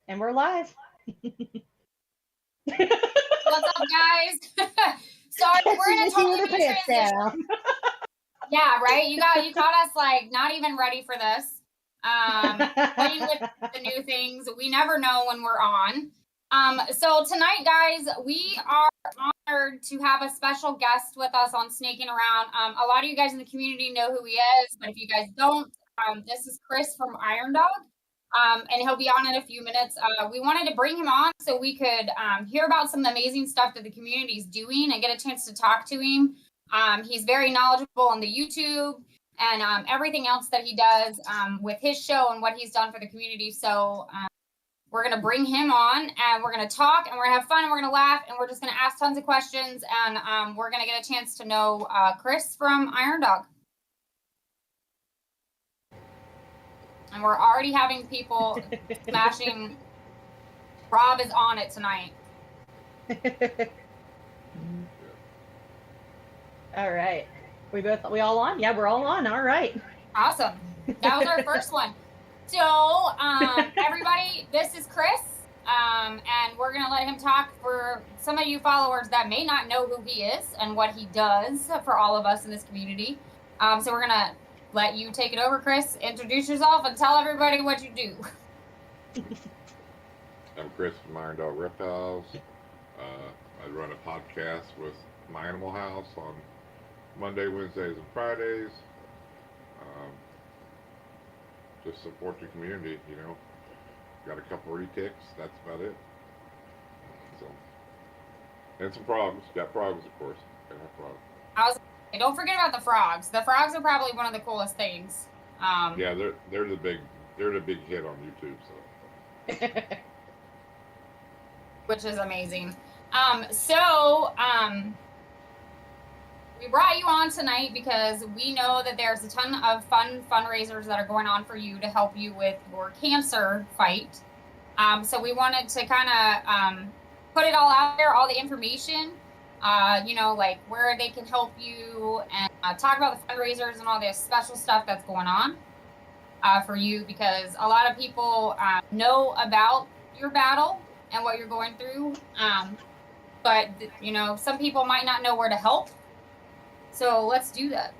And we're live. What's up, guys? Sorry, we're in a totally new transition. Yeah, right? You caught us like not even ready for this. Playing with the new things. We never know when we're on. So tonight, guys, we are honored to have a special guest with us on Snakin Around. A lot of you guys in the community know who he is, but if you guys don't, this is Chris from IronDogg. And he'll be on in a few minutes. We wanted to bring him on so we could hear about some of the amazing stuff that the community is doing and get a chance to talk to him. He's very knowledgeable on the YouTube and everything else that he does with his show and what he's done for the community. So we're going to bring him on and we're going to talk and we're going to have fun and we're going to laugh and we're just going to ask tons of questions and we're going to get a chance to know Chris from IronDogg. And we're already having people smashing. Rob is on it tonight. All right. We all on? Yeah, we're all on. All right. Awesome. That was our first one. So, everybody, this is Chris. And we're going to let him talk for some of you followers that may not know who he is and what he does for all of us in this community. So we're going to let you take it over, Chris. Introduce yourself and tell everybody what you do. I'm Chris from IronDogg Reptiles. I run a podcast with My Animal House on Monday, Wednesdays, and Fridays. Just support your community, you know. Got a couple retics, that's about it. So, and some frogs. Got frogs, of course. Got frogs. Don't forget about the frogs. The frogs are probably one of the coolest things. Yeah, they're the big hit on YouTube. So, which is amazing. We brought you on tonight because we know that there's a ton of fun fundraisers that are going on for you to help you with your cancer fight. So we wanted to kind of put it all out there, all the information. You know, like where they can help you and talk about the fundraisers and all this special stuff that's going on for you, because a lot of people know about your battle and what you're going through. But, you know, some people might not know where to help. So let's do that.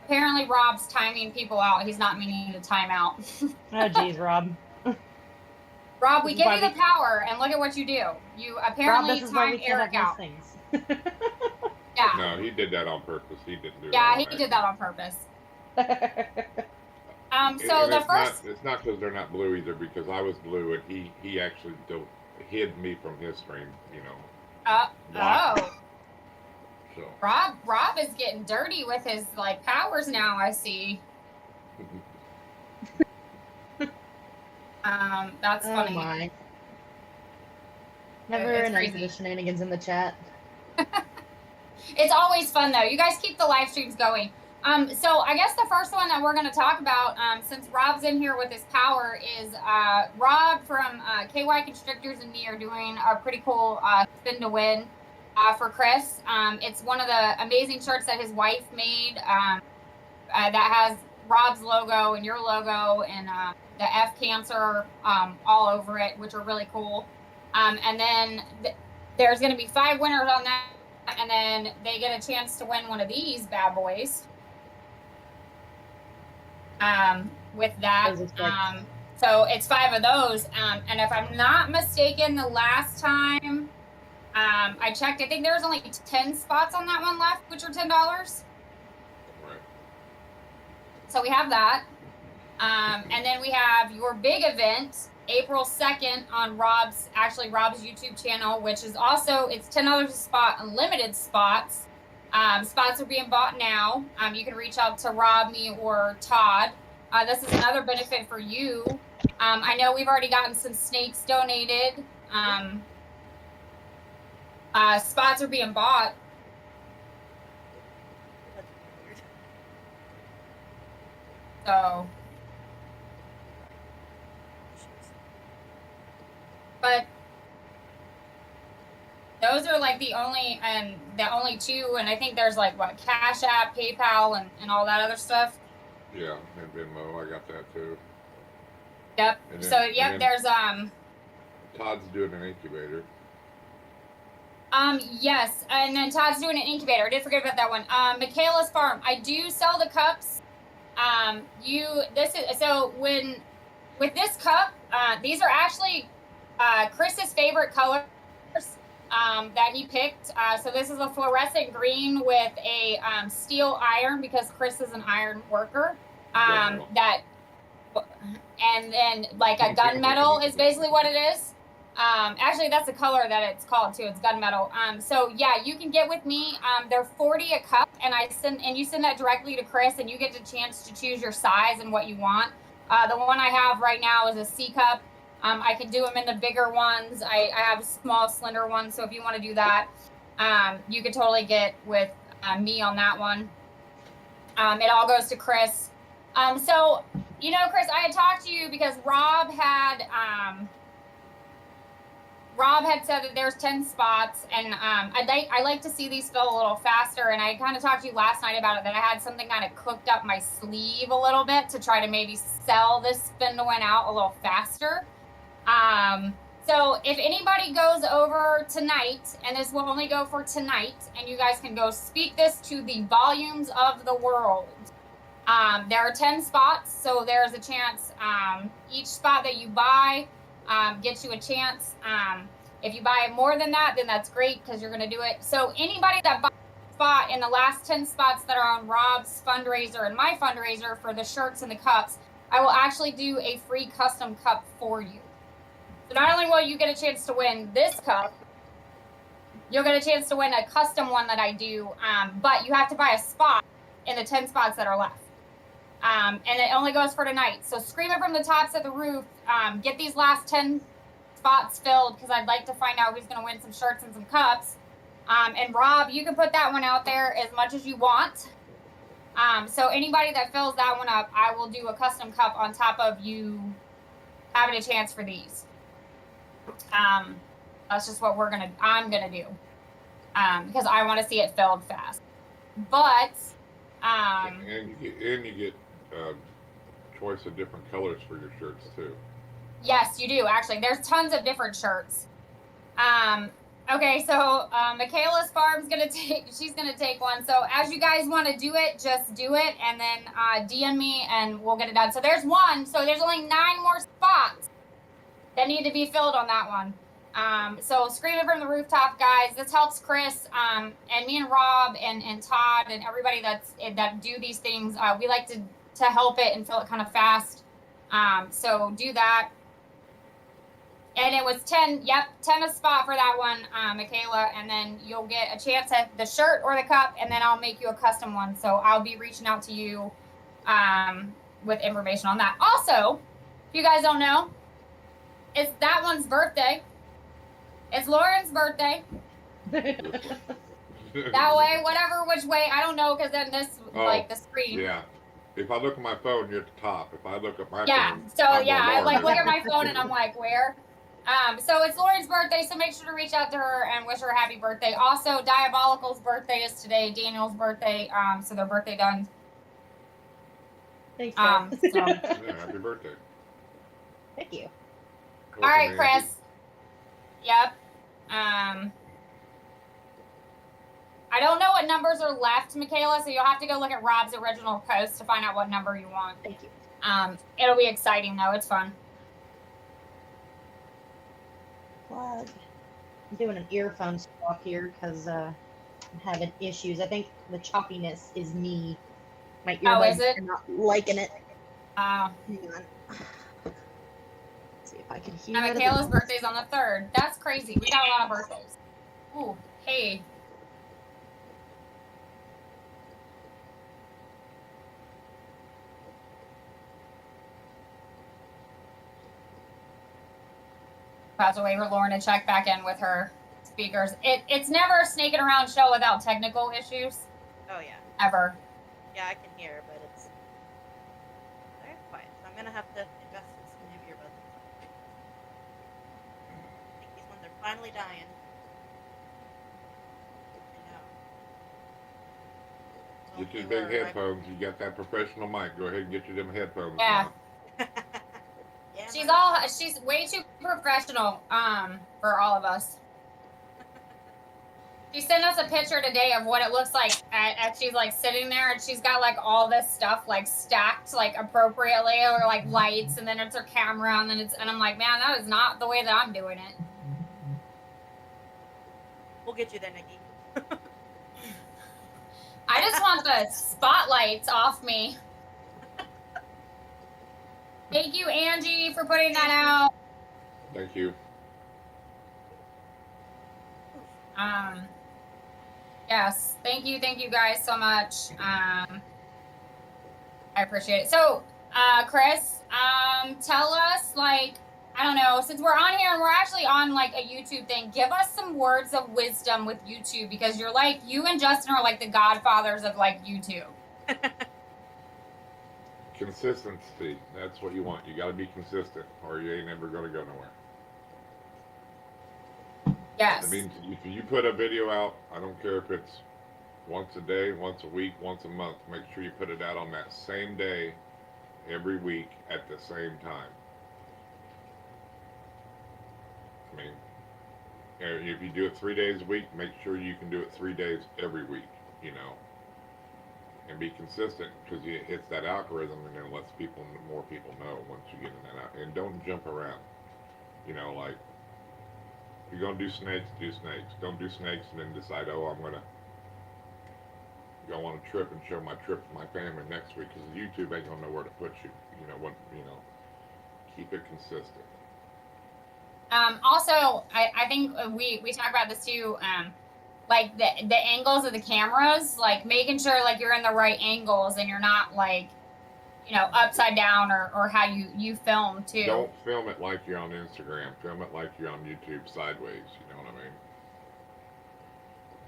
Apparently, Rob's timing people out. He's not meaning to time out. Oh, geez, Rob. Rob, we give you the power, and look at what you do. You apparently timed Eric out. Yeah. No, he did that on purpose. He didn't do it. Yeah, he did that on purpose. So the first... It's not because they're not blue either, because I was blue, and he actually hid me from his stream, you know. Oh. So. Rob is getting dirty with his, like, powers now, I see. That's funny. Oh my. Never enough of the shenanigans in the chat. It's always fun though. You guys keep the live streams going. So I guess the first one that we're going to talk about, since Rob's in here with his power, is Rob from KY Constrictors and me are doing a pretty cool spin to win for Chris. It's one of the amazing shirts that his wife made that has Rob's logo and your logo and the F cancer all over it, which are really cool. And then there's going to be 5 winners on that, and then they get a chance to win one of these bad boys. With that, so it's 5 of those. And if I'm not mistaken, the last time I checked, I think there was only 10 spots on that one left, which are $10. Right. So we have that. And then we have your big event, April 2nd on Rob's YouTube channel, which is also, it's $10 a spot, unlimited spots. Spots are being bought now. You can reach out to Rob, me, or Todd. This is another benefit for you. I know we've already gotten some snakes donated. Spots are being bought. So, but those are like the only 2, and I think there's like what, Cash App, PayPal, and all that other stuff. Yeah, and Venmo, I got that too. Yep. And then, So yep, there's Todd's doing an incubator. Yes, and then Todd's doing an incubator. I did forget about that one. Michaela's Farm. I do sell the cups. With this cup, these are actually Chris's favorite colors that he picked. So this is a fluorescent green with a steel iron because Chris is an iron worker. And then like a gunmetal is basically what it is. Actually, that's the color that it's called too. It's gunmetal. So yeah, you can get with me. They're $40 a cup, and you send that directly to Chris, and you get the chance to choose your size and what you want. The one I have right now is a C cup. I can do them in the bigger ones. I have small, slender ones. So if you want to do that, you could totally get with me on that one. It all goes to Chris. So Chris, I had talked to you because Rob had said that there's 10 spots, and I like to see these fill a little faster. And I kind of talked to you last night about it, that I had something kind of cooked up my sleeve a little bit to try to maybe sell this spin to win out a little faster. So if anybody goes over tonight, and this will only go for tonight, and you guys can go speak this to the volumes of the world. There are 10 spots, so there's a chance. Each spot that you buy gets you a chance. If you buy more than that, then that's great because you're going to do it. So anybody that buys a spot in the last 10 spots that are on Rob's fundraiser and my fundraiser for the shirts and the cups, I will actually do a free custom cup for you. So not only will you get a chance to win this cup, you'll get a chance to win a custom one that I do, but you have to buy a spot in the 10 spots that are left. And it only goes for tonight. So scream it from the tops of the roof. Get these last 10 spots filled because I'd like to find out who's going to win some shirts and some cups. And Rob, you can put that one out there as much as you want. So anybody that fills that one up, I will do a custom cup on top of you having a chance for these. That's just what I'm gonna do. Because I want to see it filled fast. But and you get choice of different colors for your shirts too. Yes, you do. Actually, there's tons of different shirts. Okay, so Michaela's Farm's she's gonna take one. So as you guys want to do it, just do it, and then DM me, and we'll get it done. So there's one. So there's only 9 more spots that need to be filled on that one. So scream it from the rooftop, guys. This helps Chris and me and Rob and Todd and everybody that do these things. We like to help it and fill it kind of fast. So do that. And it was 10 a spot for that one, Michaela, and then you'll get a chance at the shirt or the cup, and then I'll make you a custom one. So I'll be reaching out to you with information on that. Also, if you guys don't know, it's that one's birthday. It's Lauren's birthday. That way, which way, I don't know, because then like the screen. Yeah. If I look at my phone, you're at the top. If I look at my phone, so I look at my phone and I'm like, where? So it's Lauren's birthday, so make sure to reach out to her and wish her a happy birthday. Also, Diabolical's birthday is today, Daniel's birthday, so their birthday done. Thanks, yeah, happy birthday. Thank you. All right, Chris. Yep. I don't know what numbers are left, Michaela, so you'll have to go look at Rob's original post to find out what number you want. Thank you. It'll be exciting, though. It's fun. Plug. I'm doing an earphone swap here because I'm having issues. I think the choppiness is me. My earbuds are not liking it. Hang on. Let's see if I can hear it. Michaela's birthday's on the 3rd. That's crazy. We got a lot of birthdays. Ooh, hey. About to wait for Lauren to check back in with her speakers. It's never a Snakin Around show without technical issues. Oh yeah. Ever. Yeah, I can hear, but it's very quiet. So I'm gonna have to invest in some new earbuds. I think these ones are finally dying. I know. Get your big headphones. You got that professional mic. Go ahead and get you them headphones. Yeah. Yeah. she's way too professional for all of us. She sent us a picture today of what it looks like as she's like sitting there, and she's got like all this stuff like stacked like appropriately, or like lights, and then it's her camera, and then and I'm like, man, that is not the way that I'm doing it. We'll get you there, Nikki. I just want the spotlights off me. Thank you, Angie, for putting that out. Thank you. Yes, thank you guys so much. I appreciate it. So, Chris, tell us, like, I don't know, since we're on here and we're actually on like a YouTube thing, give us some words of wisdom with YouTube, because you're like, you and Justin are like the godfathers of like YouTube. Consistency. That's what you want. You got to be consistent, or you ain't never going to go nowhere. Yes. I mean, if you put a video out, I don't care if it's once a day, once a week, once a month, make sure you put it out on that same day, every week, at the same time. I mean, if you do it 3 days a week, make sure you can do it 3 days every week, you know. And be consistent, because it hits that algorithm, and then lets more people know once you get in that out. And don't jump around. You know, like, if you're going to do snakes, do snakes. Don't do snakes and then decide, oh, I'm going to go on a trip and show my trip to my family next week, because YouTube ain't going to know where to put you. You know, keep it consistent. Also, I think we talk about this too, like the angles of the cameras, like making sure like you're in the right angles and you're not like, you know, upside down, or how you film too. Don't film it like you're on Instagram. Film it like you're on YouTube sideways. You know what I mean?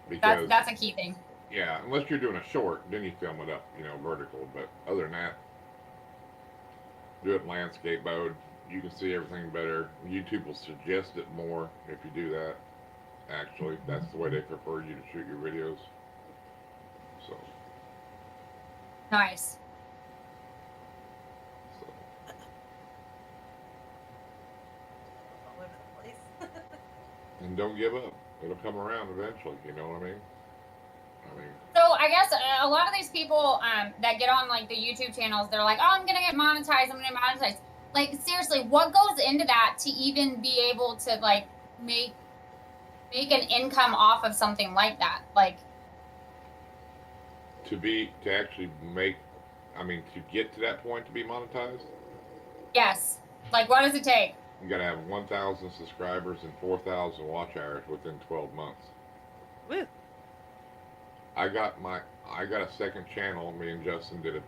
Because that's a key thing. Yeah, unless you're doing a short, then you film it up, you know, vertical. But other than that, do it landscape mode. You can see everything better. YouTube will suggest it more if you do that. Actually, that's the way they prefer you to shoot your videos. So. Nice. So. All over the place. And don't give up. It'll come around eventually. You know what I mean? So I guess a lot of these people that get on like the YouTube channels, they're like, oh, I'm gonna get monetized. I'm gonna get monetized. Like, seriously, what goes into that to even be able to like make an income off of something like that? Like, to actually get to that point to be monetized? Yes. Like, what does it take? You gotta have 1,000 subscribers and 4,000 watch hours within 12 months. Woo. I got a second channel. Me and Justin did a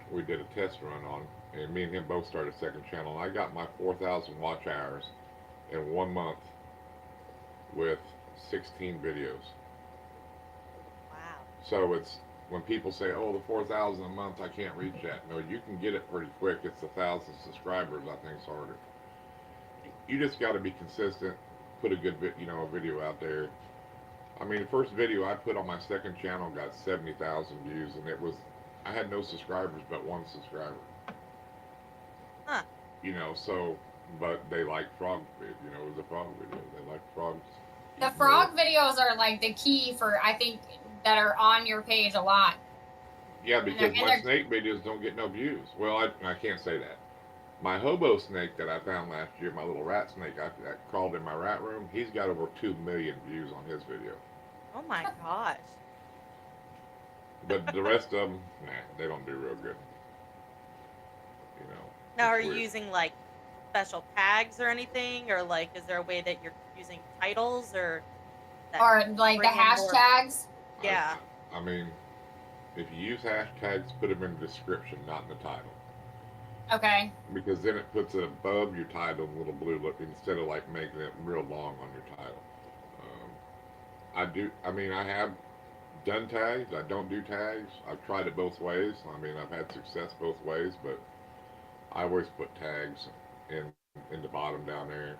test run on, and me and him both started a second channel. I got my 4,000 watch hours in 1 month with 16 videos. Wow. So it's when people say, "Oh, the 4,000 a month, I can't reach that." No, you can get it pretty quick. It's 1,000 subscribers. I think it's harder. You just got to be consistent. Put a good video out there. I mean, the first video I put on my second channel got 70,000 views, and I had no subscribers but 1 subscriber. Huh. You know, so, but they like frog, it was a frog video. They like frogs. The frog videos are like the key for, I think, that are on your page a lot. Yeah, because my snake videos don't get no views. Well, I can't say that. My hobo snake that I found last year, my little rat snake I crawled in my rat room, he's got over 2 million views on his video. Oh my gosh. But the rest of them, they don't do real good. You know. Now, are you using like special tags or anything, or like, is there a way that you're using titles or like the hashtags? Yeah. I mean, if you use hashtags, put them in the description, not in the title. Okay. Because then it puts it above your title, little blue look, instead of like making it real long on your title. I have done tags. I don't do tags. I've tried it both ways. I mean, I've had success both ways, but I always put tags in the bottom down there.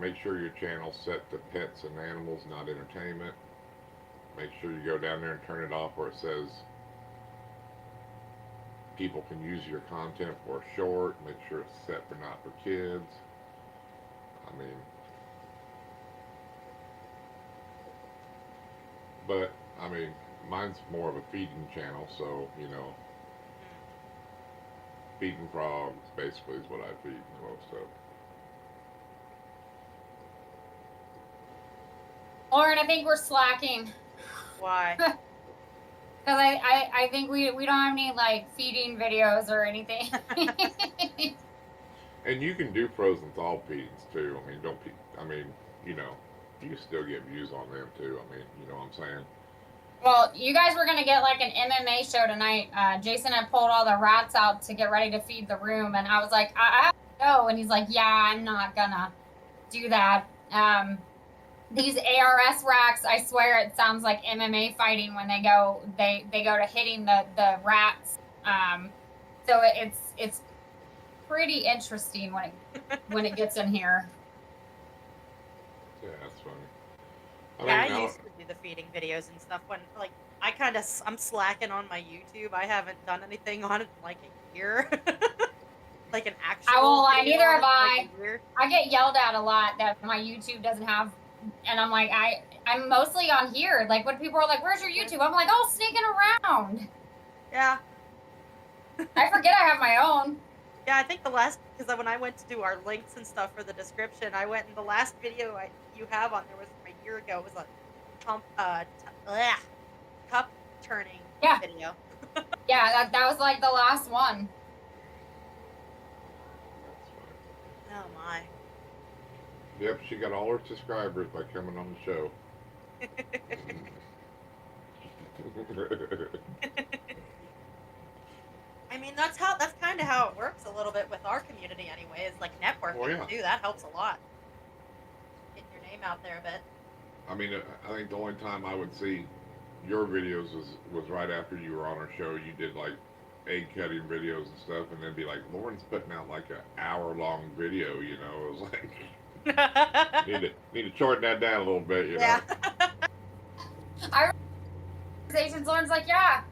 Make sure your channel's set to pets and animals, not entertainment. Make sure you go down there and turn it off where it says people can use your content for short, make sure it's set for not for kids. I mean, but I mean, mine's more of a feeding channel, so feeding frogs basically is what I feed most of. Lauren, I think we're slacking. Why? Because I think we don't have any like feeding videos or anything. And you can do frozen thaw feedings too. I mean, don't. I mean, you know, you can still get views on them too. I mean, you know what I'm saying? Well, you guys were gonna get like an MMA show tonight. Jason had pulled all the rats out to get ready to feed the room, and I was like, I have to go, and he's like, yeah, I'm not gonna do that. These ARS racks, I swear it sounds like MMA fighting when they go to hitting the rats. So it's pretty interesting when it gets in here. Yeah, that's funny. I used to do the feeding videos and stuff when like I'm slacking on my YouTube. I haven't done anything on it in like a year. Like an actual. Neither have I. Like I get yelled at a lot that my YouTube doesn't have, and I'm like, I'm mostly on here. Like when people are like, "Where's your YouTube?" I'm like, "Oh, Snakin Around." Yeah. I forget I have my own. Yeah, I think because when I went to do our links and stuff for the description, I went and the last video you have on there was from a year ago. It was a cup turning video. Yeah, that was like the last one. Oh my. Yep, she got all her subscribers by coming on the show. I mean, that's kind of how it works a little bit with our community anyway. It's like networking too. That helps a lot. Getting your name out there a bit. I mean, I think the only time I would see your videos was right after you were on our show. You did like egg cutting videos and stuff, and then be like, Lauren's putting out like an hour-long video. You know, it was like need to shorten that down a little bit. You know. Lauren's like, yeah,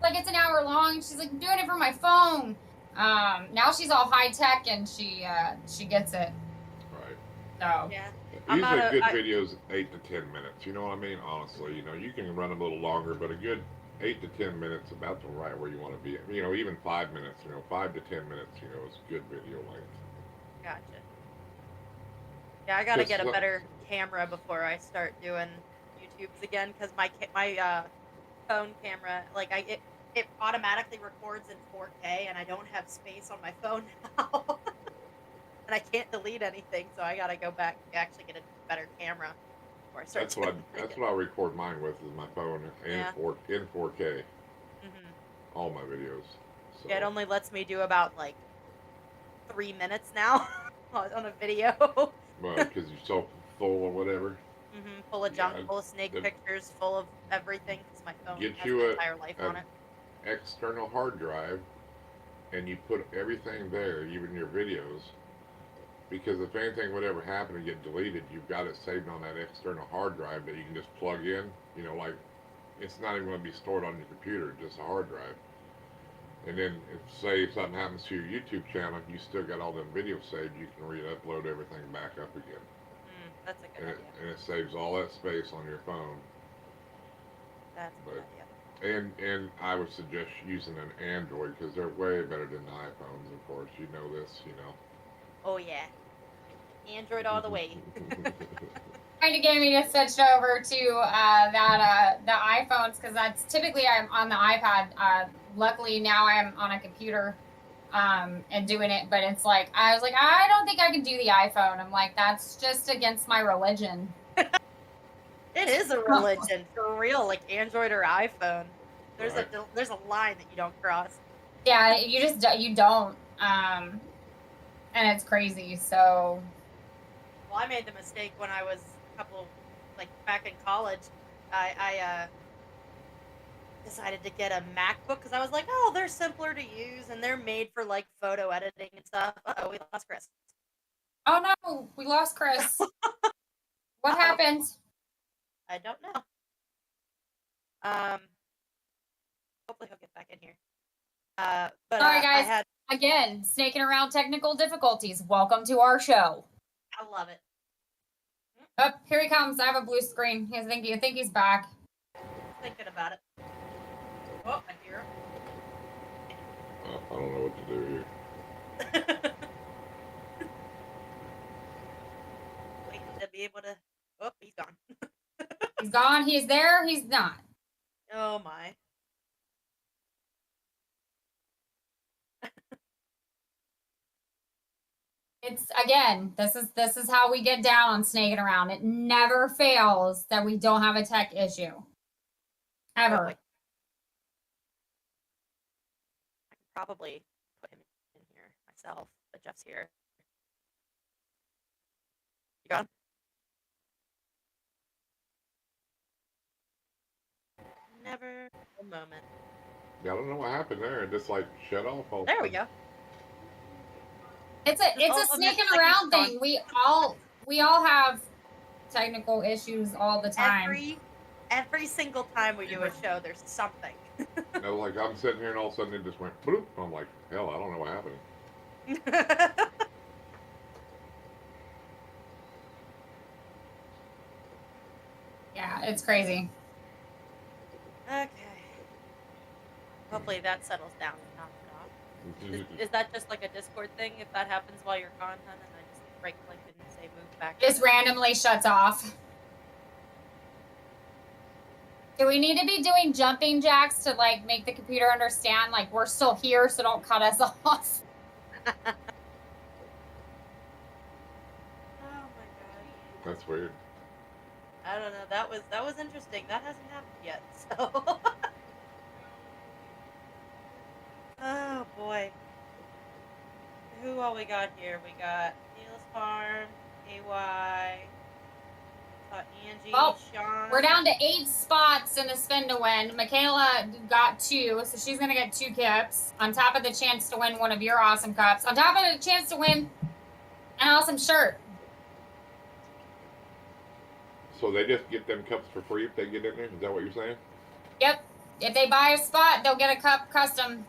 like it's an hour long. She's like, I'm doing it from my phone. Now she's all high tech and she gets it. Right. So yeah. Usually a good video's 8 to 10 minutes. You know what I mean? Honestly, you know, you can run them a little longer, but a good 8 to 10 minutes about the right where you want to be. You know, even 5 minutes. You know, 5 to 10 minutes. You know, is good video length. Gotcha. Yeah, I gotta get a better camera before I start doing YouTubes again because my phone camera, like it automatically records in 4K, and I don't have space on my phone now, and I can't delete anything, so I gotta go back and actually get a better camera before I start. That's what I record mine with is my phone in 4K. Mm-hmm. All my videos. So. Yeah, it only lets me do about like 3 minutes now on a video. Well, because you're so full or whatever. Mm-hmm. Full of junk, full of snake pictures, full of everything. Because my phone has my entire life on it. External hard drive, and you put everything there, even your videos. Because if anything would ever happen and get deleted, you've got it saved on that external hard drive that you can just plug in. You know, like it's not even going to be stored on your computer, just a hard drive. And then, if something happens to your YouTube channel, you still got all them videos saved. You can re-upload everything back up again. That's a good idea. And it saves all that space on your phone. That's a good idea. And I would suggest using an Android because they're way better than the iPhones. Of course, you know this. You know. Oh yeah. Android all the way. Trying to get me to switch over to the iPhones because that's typically I'm on the iPad. Luckily now I'm on a computer and doing it, but it's like I was like I don't think I can do the iPhone. I'm like that's just against my religion. It is a religion for real, like Android or iPhone. There's a line that you don't cross. Yeah, you don't, and it's crazy. So. Well, I made the mistake when I was back in college. I decided to get a MacBook because I was like, oh, they're simpler to use and they're made for like photo editing and stuff. Uh-oh, we lost Chris. Oh no, we lost Chris. What happened? I don't know. Hopefully he'll get back in here. But Sorry, guys. I had. Again, snaking around technical difficulties. Welcome to our show. I love it. Oh, here he comes. I have a blue screen. I think he's back. Thinking about it. Oh, I hear him. I don't know what to do here. Waiting to be able to. Oh, he's gone. He's gone. He's there. He's not. Oh my. It's again. This is how we get down on snaking around. It never fails that we don't have a tech issue. Ever. I can probably put him in here myself, but Jeff's here. You got him? Never a moment. Yeah, I don't know what happened there. It just like shut off all. There we go. It's a snaking around thing. We all have technical issues all the time. Every single time we do a show, there's something. Like I'm sitting here and all of a sudden it just went bloop. I'm like, hell, I don't know what happened. Yeah, it's crazy. Okay. Hopefully that settles down and knocks it off. Is that just like a Discord thing? If that happens while you're gone, hun, and I just right click and say move back. Just randomly shuts off. Do we need to be doing jumping jacks to like make the computer understand like we're still here, so don't cut us off? Oh my god. That's weird. I don't know. That was interesting. That hasn't happened yet. So. Oh boy. Who all we got here? We got Neil's Farm, AY, Angie, Sean. We're down to 8 spots in the spin to win. Michaela got 2, so she's gonna get 2 cups on top of the chance to win one of your awesome cups. On top of the chance to win an awesome shirt. So they just get them cups for free if they get in there? Is that what you're saying? Yep. If they buy a spot, they'll get a cup custom.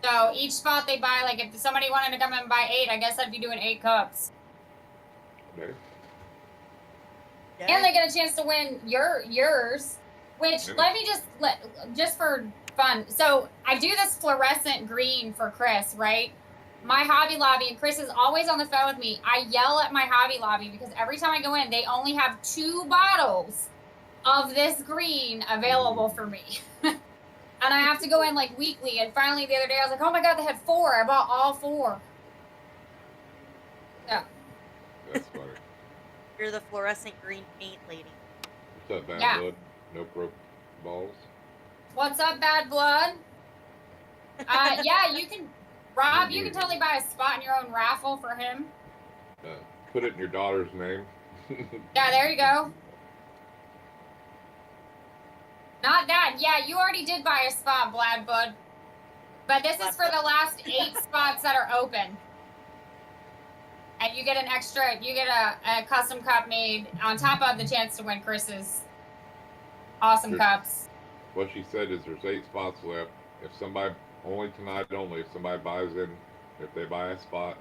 So each spot they buy, like if somebody wanted to come and buy 8, I guess I'd be doing 8 cups. Okay. Yeah. And they get a chance to win yours, which let me just for fun. So I do this fluorescent green for Chris, right? My Hobby Lobby, and Chris is always on the phone with me. I yell at my Hobby Lobby because every time I go in, they only have 2 bottles of this green available for me. And I have to go in like weekly. And finally the other day I was like, oh my God, they had 4. I bought all 4. Yeah. That's funny. You're the fluorescent green paint lady. What's up, bad blood? No broke balls. What's up, bad blood? Yeah, you can, Rob, you can totally buy a spot in your own raffle for him. Put it in your daughter's name. Yeah, there you go. Not that. Yeah, you already did buy a spot, Bladbud. But this is for the last 8 spots that are open. And you get an extra, you get a custom cup made on top of the chance to win Chris's awesome cups. What she said is there's 8 spots left. If somebody, only tonight only, if somebody buys in, if they buy a spot,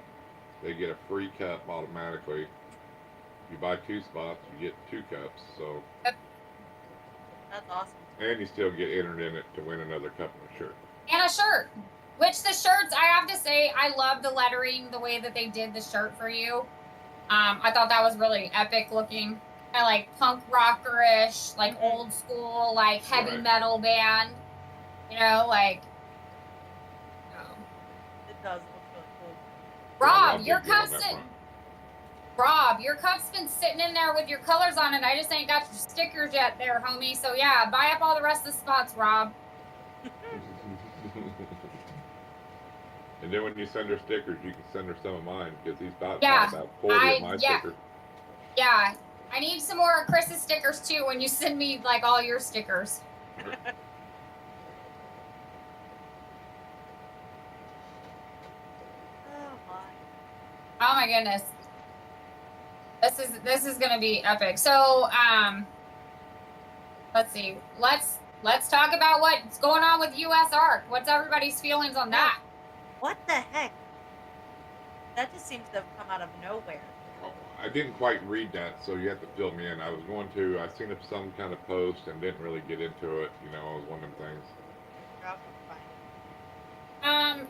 they get a free cup automatically. If you buy 2 spots, you get 2 cups. So. That's awesome. And you still get entered in it to win another cup and a shirt. And a shirt. Which the shirts, I have to say, I love the lettering, the way that they did the shirt for you. I thought that was really epic looking. Kind of like punk rockerish, like old school, like heavy metal band. You know, like. It does look really cool. Rob, your cup's been sitting in there with your colors on it. I just ain't got your stickers yet there, homie. So yeah, buy up all the rest of the spots, Rob. And then when you send her stickers, you can send her some of mine because he's about 40 of my stickers. Yeah, I need some more of Chris's stickers too when you send me like all your stickers. Oh my goodness. This is gonna be epic. So let's see. let's talk about what's going on with U.S. ARC. What's everybody's feelings on that? What the heck? That just seems to have come out of nowhere. Oh, I didn't quite read that, so you have to fill me in. I was going to, I seen some kind of post and didn't really get into it. You know, it was one of them things.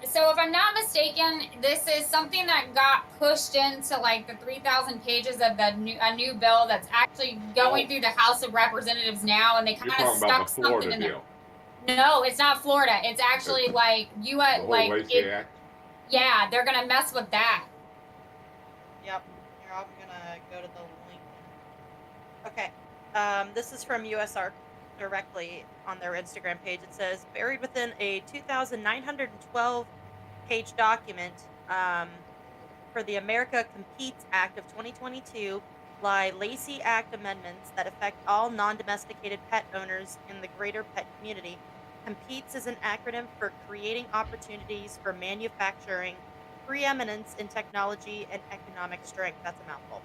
So if I'm not mistaken, this is something that got pushed into like the 3,000 pages of a new bill that's actually going through the House of Representatives now, and they kind of stuck something in there. No, it's not Florida. It's actually like U.S. like Lacey Act? Yeah, they're gonna mess with that. Yep. Here, I'm gonna go to the link. Okay. This is from US ARC directly on their Instagram page. It says, buried within a 2,912-page document for the America Competes Act of 2022 lie Lacey Act amendments that affect all non-domesticated pet owners in the greater pet community. Competes is an acronym for creating opportunities for manufacturing, preeminence in technology, and economic strength. That's a mouthful.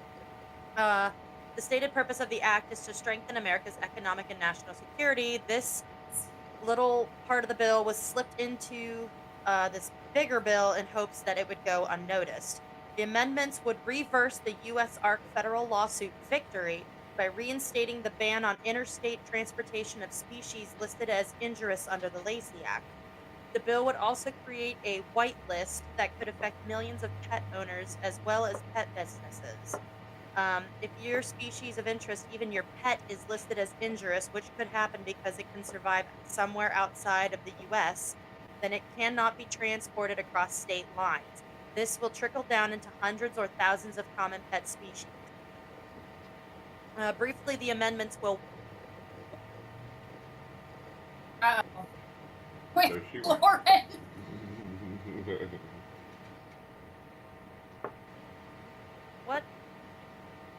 The stated purpose of the act is to strengthen America's economic and national security. This little part of the bill was slipped into this bigger bill in hopes that it would go unnoticed. The amendments would reverse the U.S. ARC federal lawsuit victory by reinstating the ban on interstate transportation of species listed as injurious under the Lacey Act. The bill would also create a white list that could affect millions of pet owners as well as pet businesses. If your species of interest, even your pet, is listed as injurious, which could happen because it can survive somewhere outside of the U.S., then it cannot be transported across state lines. This will trickle down into hundreds or thousands of common pet species. Briefly, the amendments will... Uh-oh. Wait, Lauren!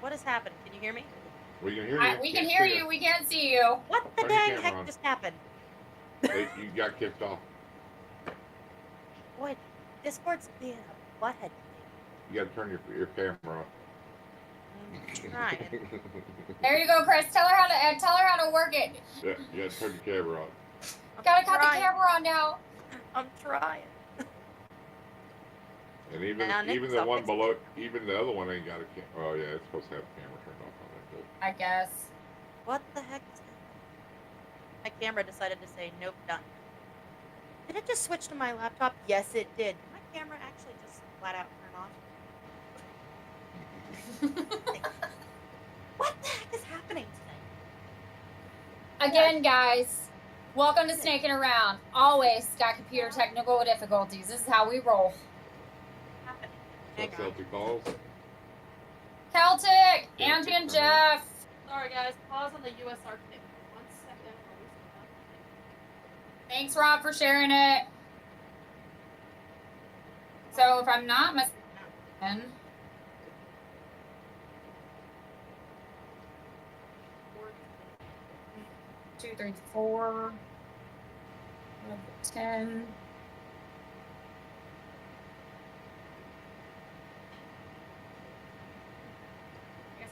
What has happened? Can you hear me? We can hear you. We can hear you. We can't see you. What the dang heck just happened? Hey, you got kicked off. Boy, Discord's being a butthead. You got to turn your camera off. I'm trying. There you go, Chris. Tell her how to work it. Yeah, you got to turn your camera on. Gotta cut the camera on now. I'm trying. And even the one below, even the other one ain't got a camera. Oh yeah, it's supposed to have a camera turned off on that too. I guess. What the heck is that? My camera decided to say nope, done. Did it just switch to my laptop? Yes, it did. Did my camera actually just flat out turn off? What the heck is happening today? Again, guys, welcome to Snakin Around. Always got computer technical difficulties. This is how we roll. Celtic calls. Celtic, Angie and Jeff. Sorry guys, pause on the US ARC thing. 1 second. Thanks, Rob, for sharing it. So if I'm not mistaken, 2, 3, 4, 10.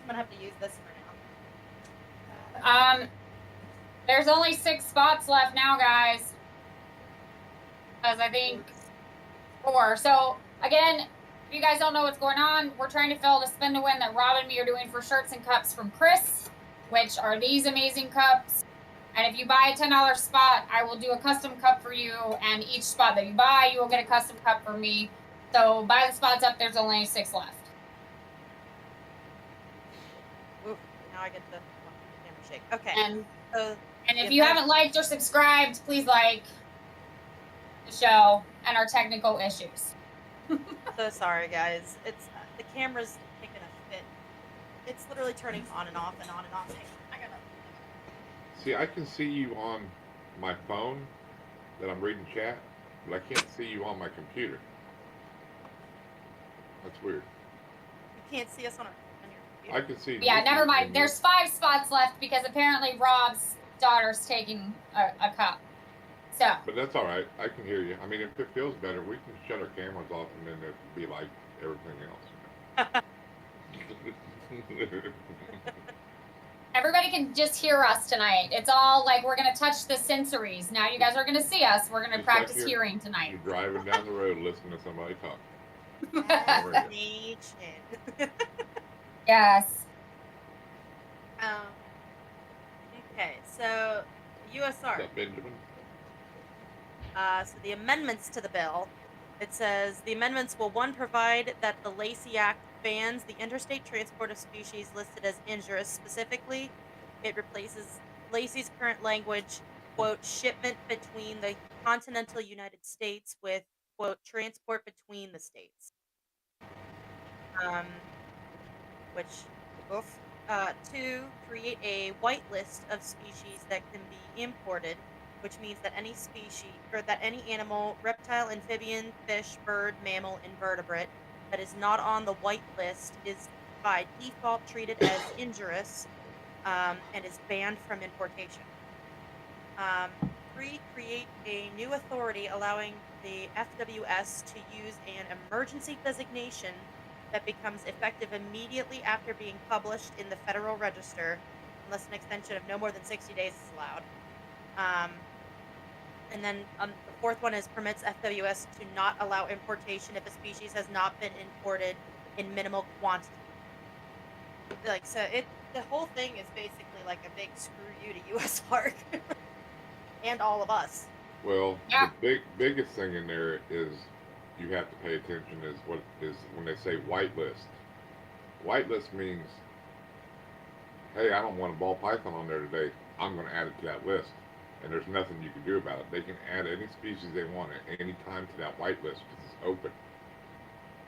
I'm gonna have to use this for now. There's only 6 spots left now, guys. Because I think 4. So again, if you guys don't know what's going on, we're trying to fill the spin to win that Rob and me are doing for shirts and cups from Chris, which are these amazing cups. And if you buy a $10 spot, I will do a custom cup for you. And each spot that you buy, you will get a custom cup from me. So buy the spots up. There's only 6 left. Oof, now I get the camera shake. Okay. And if you haven't liked or subscribed, please like the show and our technical issues. So sorry, guys. It's the camera's taking a fit. It's literally turning on and off and on and off. Hang on, I gotta. See, I can see you on my phone that I'm reading chat, but I can't see you on my computer. That's weird. You can't see us on your computer. I can see. Yeah, never mind. There's 5 spots left because apparently Rob's daughter's taking a cup. So. But that's all right. I can hear you. I mean, if it feels better, we can shut our cameras off and then it'll be like everything else. Everybody everybody can just hear us tonight. It's all like we're gonna touch the sensories. Now you guys are gonna see us. We're gonna Just practice like hearing tonight. You're driving down the road, listening to somebody talk. Yes. Okay, so USR. What's up, Benjamin? So the amendments to the bill, it says the amendments will, one, provide that the Lacey Act bans the interstate transport of species listed as injurious. Specifically, it replaces Lacey's current language, quote, shipment between the continental United States with, quote, transport between the states. Which, oof. 2, create a whitelist of species that can be imported, which means that any species, or that any animal, reptile, amphibian, fish, bird, mammal, invertebrate, that is not on the whitelist is by default treated as injurious, and is banned from importation. 3, create a new authority allowing the FWS to use an emergency designation that becomes effective immediately after being published in the Federal Register, unless an extension of no more than 60 days is allowed. And then the fourth one is permits FWS to not allow importation if a species has not been imported in minimal quantity. Like, so the whole thing is basically like a big screw you to U.S. Park and all of us. Well, Yeah. the biggest thing in there is you have to pay attention is what is when they say whitelist. Whitelist means, hey, I don't want a ball python on there today. I'm going to add it to that list. And there's nothing you can do about it. They can add any species they want at any time to that whitelist because it's open.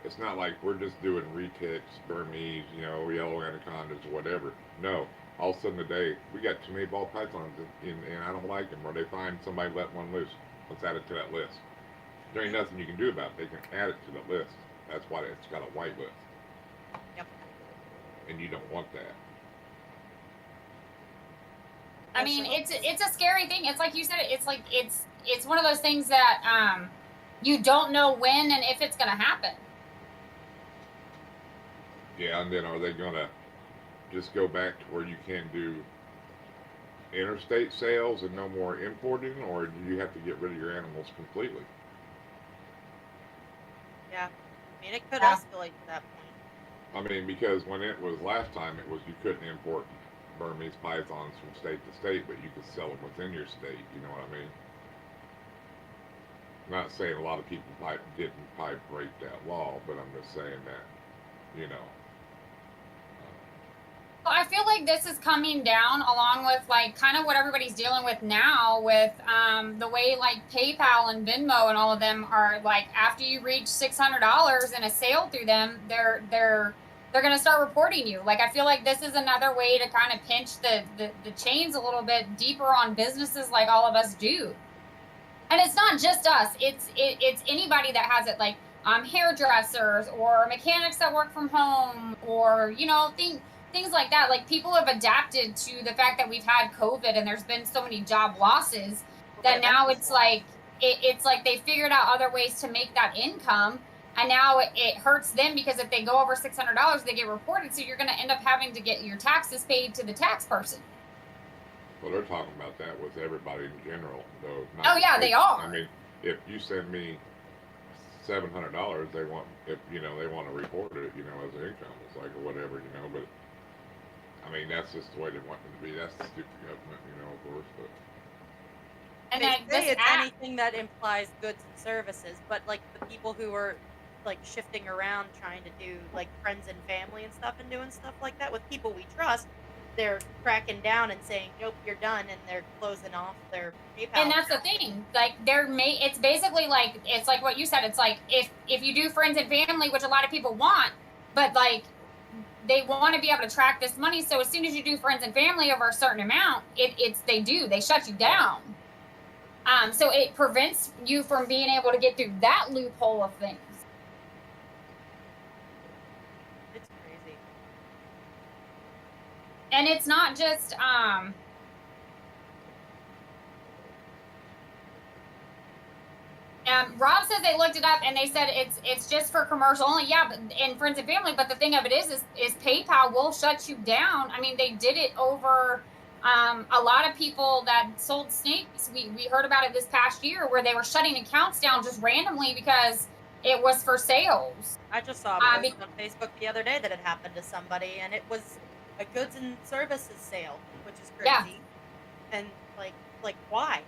It's not like we're just doing retics, Burmese, yellow anacondas, or whatever. No. All of a sudden today, we got too many ball pythons and I don't like them. Or they find somebody let one loose. Let's add it to that list. There ain't nothing you can do about it. They can add it to the list. That's why it's got a white list. Yep. And you don't want that. I mean, it's a scary thing. It's like you said. It's like it's one of those things that you don't know when and if it's gonna happen. Yeah, and then are they gonna just go back to where you can do interstate sales and no more importing, or do you have to get rid of your animals completely? Yeah, I mean, it could escalate to that point. I mean, because when it was last time, it was you couldn't import Burmese pythons from state to state, but you could sell them within your state. You know what I mean? I'm not saying a lot of people didn't break that law, but I'm just saying that, Well, I feel like this is coming down along with like kind of what everybody's dealing with now with the way like PayPal and Venmo and all of them are like after you reach $600 in a sale through them, they're going to start reporting you. Like I feel like this is another way to kind of pinch the chains a little bit deeper on businesses like all of us do. And it's not just us. It's anybody that has it, like hairdressers or mechanics that work from home or things like that. Like people have adapted to the fact that we've had COVID and there's been so many job losses that now it's like it's like they figured out other ways to make that income, and now it hurts them because if they go over $600, they get reported. So you're going to end up having to get your taxes paid to the tax person. Well, they're talking about that with everybody in general, though. Oh yeah, they are. I mean, if you send me $700, they want they want to report it, as an income, it's like or whatever, But I mean, that's just the way they want them to be. That's the stupid government, of course. But and they say it's anything that implies goods and services, but like the people who are like shifting around trying to do like friends and family and stuff and doing stuff like that with people we trust, they're cracking down and saying, nope, you're done, and they're closing off their PayPal. And that's the thing. Like it's basically like it's like what you said. It's like if you do friends and family, which a lot of people want, but like they want to be able to track this money. So as soon as you do friends and family over a certain amount, they shut you down. So it prevents you from being able to get through that loophole of things. It's crazy. And it's not just Rob says they looked it up and they said it's just for commercial only. Yeah, but in friends and family. But the thing of it is PayPal will shut you down. I mean, they did it over a lot of people that sold snakes. We heard about it this past year where they were shutting accounts down just randomly because it was for sales. I just saw a post on Facebook the other day that had happened to somebody, and it was a goods and services sale, which is crazy. Yeah. And like why?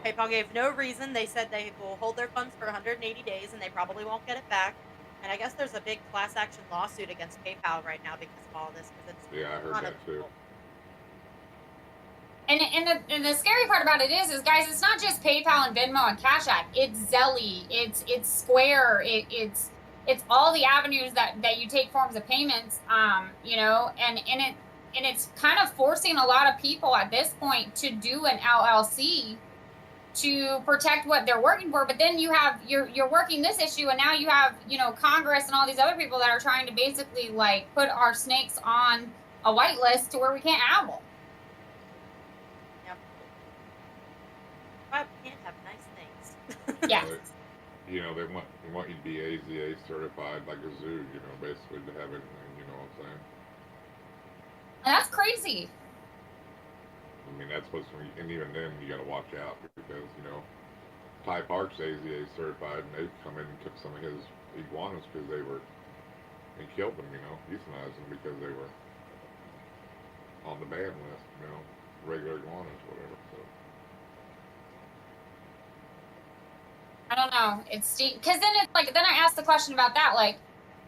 PayPal gave no reason. They said they will hold their funds for 180 days and they probably won't get it back. And I guess there's a big class action lawsuit against PayPal right now because of all this. Yeah, I heard that too. And the scary part about it is guys, it's not just PayPal and Venmo and Cash App. It's Zelly. It's Square. It's all the avenues that you take forms of payments. You know, and it's kind of forcing a lot of people at this point to do an LLC to protect what they're working for. But then you're working this issue, and now you have, you know, Congress and all these other people that are trying to basically like put our snakes on a whitelist to where we can't have them. Yep. Why we can't have nice things? Yeah. But, you know, they want you to be AZA certified like a zoo, you know, basically to have everything, you know what I'm saying? And that's crazy. I mean, that's what's, and even then you got to watch out because, you know, Ty Park's AZA certified, and they come in and took some of his iguanas because they were, and killed them, you know, euthanized them because they were on the ban list, you know, regular iguanas, whatever. So. I don't know. It's because then it's like, then I asked the question about that, like,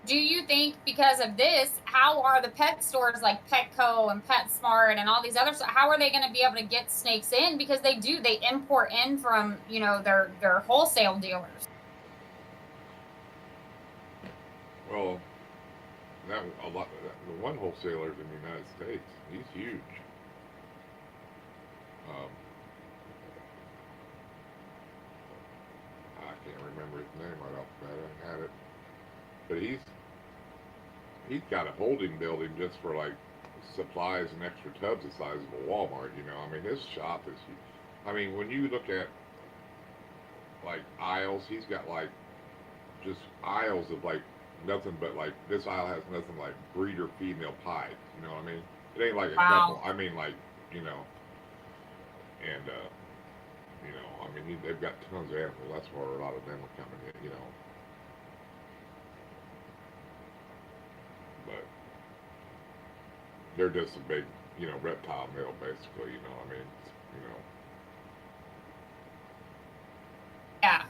do you think because of this, how are the pet stores like Petco and PetSmart and all these other stuff, how are they going to be able to get snakes in? Because they import in from, you know, their wholesale dealers. Well, the one wholesaler in the United States, he's huge. I can't remember his name right off the bat. I had it. But he's got a holding building just for like supplies and extra tubs the size of a Walmart, you know. I mean, his shop is huge. I mean, when you look at like aisles, he's got like just aisles of like nothing but like, this aisle has nothing like breeder female pies, you know what I mean? It ain't like a couple, I mean like, you know, and you know, I mean, they've got tons of animals. That's where a lot of them are coming in, you know. But they're just a big, you know, reptile mill, basically, you know what I mean? You know. Yeah.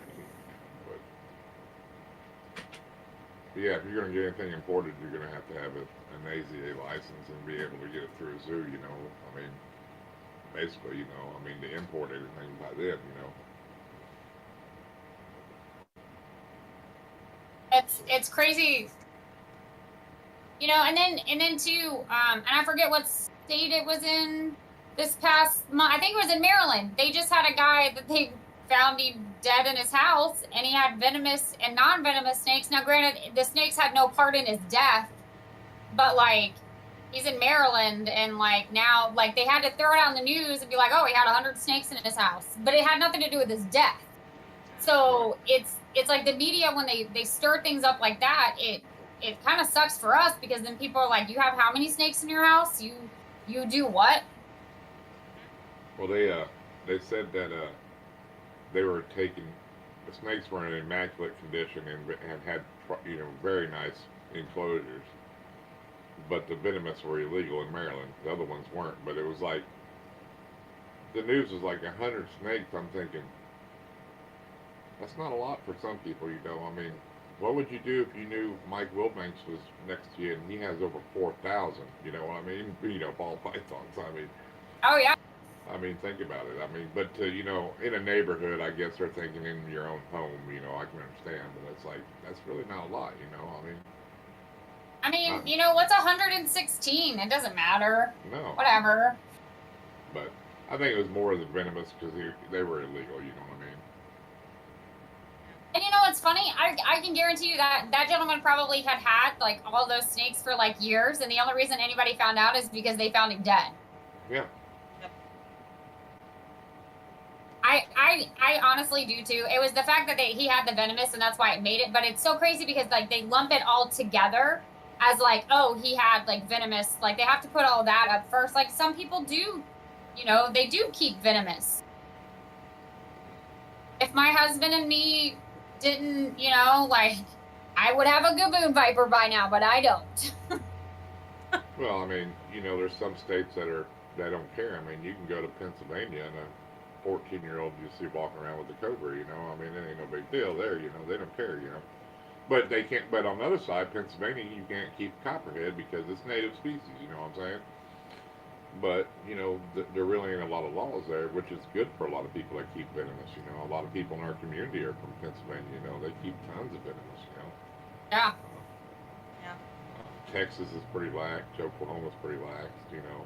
But yeah, if you're going to get anything imported, you're going to have an AZA license and be able to get it through a zoo, you know. I mean, basically, you know, I mean, to import everything by them, you know. It's crazy. You know, and then too, and I forget what state it was in this past month. I think it was in Maryland. They just had a guy that they found dead in his house, and he had venomous and non-venomous snakes. Now, granted, the snakes had no part in his death, but like, he's in Maryland, and like now, like they had to throw it out in the news and be like, oh, he had 100 snakes in his house, but it had nothing to do with his death. So it's like the media, when they stir things up like that, it kind of sucks for us, because then people are like, you have how many snakes in your house? You do what? Well, they said that they were taking, the snakes were in immaculate condition and had, you know, very nice enclosures, but the venomous were illegal in Maryland. The other ones weren't. But it was like, the news was like 100 snakes. I'm thinking, that's not a lot for some people, you know. I mean, what would you do if you knew Mike Wilbanks was next to you and he has over 4,000? You know what I mean? You know, ball pythons. I mean. Oh yeah. I mean, think about it. I mean, but you know, in a neighborhood, I guess they're thinking in your own home. You know, I can understand, but it's like, that's really not a lot. You know, I mean, you know, what's 116? It doesn't matter. No. Whatever. But I think it was more of the venomous because they were illegal. You know what I mean? And you know what's funny? I can guarantee you that gentleman probably had like all those snakes for like years, and the only reason anybody found out is because they found him dead. Yeah. I honestly do too. It was the fact that he had the venomous and that's why it made it. But it's so crazy because like they lump it all together as like, oh, he had like venomous. Like they have to put all that up first. Like some people do, you know, they do keep venomous. If my husband and me didn't, you know, like I would have a gaboon viper by now, but I don't. Well, I mean, you know, there's some states that don't care. I mean, you can go to Pennsylvania and a 14-year-old you see walking around with a cobra. You know, I mean, it ain't no big deal there. You know, they don't care. You know, but they can't. But on the other side, Pennsylvania, you can't keep copperhead because it's native species. You know what I'm saying? But you know, there really ain't a lot of laws there, which is good for a lot of people that keep venomous. You know, a lot of people in our community are from Pennsylvania. You know, they keep tons of venomous. You know. Yeah. Texas is pretty lax. Oklahoma's pretty lax. You know.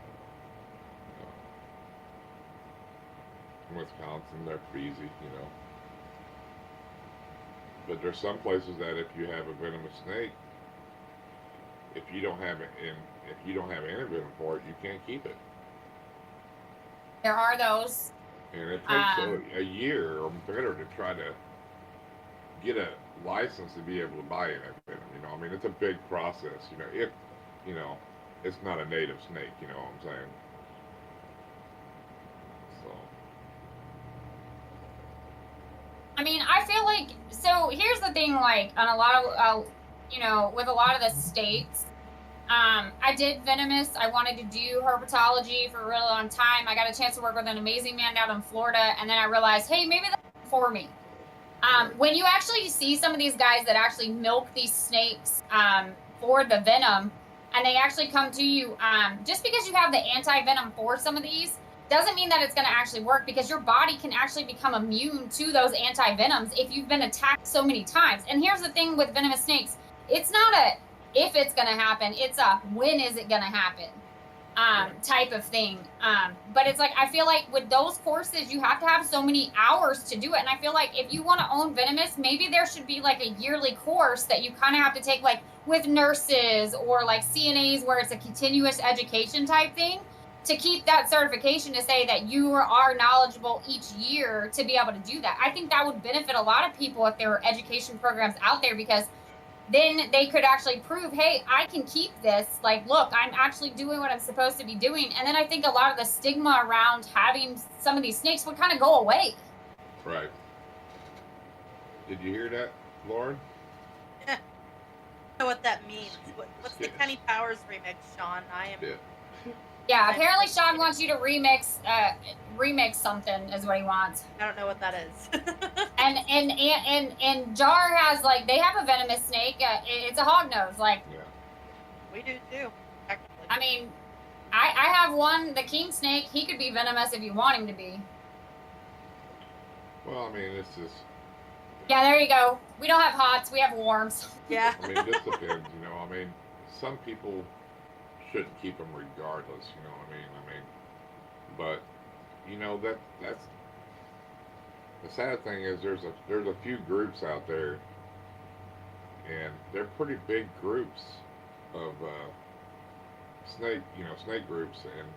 Wisconsin, they're easy. You know. But there's some places that if you have a venomous snake, if you don't have antivenom for it, you can't keep it. There are those. And it takes a year or better to try to get a license to be able to buy antivenom. You know, I mean, it's a big process. You know, if you know, it's not a native snake. You know what I'm saying? So. I mean, I feel like, so here's the thing, like, on a lot of, you know, with a lot of the states, I did venomous. I wanted to do herpetology for a really long time. I got a chance to work with an amazing man down in Florida, and then I realized, hey, maybe that's for me. When you actually see some of these guys that actually milk these snakes for the venom, and they actually come to you, just because you have the anti-venom for some of these, doesn't mean that it's going to actually work, because your body can actually become immune to those anti-venoms if you've been attacked so many times. And here's the thing with venomous snakes, it's not a if it's going to happen, it's a when is it going to happen type of thing. But it's like, I feel like with those courses, you have to have so many hours to do it. And I feel like if you want to own venomous, maybe there should be like a yearly course that you kind of have to take, like with nurses or like CNAs, where it's a continuous education type thing, to keep that certification to say that you are knowledgeable each year to be able to do that. I think that would benefit a lot of people if there were education programs out there, because then they could actually prove, hey, I can keep this. Like, look, I'm actually doing what I'm supposed to be doing. And then I think a lot of the stigma around having some of these snakes would kind of go away. Right. Did you hear that, Lauren? Yeah. I don't know what that means. What's the Kenny Powers remix, Sean? Yeah, apparently Sean wants you to remix something is what he wants. I don't know what that is. and Jar has, like, they have a venomous snake. It's a hognose. Like, yeah. We do too, technically. I mean, I have one, the king snake. He could be venomous if you want him to be. Well, I mean, it's just. Yeah, there you go. We don't have hots. We have warms. Yeah. I mean, it just depends, you know. I mean, some people shouldn't keep them regardless, you know what I mean? But you know, that's the sad thing is there's a few groups out there, and they're pretty big groups of snake groups, and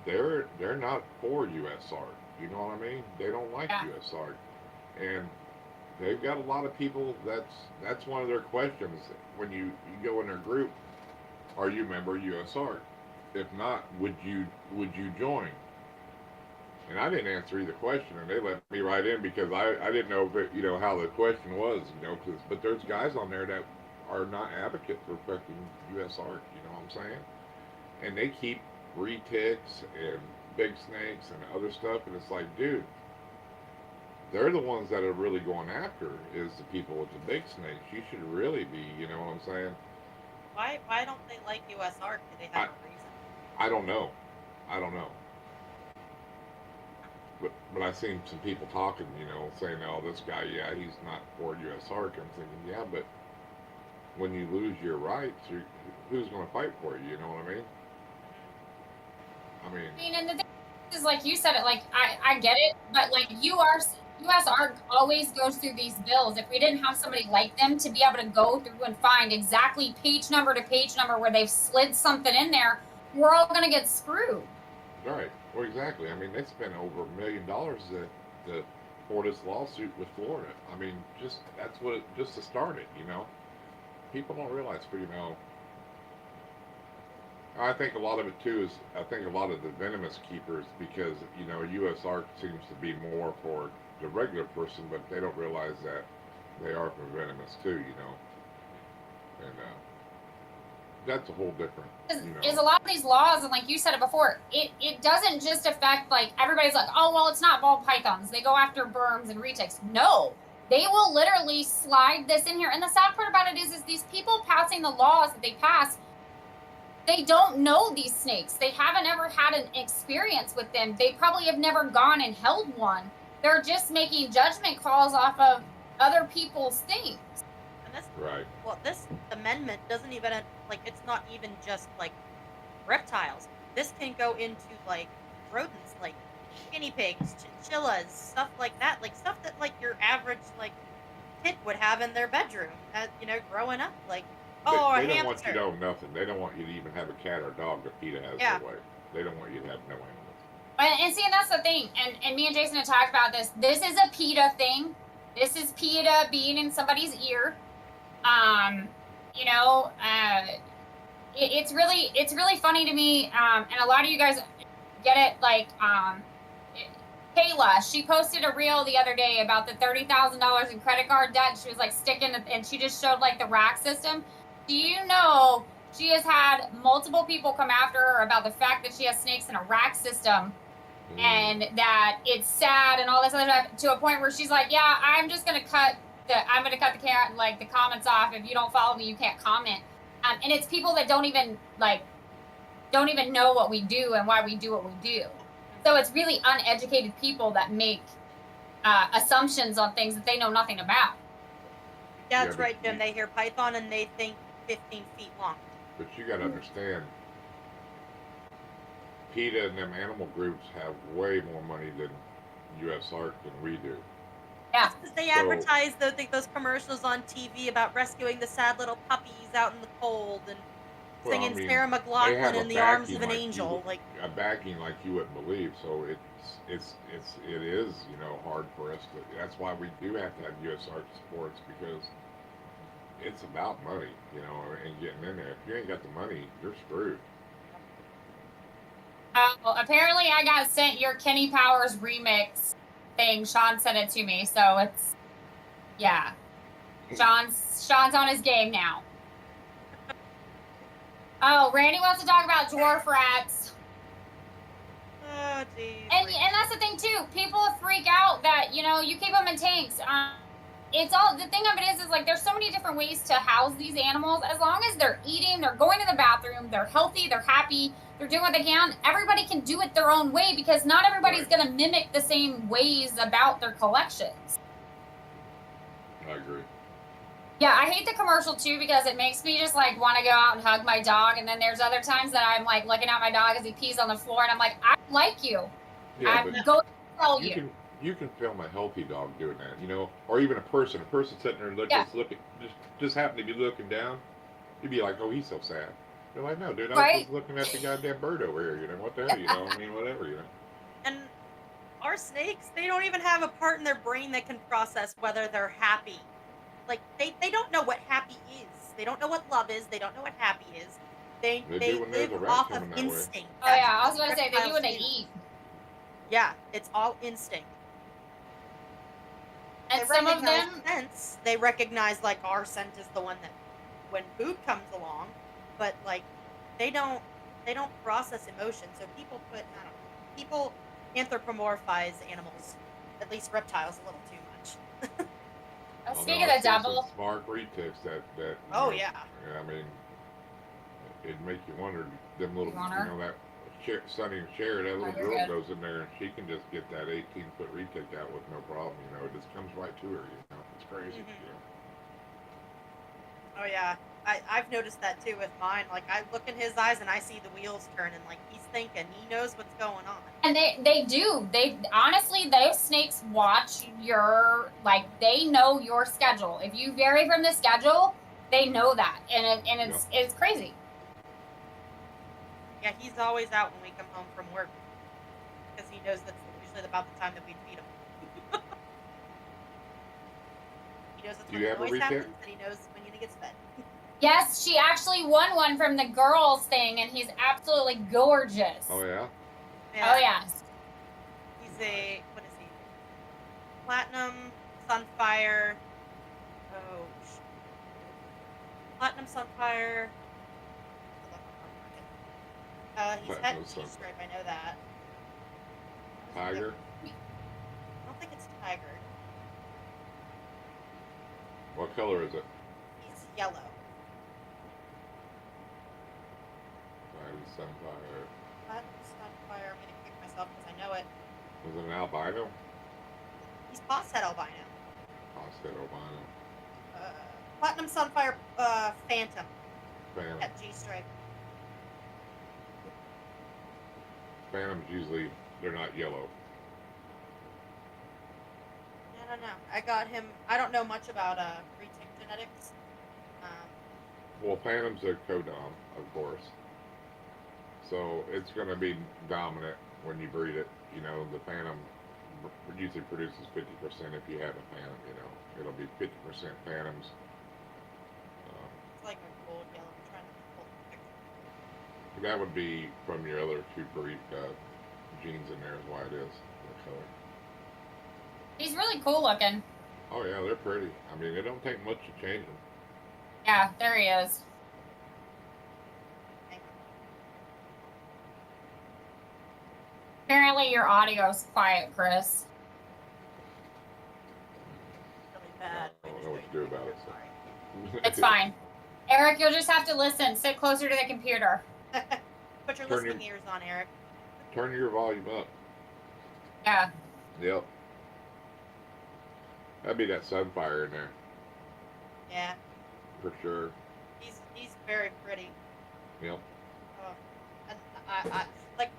they're not for USARC. You know what I mean? They don't like USARC, and they've got a lot of people. That's one of their questions when you go in their group. Are you a member of USARC? If not, would you join? And I didn't answer either question, and they let me right in because I didn't know how the question was, but there's guys on there that are not advocates for protecting USARC, you know what I'm saying? And they keep retics and big snakes and other stuff, and it's like, dude, they're the ones that are really going after is the people with the big snakes. You should really be, you know what I'm saying? Why don't they like USARC? Do they have a reason? I don't know. But I've seen some people talking, saying, oh, this guy, yeah, he's not for USARC. I'm thinking, yeah, but when you lose your rights, who's going to fight for you? You know what I mean? I mean, and the thing is, like you said it, like, I get it, but, like, USARC always goes through these bills. If we didn't have somebody like them to be able to go through and find exactly page number to page number where they've slid something in there, we're all going to get screwed. Right. Well, exactly. I mean, they spent over $1 million for this lawsuit with Florida. I mean, just that's what just to start it. People don't realize, I think a lot of it too is I think a lot of the venomous keepers because U.S. Ark seems to be more for the regular person, but they don't realize that they are for venomous too. And that's a whole different. Is a lot of these laws, and like you said it before, it doesn't just affect like everybody's like, oh well, it's not ball pythons. They go after berms and retics. No, they will literally slide this in here. And the sad part about it is these people passing the laws that they pass, they don't know these snakes. They haven't ever had an experience with them. They probably have never gone and held one. They're just making judgment calls off of other people's things. And this, right. Well, this amendment doesn't even it's not even just like reptiles. This can go into like rodents, like guinea pigs, chinchillas, stuff like that, like stuff that like your average like kid would have in their bedroom, growing up, like. Oh, they don't want you to own nothing. They don't want you to even have a cat or dog that PETA has their way. They don't want you to have no animals. And see, and that's the thing. And me and Jason have talked about this. This is a PETA thing. This is PETA being in somebody's ear. It's really funny to me. And a lot of you guys get it. Like, Kayla, she posted a reel the other day about the $30,000 in credit card debt. She was like and she just showed like the rack system. Do you know she has had multiple people come after her about the fact that she has snakes in a rack system and that it's sad and all this other stuff to a point where she's like, yeah, I'm gonna cut the comments off. If you don't follow me, you can't comment. And it's people that don't even know what we do and why we do what we do. So it's really uneducated people that make assumptions on things that they know nothing about. Yeah, that's right, Jim. They hear python and they think 15 feet long. But you got to understand, PETA and them animal groups have way more money than U.S. Ark than we do. Yeah. Because they advertise those commercials on TV about rescuing the sad little puppies out in the cold and singing Sarah McLachlan in the arms of an angel, a backing like you wouldn't believe. So it is hard for us to. That's why we do have to have U.S. Ark Sports because it's about money, and getting in there. If you ain't got the money, you're screwed. Well, apparently I got sent your Kenny Powers remix thing. Sean sent it to me, so it's Sean's on his game now. Oh, Randy wants to talk about dwarf rats. Oh, geez. And that's the thing too. People freak out that you keep them in tanks. It's all the thing of it is like there's so many different ways to house these animals. As long as they're eating, they're going to the bathroom, they're healthy, they're happy, they're doing what they can. Everybody can do it their own way because not everybody's going to mimic the same ways about their collections. I agree. Yeah, I hate the commercial too because it makes me just like want to go out and hug my dog. And then there's other times that I'm like looking at my dog as he pees on the floor and I'm like, I like you. Yeah, I'm going to tell you. You can film a healthy dog doing that, or even a person sitting there looking, just happen to be looking down. You'd be like, oh, he's so sad. They're like, no, dude, I was just looking at the goddamn bird over here. What the hell, I mean, whatever, And our snakes, they don't even have a part in their brain that can process whether they're happy. Like they don't know what happy is. They don't know what love is. They don't know what happy is. They live off of instinct. Oh yeah, I was going to say they do what they eat. Yeah, it's all instinct. And some of them scents. They recognize like our scent is the one that when food comes along, but like they don't process emotion. So people anthropomorphize animals, at least reptiles, a little too much. Speaking of the devil, smart retics that oh yeah. I mean, it'd make you wonder. Them little, that Sonny and Cher, that little girl goes in there and she can just get that 18-foot retic out with no problem. It just comes right to her. It's crazy. Oh yeah, I've noticed that too with mine. Like I look in his eyes and I see the wheels turning. Like he's thinking, he knows what's going on. And they do. They honestly, those snakes watch your they know your schedule. If you vary from the schedule, they know that, and it's crazy. Yeah, he's always out when we come home from work. because he knows that's usually about the time that we feed him. He knows that's when the noise happens, and he knows when he gets fed. Yes, she actually won one from the girls thing, and he's absolutely gorgeous. Oh yeah. Yeah. Oh yes. He's a what is he? Platinum Sunfire. Oh. Platinum Sunfire. He's had G-stripe. I know that. Tiger. I don't think it's tiger. What color is it? He's yellow. Platinum Sunfire. Platinum Sunfire. I'm gonna kick myself because I know it. Was it an albino? He's Posset albino. Posset albino. Platinum Sunfire Phantom. Phantom. At G-stripe. Phantoms usually, they're not yellow. I don't know. I got him. I don't know much about retic genetics. Well, Phantom's a codom, of course. So it's going to be dominant when you breed it. You know, the Phantom usually produces 50% if you have a Phantom, you know. It'll be 50% Phantoms. It's like a gold yellow. I'm trying to pull the picture. That would be from your other two breed genes in there is why it is that color. He's really cool looking. Oh yeah, they're pretty. I mean, it don't take much to change them. Yeah, there he is. Apparently your audio's quiet, Chris. Really bad. I don't know what to do about it. So. It's fine. Eric, you'll just have to listen. Sit closer to the computer. Put your listening ears on, Eric. Turn your volume up. Yeah. Yep. That'd be that Sunfire in there. Yeah. For sure. He's very pretty. Yep. And I like.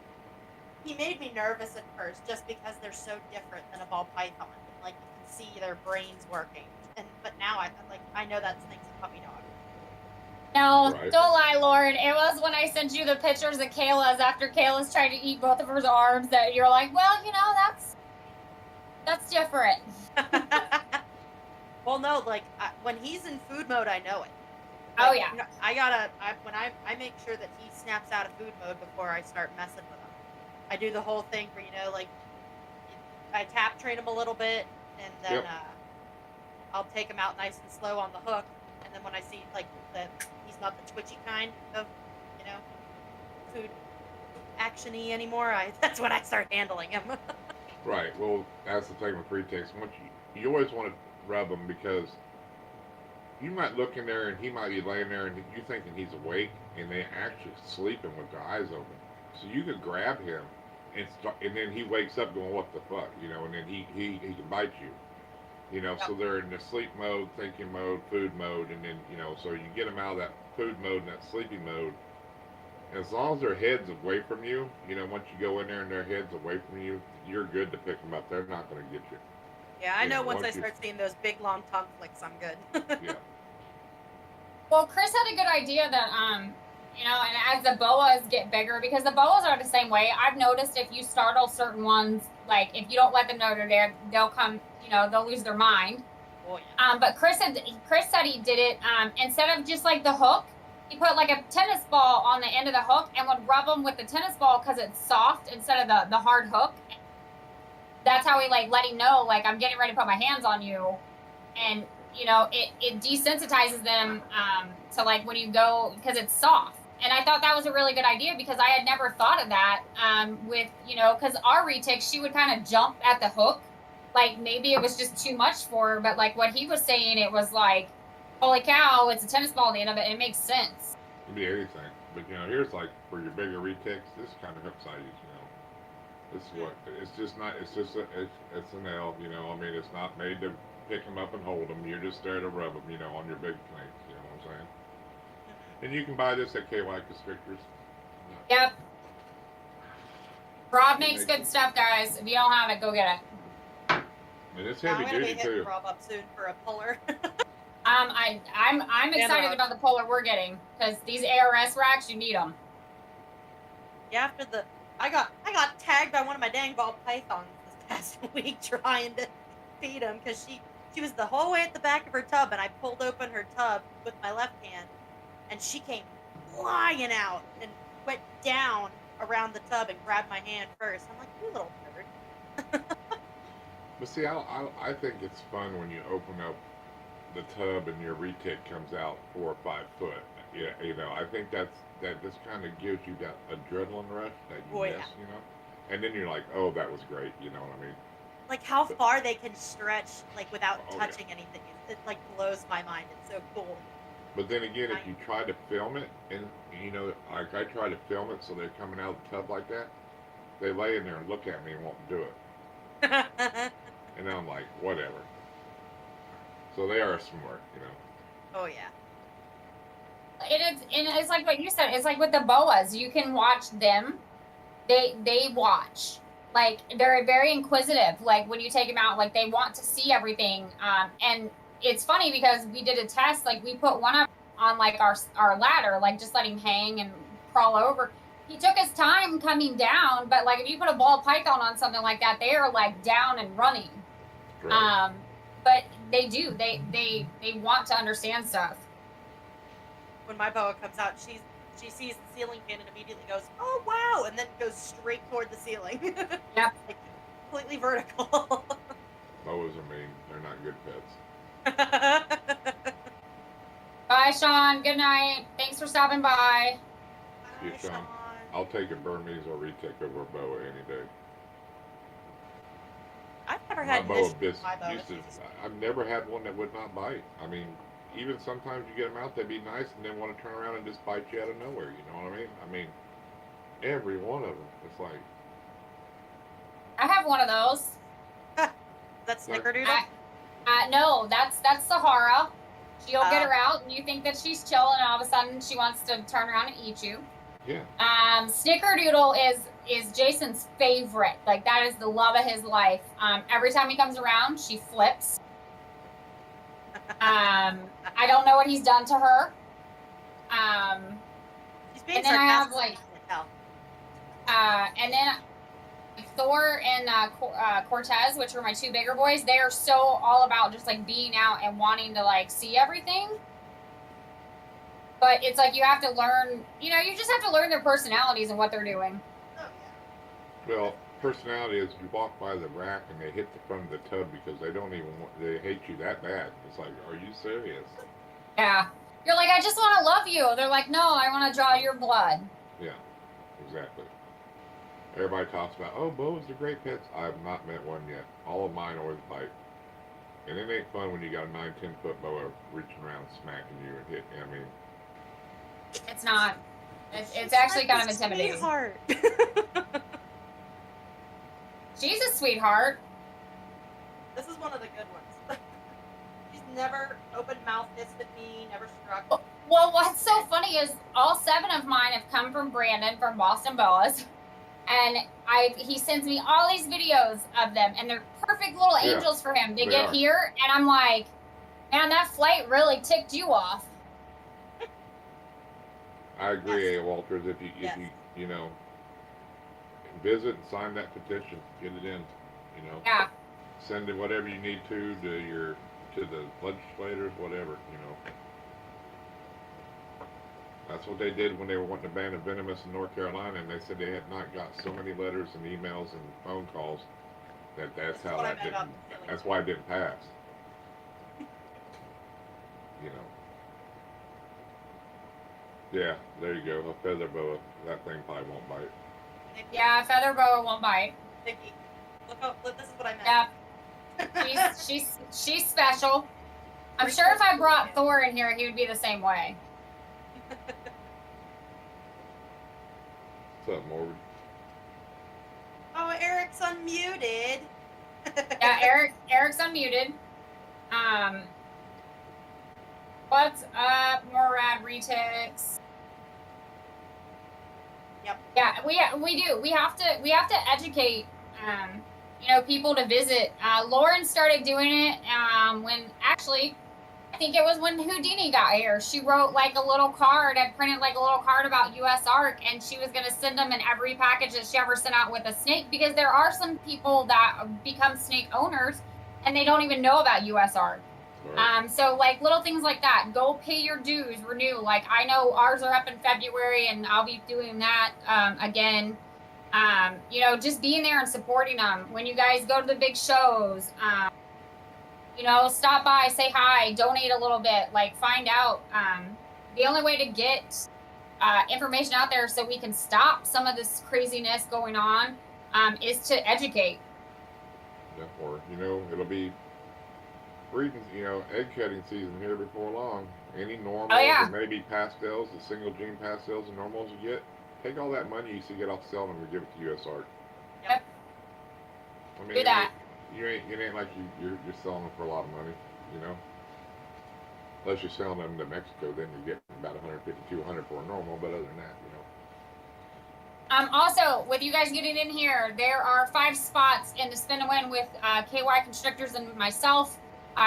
He made me nervous at first, just because they're so different than a ball python. Like you can see their brains working, but now I know that's thanks to puppy dog. No, right. Don't lie, Lauren. It was when I sent you the pictures of Kayla's after Kayla's tried to eat both of her arms that you're like, well, you know, that's different. Well, no, like when he's in food mode, I know it. Like, oh yeah. You know, when I make sure that he snaps out of food mode before I start messing with him. I do the whole thing where, you know, like I tap train him a little bit, and then I'll take him out nice and slow on the hook, and then when I see like that he's not the twitchy kind of, you know, food action-y anymore, that's when I start handling him. Right. Well, that's the thing with retics. Once you always want to rub them because you might look in there and he might be laying there and you thinking he's awake, and they actually sleeping with their eyes open. So you could grab him and then he wakes up going, what the fuck, you know, and then he can bite you, you know. So they're in the sleep mode, thinking mode, food mode, and then, you know, so you get them out of that food mode and that sleeping mode. As long as their head's away from you, you know, once you go in there and their head's away from you, you're good to pick them up. They're not going to get you. Yeah, I know once I start seeing those big long tongue flicks, I'm good. Yeah. Well, Chris had a good idea that, you know, and as the boas get bigger, because the boas are the same way. I've noticed if you startle certain ones, like if you don't let them know they're there, they'll come, you know, they'll lose their mind. Oh, yeah. But Chris said he did it instead of just like the hook, he put like a tennis ball on the end of the hook and would rub them with the tennis ball because it's soft instead of the hard hook. That's how he like let him know, like, I'm getting ready to put my hands on you. And, you know, it desensitizes them to like when you go, because it's soft. And I thought that was a really good idea because I had never thought of that with, you know, because our retic, she would kind of jump at the hook. Like maybe it was just too much for her, but like what he was saying, it was like, holy cow, it's a tennis ball at the end of it. It makes sense. It could be anything. But, you know, here's like for your bigger retics, this kind of hooks I use, you know. This is what, it's just not, it's just, it's an L, you know. I mean, it's not made to pick them up and hold them. You're just there to rub them, you know, on your big plates, you know what I'm saying? And you can buy this at KY Constrictors. Yep. Rob makes good stuff, guys. If you don't have it, go get it. And it's heavy duty too. Rob up soon for a puller. I'm excited about the puller we're getting because these ARS racks, you need them. Yeah, I got tagged by one of my dang ball pythons this past week trying to feed him because she was the whole way at the back of her tub, and I pulled open her tub with my left hand, and she came flying out and went down around the tub and grabbed my hand first. I'm like, you little bird. But see, I think it's fun when you open up the tub and your retic comes out 4 or 5 foot. Yeah, you know, I think that just kind of gives you that adrenaline rush that you miss, you know. And then you're like, oh, that was great, you know what I mean? Like how far they can stretch, like without touching anything, it like blows my mind. It's so cool. But then again, if you try to film it, and you know, like I try to film it, so they're coming out of the tub like that, they lay in there and look at me and won't do it. And I'm like, whatever. So they are smart, you know. Oh yeah. It's like what you said. It's like with the boas. You can watch them. They watch. Like they're very inquisitive. Like when you take them out, like they want to see everything. And it's funny because we did a test. Like we put one up on like our ladder, like just let him hang and crawl over. He took his time coming down, but like if you put a ball python on something like that, they are like down and running. Right. But they do. They want to understand stuff. When my boa comes out, she sees the ceiling fan and immediately goes, "Oh wow!" and then goes straight toward the ceiling. Yep. Like completely vertical. Boas are mean. They're not good pets. Bye, Sean. Good night. Thanks for stopping by. Yeah, Sean. I'll take a Burmese or retic over a boa any day. I've never had I've never had one that would not bite. I mean, even sometimes you get them out, they'd be nice, and then want to turn around and just bite you out of nowhere. You know what I mean? I mean, every one of them. It's like I have one of those. That's Snickerdoodle? No, that's Sahara. She'll get her out, and you think that she's chill, and all of a sudden she wants to turn around and eat you. Yeah. Snickerdoodle is Jason's favorite. Like that is the love of his life. Every time he comes around, she flips. I don't know what he's done to her. She's being and then I have like, and then Thor and Cortez, which were my 2 bigger boys. They are so all about just like being out and wanting to like see everything. But it's like you have to learn, you know, you just have to learn their personalities and what they're doing. Oh, yeah. Well, personality is you walk by the rack and they hit the front of the tub because they don't even they hate you that bad. It's like, are you serious? Yeah. You're like, I just want to love you. They're like, no, I want to draw your blood. Yeah, exactly. Everybody talks about, oh, boas are great pets. I've not met one yet. All of mine always bite. And it ain't fun when you got a 9-10 foot boa reaching around smacking you and hitting you. I mean, it's not. It's actually kind of intimidating. Sweetheart. She's a sweetheart. This is one of the good ones. She's never opened mouth hissed at me, never struck. Well, what's so funny is all 7 of mine have come from Brandon from Boston Boas. And he sends me all these videos of them, and they're perfect little angels for him to get here. And I'm like, man, that flight really ticked you off. I agree, Walters. If you know, visit and sign that petition, get it in. You know, send it whatever you need to the legislators, whatever. You know, that's what they did when they were wanting to ban the venomous in North Carolina, and they said they had not got so many letters and emails and phone calls that's why it didn't pass. You know. Yeah, there you go. A feather boa. That thing probably won't bite. Yeah, a feather boa won't bite. Vicky, look, this is what I meant. Yeah. She's special. I'm sure if I brought Thor in here, he would be the same way. What's up, Morgan? Oh, Eric's unmuted. Yeah, Eric's unmuted. What's up, Morad Retics? Yep. Yeah, we do. We have to educate people to visit. Lauren started doing it when actually I think it was when Houdini got here. She wrote like a little card and printed like a little card about US Ark, and she was going to send them in every package that she ever sent out with a snake, because there are some people that become snake owners and they don't even know about US Ark. Right. So like little things like that, go pay your dues, renew. Like I know ours are up in February and I'll be doing that again. You know, just being there and supporting them. When you guys go to the big shows, you know, stop by, say hi, donate a little bit, like find out. The only way to get information out there so we can stop some of this craziness going on is to educate. Yeah, or, you know, it'll be breeding, you know, egg cutting season here before long. Any normals or maybe pastels, the single gene pastels and normals you get, take all that money you used to get off selling them and give it to US Ark. Yep. I mean, do that. It ain't like you're selling them for a lot of money, you know. Unless you're selling them to Mexico, then you're getting about 150, 200 for a normal. But other than that, you know. Also, with you guys getting in here, there are 5 spots in the spin to win with KY Constrictors and myself.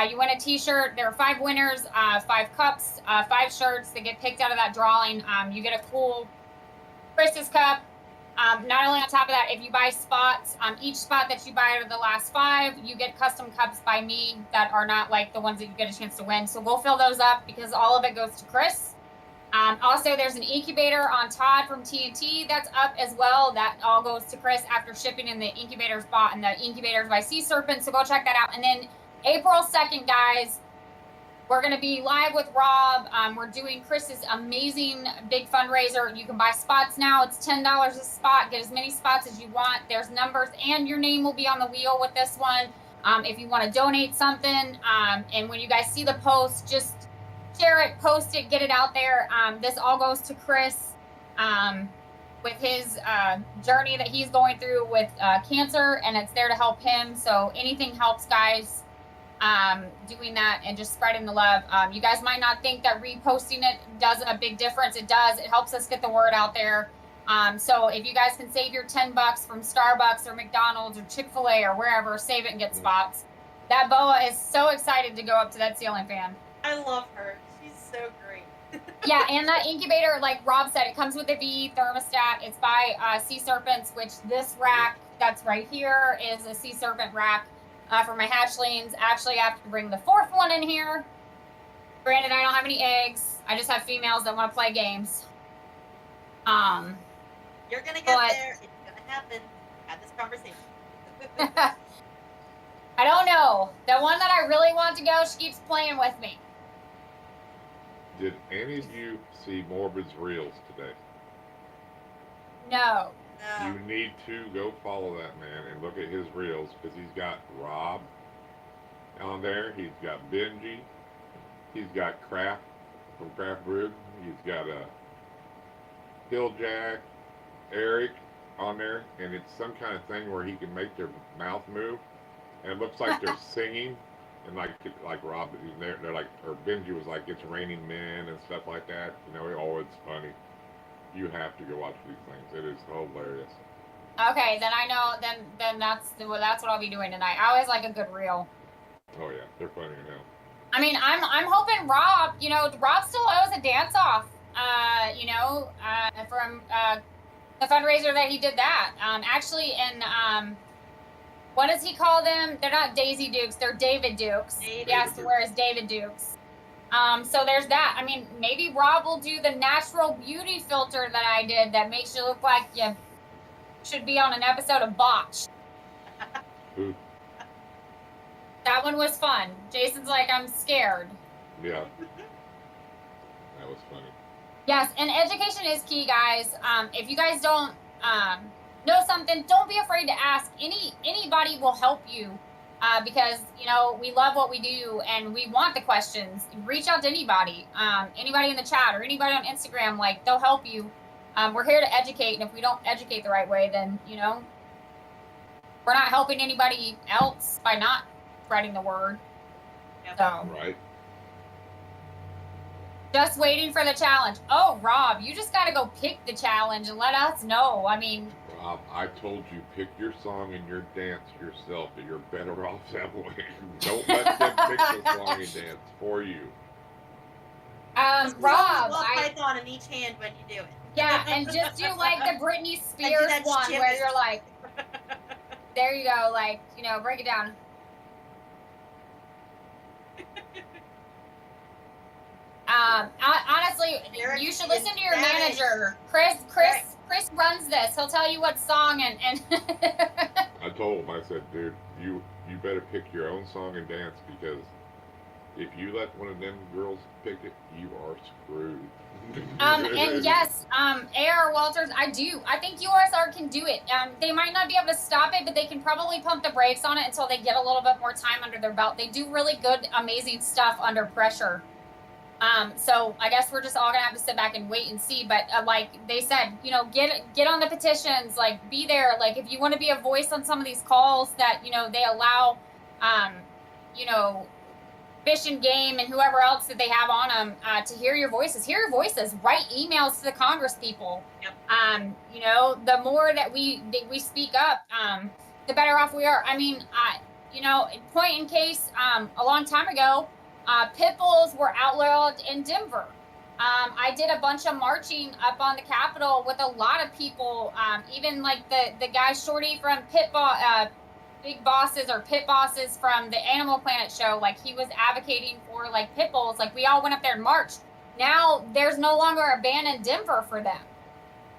You win a T-shirt. There are 5 winners, 5 cups, 5 shirts that get picked out of that drawing. You get a cool Chris's cup. Not only on top of that, if you buy spots, each spot that you buy out of the last 5, you get custom cups by me that are not like the ones that you get a chance to win. So go fill those up because all of it goes to Chris. Also, there's an incubator on Todd from TNT that's up as well. That all goes to Chris after shipping in the incubator's bought, and the incubator's by Sea Serpent. So go check that out. And then April 2nd, guys, we're going to be live with Rob. We're doing Chris's amazing big fundraiser. You can buy spots now. It's $10 a spot. Get as many spots as you want. There's numbers, and your name will be on the wheel with this one. If you want to donate something, and when you guys see the post, just share it, post it, get it out there. This all goes to Chris with his journey that he's going through with cancer, and it's there to help him. So anything helps, guys. Doing that and just spreading the love. You guys might not think that reposting it does a big difference. It does. It helps us get the word out there. So if you guys can save your $10 from Starbucks or McDonald's or Chick-fil-A or wherever, save it and get spots. That boa is so excited to go up to that ceiling fan. I love her. She's so great. Yeah, and that incubator, like Rob said, it comes with a V thermostat. It's by Sea Serpents, which this rack that's right here is a Sea Serpent rack. For my hatchlings. Actually, I have to bring the 4th one in here. Granted, I don't have any eggs. I just have females that want to play games. You're gonna get there. It's gonna happen. Had this conversation. I don't know. The one that I really want to go, she keeps playing with me. Did any of you see Morbid's reels today? No. You need to go follow that man and look at his reels, because he's got Rob on there. He's got Benji. He's got Kraft from Kraft Brew. He's got Hilljack, Eric on there, and it's some kind of thing where he can make their mouth move, and it looks like they're singing, and like Rob, they're like, or Benji was like, it's raining men and stuff like that. You know, it's funny. You have to go watch these things. It is hilarious. Okay, then I know. Then that's what I'll be doing tonight. I always like a good reel. Oh yeah, they're funny as hell. I mean, I'm hoping Rob. You know, Rob still owes a dance off. You know, from the fundraiser that he did that. Actually, in what does he call them? They're not Daisy Dukes. They're David Dukes. He has to wear his David Dukes. So there's that. I mean, maybe Rob will do the natural beauty filter that I did that makes you look like you should be on an episode of Botch. That one was fun. Jason's like, I'm scared. Yeah. That was funny. Yes, and education is key, guys. If you guys don't know something, don't be afraid to ask. Anybody will help you. Because, you know, we love what we do and we want the questions. Reach out to anybody. Anybody in the chat or anybody on Instagram, like, they'll help you. We're here to educate, and if we don't educate the right way, then, you know, we're not helping anybody else by not spreading the word. Yep. So, right. Just waiting for the challenge. Oh, Rob, you just got to go pick the challenge and let us know. I mean, I told you, pick your song and your dance yourself. That you're better off that way. Don't let them pick the song and dance for you. Rob, Python in each hand when you do it. Yeah, and just do like the Britney Spears one where you're like, there you go, like, you know, break it down. Honestly, you should listen to your manager. Chris runs this. He'll tell you what song and I told him, I said, dude, you better pick your own song and dance, because if you let one of them girls pick it, you are screwed. And yes, AR Walters, I think USR can do it. They might not be able to stop it, but they can probably pump the brakes on it until they get a little bit more time under their belt. They do really good, amazing stuff under pressure. So I guess we're just all gonna have to sit back and wait and see. But like they said, you know, get on the petitions, like be there. Like if you want to be a voice on some of these calls that, you know, they allow, you know, Fish and Game and whoever else that they have on them to hear your voices. Hear your voices. Write emails to the Congress people. Yep. You know, the more that we speak up, the better off we are. I mean, you know, point in case, a long time ago, pit bulls were outlawed in Denver. I did a bunch of marching up on the Capitol with a lot of people, even like the guy Shorty from Big Bosses or Pit Bosses from the Animal Planet show. Like he was advocating for like pit bulls. Like we all went up there and marched. Now there's no longer a ban in Denver for them.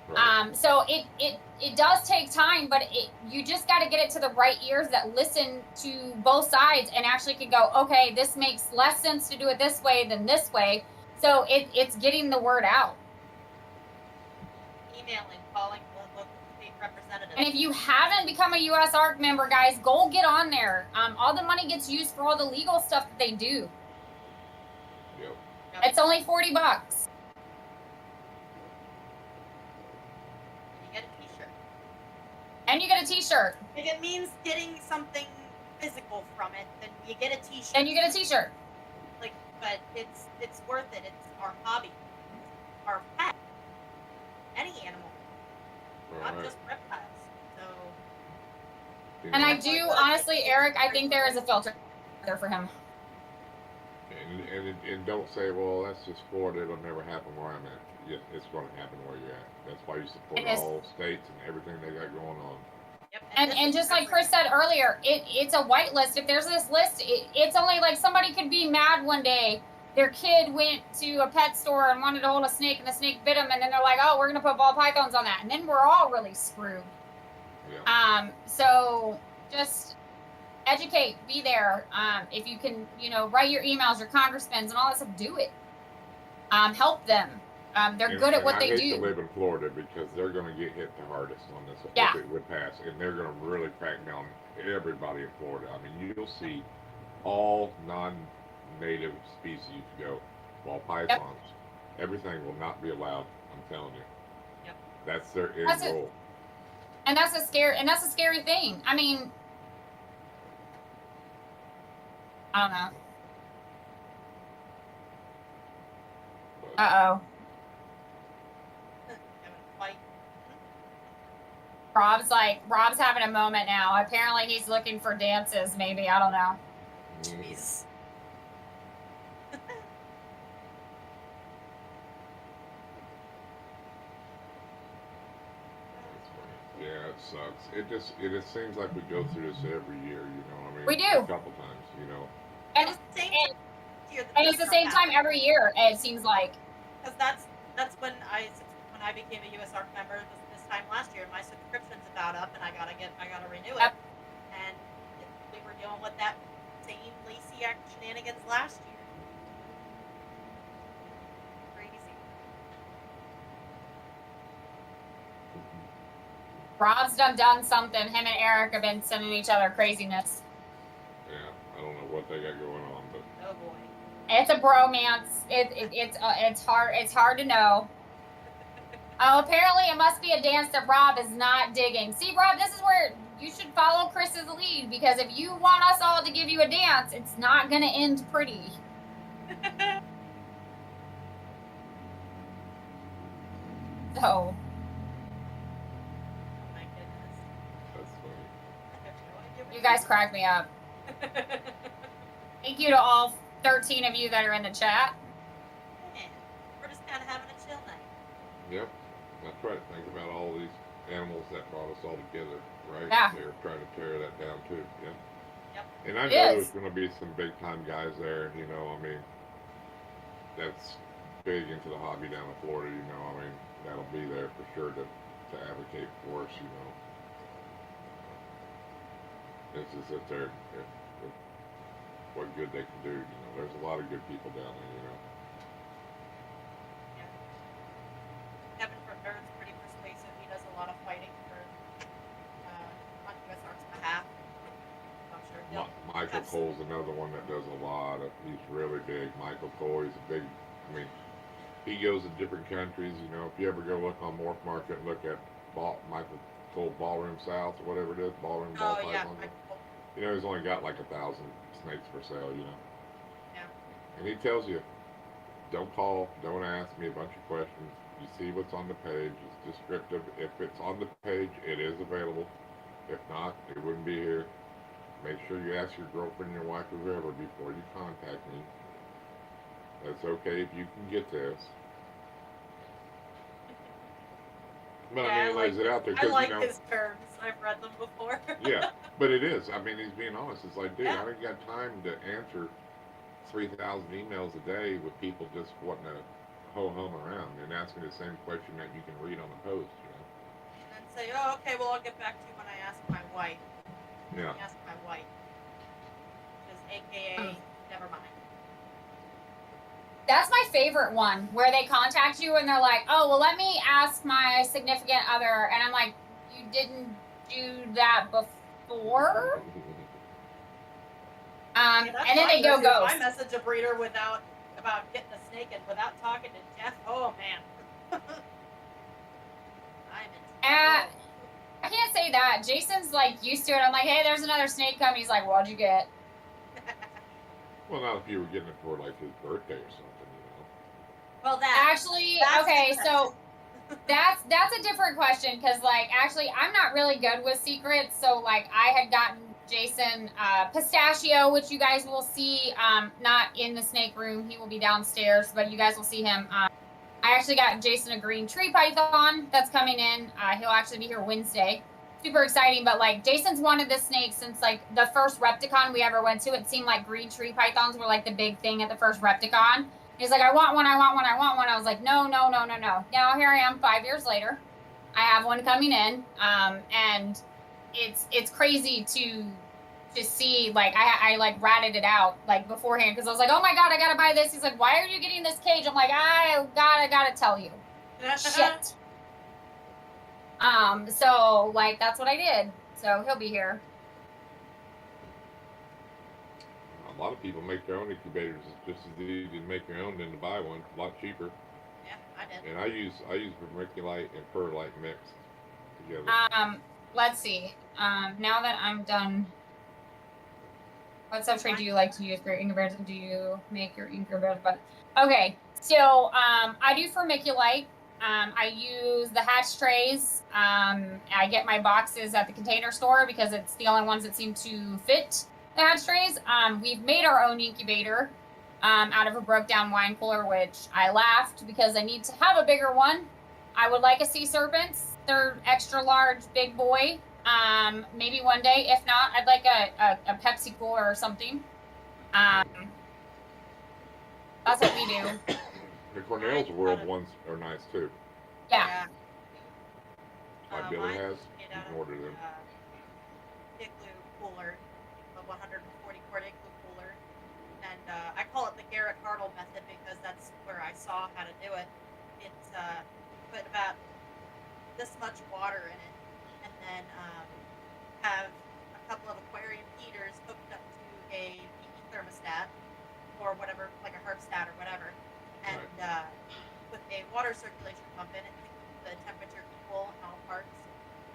Right. So it does take time, but you just got to get it to the right ears that listen to both sides and actually can go, okay, this makes less sense to do it this way than this way. So it's getting the word out. Emailing, calling local state representatives. And if you haven't become a USARC member, guys, go get on there. All the money gets used for all the legal stuff that they do. Yep. It's only $40. And you get a t-shirt. If it means getting something physical from it, then you get a t-shirt. And you get a t-shirt. Like, but it's worth it. It's our hobby. Our pet. Any animal. Not just reptiles. So. And I do, honestly, Eric, I think there is a filter there for him. And don't say, well, that's just Florida. It'll never happen where I'm at. Yeah, it's going to happen where you're at. That's why you support all states and everything they got going on. Yep. And just like Chris said earlier, it's a white list. If there's this list, it's only like somebody could be mad one day. Their kid went to a pet store and wanted to hold a snake, and the snake bit him, and then they're like, oh, we're going to put ball pythons on that. And then we're all really screwed. Yeah. So just educate, be there. If you can, you know, write your emails, your congressmen and all that stuff, do it. Help them. They're good at what they do. I hate to live in Florida because they're going to get hit the hardest on this if it would pass, and they're going to really crack down everybody in Florida. I mean, you'll see all non-native species go, while pythons, everything will not be allowed. I'm telling you. Yep. That's their end goal. And that's a scary thing. I mean, I don't know. Uh-oh. Rob's having a moment now. Apparently he's looking for dances, maybe. I don't know. Jeez. Yeah, it sucks. It just seems like we go through this every year, you know. I mean, we do. A couple times, you know. And it's the same time every year, it seems like. Because that's when I became a USARC member this time last year. My subscription's about up, and I gotta renew it. And we were dealing with that same Lacey Act shenanigans last year. Crazy. Rob's done something. Him and Eric have been sending each other craziness. Yeah, I don't know what they got going on, but. Oh boy. It's a bromance. It's hard to know. Oh, apparently it must be a dance that Rob is not digging. See, Rob, this is where you should follow Chris's lead, because if you want us all to give you a dance, it's not going to end pretty. So. You guys crack me up. Thank you to all 13 of you that are in the chat. Man, we're just kind of having a chill night. Yep, that's right. Think about all these animals that brought us all together, right? Yeah. They're trying to tear that down too. Yeah. Yep. And I know there's going to be some big time guys there. You know, I mean, that's big into the hobby down in Florida. You know, I mean, that'll be there for sure to advocate for us. You know, it's just that they're what good they can do. You know, there's a lot of good people down there. You know. Kevin from Nerd's pretty persuasive. He does a lot of fighting for on USARK's behalf. I'm sure Michael Cole's another one that does a lot of. He's really big. Michael Cole, he's a big. I mean, he goes to different countries. You know, if you ever go look on Morph Market and look at Michael Cole Ballroom South or whatever it is, Ballroom Ball Python. You know, he's only got like 1,000 snakes for sale. You know. Yeah. And he tells you, don't call, don't ask me a bunch of questions. You see what's on the page. It's descriptive. If it's on the page, it is available. If not, it wouldn't be here. Make sure you ask your girlfriend, your wife, or whoever before you contact me. That's okay if you can get this. But I mean, he lays it out there. I like you know, his terms. I've read them before. Yeah, but it is. I mean, he's being honest. It's like, dude, Yeah. I ain't got time to answer 3,000 emails a day with people just wanting to ho-hum around and asking the same question that you can read on the post, you know? And then say, oh, okay, well, I'll get back to you when I ask my wife. Yeah. Ask my wife. Which is AKA, never mind. That's my favorite one, where they contact you and they're like, oh, well, let me ask my significant other. And I'm like, you didn't do that before? Yeah, and then they go ghost. I message a breeder about getting a snake and without talking to Jeff. Oh, man. I'm in trouble. I can't say that. Jason's like used to it. I'm like, hey, there's another snake coming. He's like, what'd you get? Well, not if you were getting it for like his birthday or something, you know. Well, that's okay, so that's a different question because like actually I'm not really good with secrets. So like I had gotten Jason Pistachio, which you guys will see not in the snake room. He will be downstairs, but you guys will see him. I actually got Jason a green tree python that's coming in. He'll actually be here Wednesday. Super exciting, but like Jason's wanted this snake since like the first Repticon we ever went to. It seemed like green tree pythons were like the big thing at the first Repticon. He's like, I want one, I want one, I want one. I was like, no. Now here I am 5 years later. I have one coming in. And it's crazy to see, like, I like ratted it out like beforehand because I was like, oh my God, I gotta buy this. He's like, why are you getting this cage? I'm like, I gotta tell you. Shit. So like that's what I did. So he'll be here. A lot of people make their own incubators. It's just as easy to make your own than to buy one. A lot cheaper. Yeah, I did. And I use vermiculite and perlite mixed together. Let's see. Now that I'm done, what substrate do you like to use for your incubators? Do you make your incubators? But okay, so I do vermiculite. I use the hatch trays. I get my boxes at the Container Store because it's the only ones that seem to fit the hatch trays. We've made our own incubator out of a broke down wine cooler, which I laughed because I need to have a bigger one. I would like a sea serpents. They're extra large, big boy. Maybe one day. If not, I'd like a Pepsi cooler or something. That's what we do. The Cornell's World ones are nice too. Yeah. My Billy has. You can order them. Igloo cooler, a 140 quart igloo cooler, and I call it the Garrett Hartle method because that's where I saw how to do it. It's put about this much water in it, and then have a couple of aquarium heaters hooked up to a PE thermostat or whatever, like a Herbstat or whatever, and with a water circulation pump in it to keep the temperature equal in all parts,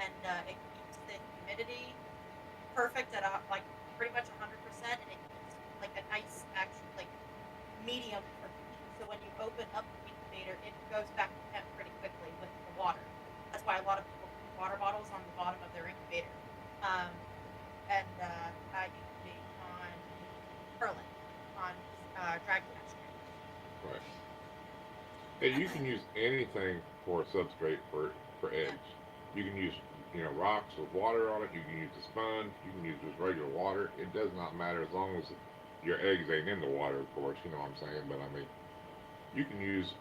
and it keeps the humidity perfect at like pretty much 100%, and it keeps like a nice actually like medium for heat. So when you open up the incubator, it goes back to temp pretty quickly with the water. That's why a lot of people keep water bottles on the bottom of their incubator. And Hey, you can use anything for a substrate for eggs. You can use rocks with water on it. You can use a sponge. You can use just regular water. It does not matter as long as your eggs ain't in the water, of course. You know what I'm saying? But I mean, you can use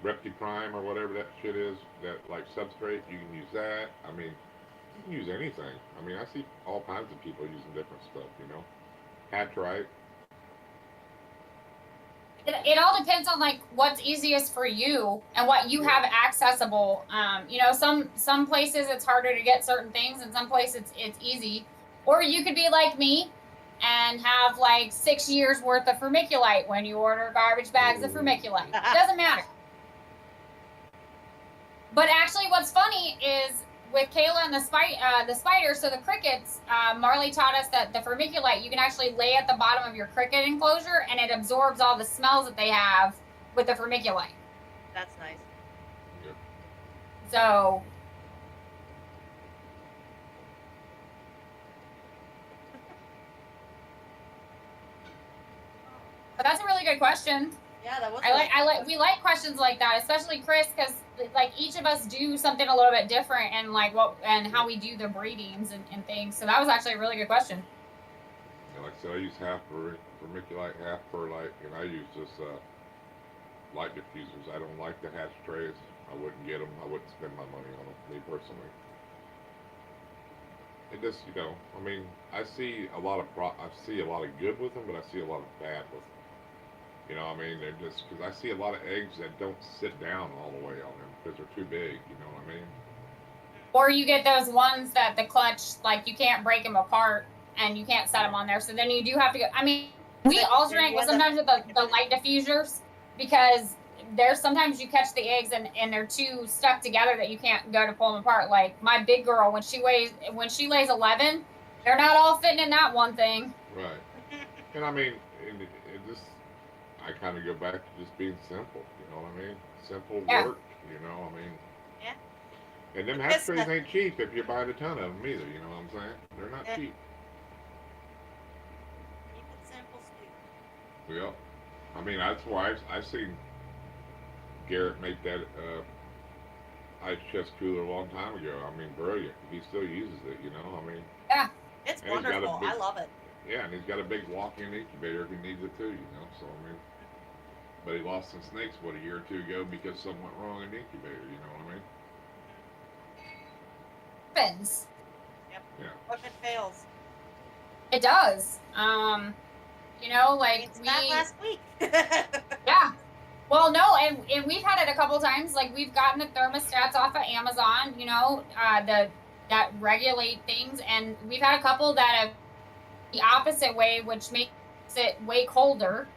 Repti Prime or whatever that shit is. That like substrate. You can use that. I mean, you can use anything. I mean, I see all kinds of people using different stuff. Hatrite. It all depends on like what's easiest for you and what you have accessible. Some places it's harder to get certain things, and some places it's easy. Or you could be like me and have like 6 years worth of vermiculite when you order garbage bags of vermiculite. It doesn't matter. But actually, what's funny is with Kayla and the spider, so the crickets, Marley taught us that the vermiculite you can actually lay at the bottom of your cricket enclosure, and it absorbs all the smells that they have with the vermiculite. That's nice. Yep. So. But that's a really good question. Yeah, that was. We like questions like that, especially Chris, because like each of us do something a little bit different, and like how we do the breedings and things. So that was actually a really good question. Yeah, like I said, I use half for vermiculite, half perlite, and I use just light diffusers. I don't like the hatch trays. I wouldn't get them. I wouldn't spend my money on them, me personally. It just, I mean, I see a lot of good with them, but I see a lot of bad with them. I mean, they're just because I see a lot of eggs that don't sit down all the way on them because they're too big. You know what I mean? Or you get those ones that the clutch, like you can't break them apart and you can't set them on there. So then you do have to go. I mean, we alternate sometimes with the light diffusers because there's sometimes you catch the eggs and they're too stuck together that you can't go to pull them apart. Like my big girl, when she lays 11, they're not all fitting in that one thing. Right. And I mean, it just. I kind of go back to just being simple, you know what I mean? Simple work, I mean. Yeah. And them hatch trays ain't cheap if you're buying a ton of them either, you know what I'm saying? They're not cheap. Keep it simple, stupid. Well, I mean, that's why I've seen Garrett make that ice chest cooler a long time ago. I mean, brilliant. He still uses it, I mean. Yeah. It's wonderful. I love it. Yeah, and he's got a big walk-in incubator if he needs it too, so I mean. But he lost some snakes, a year or two ago because something went wrong in the incubator, you know what I mean? Happens. Yep. Yeah. Equipment fails. It does. Like that last week. Yeah. Well, no, and we've had it a couple times. Like we've gotten the thermostats off of Amazon, that regulate things, and we've had a couple that have the opposite way, which makes it way colder.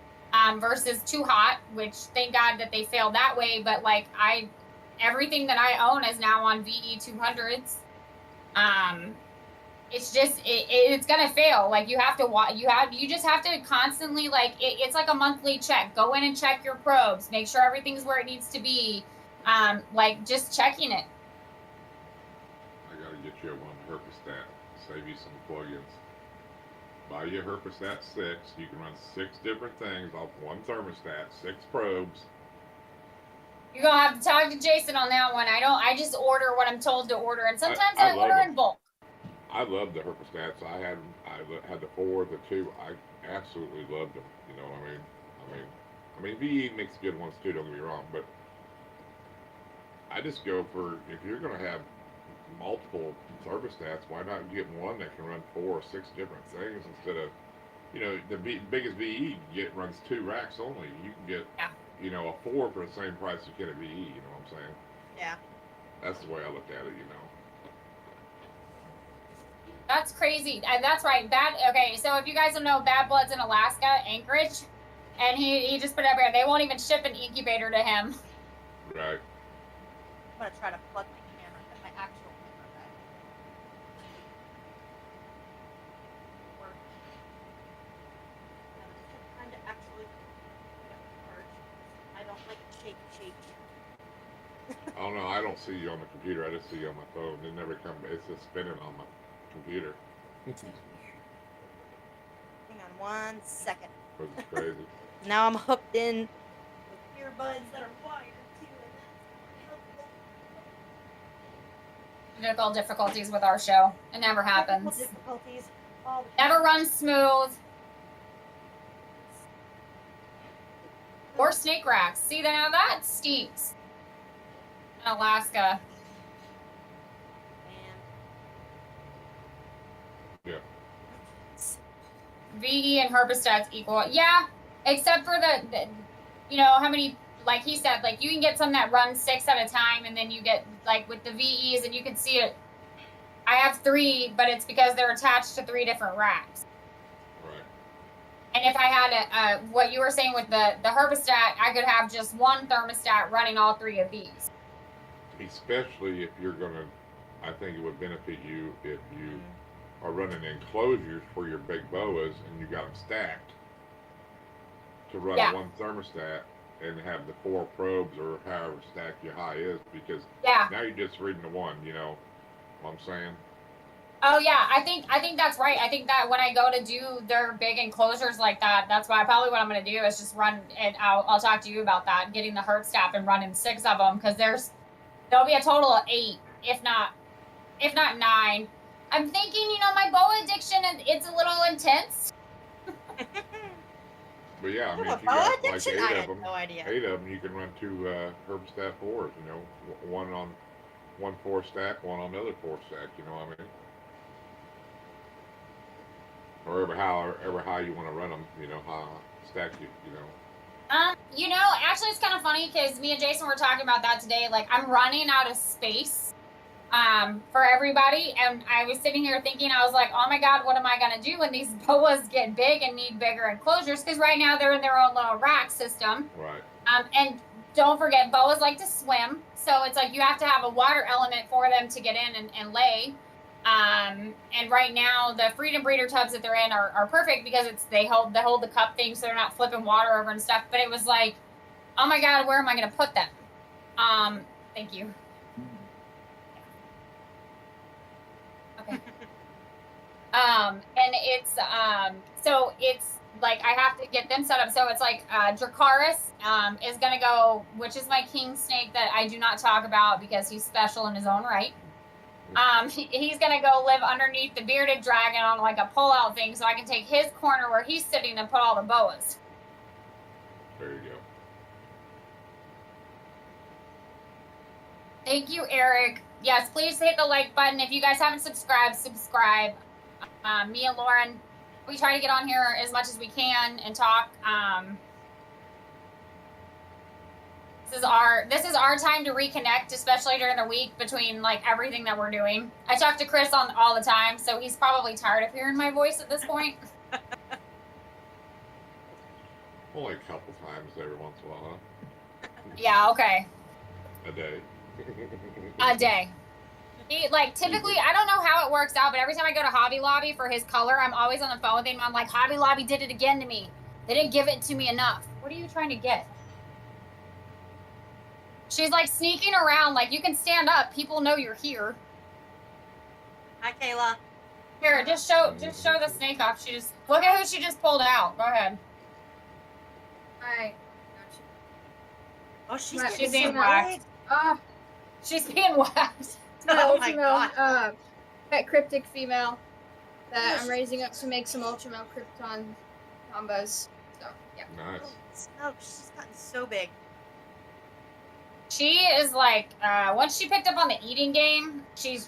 Versus too hot, which thank God that they failed that way. But like everything that I own is now on VE 200s. It's just it's gonna fail. Like you just have to constantly it's like a monthly check. Go in and check your probes. Make sure everything's where it needs to be. Just checking it. I gotta get you one Herpestat. Save you some plugins. Buy you a Herpestat 6. You can run 6 different things off one thermostat, 6 probes. You're gonna have to talk to Jason on that one. I just order what I'm told to order, and sometimes I order in bulk. I love the Herpestats. I had the 4, the 2. I absolutely loved them. You know what I mean? VE makes good ones too. Don't get me wrong, but I just go for if you're gonna have multiple thermostats, why not get one that can run 4 or 6 different things instead of, the biggest VE runs 2 racks only. You can get, a 4 for the same price you get a VE. You know what I'm saying? Yeah. That's the way I look at it. That's crazy. That's right. Okay, so if you guys don't know, Bad Blood's in Alaska, Anchorage, and he just put it up here. They won't even ship an incubator to him. Right. I'm gonna try to plug my camera, my actual camera back. Work. Time to actually I don't like shake. Oh no, I don't see you on the computer. I just see you on my phone. It never comes. It's just spinning on my computer. Hang on 1 second. Which is crazy. Now I'm hooked in with earbuds that are wired too, and that's Technical difficulties with our show. It never happens. difficulties. Never runs smooth. Or snake racks. See, now that stinks. In Alaska. Yeah. VE and herbicides equal. Yeah, except for the you know, how many, like he said, like you can get some that run 6 at a time, and then you get, like with the VEs, and you can see it. I have 3, but it's because they're attached to 3 different racks. Right. And if I had what you were saying with the herbistat, I could have just one thermostat running all 3 of these. Especially if you're gonna, I think it would benefit you if you are running enclosures for your big boas and you got them stacked to run one thermostat and have the 4 probes or however stacked your high is, because now you're just reading the one, you know what I'm saying? Oh yeah, I think that's right. I think that when I go to do their big enclosures like that, that's what I'm going to do is just run it. I'll talk to you about that, getting the herd staff and running 6 of them, because there'll be a total of 8, if not 9. I'm thinking, you know, my boa addiction, it's a little intense. But yeah, I mean, if you got like 8 of them, you can run 2 herbistat 4s. You know, one on one 4 stack, one on the other 4 stack. You know what I mean? Or ever how you want to run them. You know, how stack you know. You know, actually, it's kind of funny because me and Jason were talking about that today. Like, I'm running out of space for everybody, and I was sitting here thinking, I was like, oh my god, what am I gonna do when these boas get big and need bigger enclosures? Because right now they're in their own little rack system. Right. And don't forget, boas like to swim, so it's like you have to have a water element for them to get in and lay. And right now the freedom breeder tubs that they're in are perfect because they hold the cup thing, so they're not flipping water over and stuff. But it was like, oh my god, where am I gonna put them? Thank you. Okay. And it's so it's like I have to get them set up. So it's like Dracaris is gonna go, which is my king snake that I do not talk about because he's special in his own right. He's gonna go live underneath the bearded dragon on like a pull-out thing, so I can take his corner where he's sitting and put all the boas. There you go. Thank you, Eric. Yes, please hit the like button. If you guys haven't subscribed, subscribe. Me and Lauren, we try to get on here as much as we can and talk. This is our time to reconnect, especially during the week between like everything that we're doing. I talk to Chris on all the time, so he's probably tired of hearing my voice at this point. Only a couple times every once in a while, huh? Yeah, okay. A day. A day. He, like, typically, I don't know how it works out, but every time I go to Hobby Lobby for his color, I'm always on the phone with him. I'm like, Hobby Lobby did it again to me. They didn't give it to me enough. What are you trying to get? She's like sneaking around, like you can stand up. People know you're here. Hi, Kayla. Here, just show the snake off. She just look at who she just pulled out. Go ahead. Alright. Oh, she's being whacked. She's being whacked. Oh my god. Pet cryptic female that I'm raising up to make some ultramel krypton combos. So yeah. Nice. Oh, she's gotten so big. She is like, once she picked up on the eating game, she's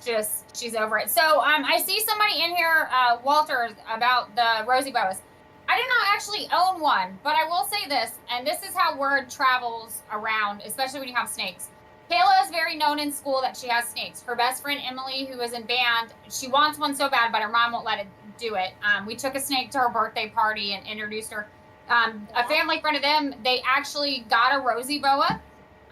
over it. So, I see somebody in here, Walter, about the rosy boas. I do not actually own one, but I will say this, and this is how word travels around, especially when you have snakes. Kayla is very known in school that she has snakes. Her best friend, Emily, who is in band, she wants one so bad, but her mom won't let it do it. We took a snake to her birthday party and introduced her. A family friend of them, they actually got a rosy boa.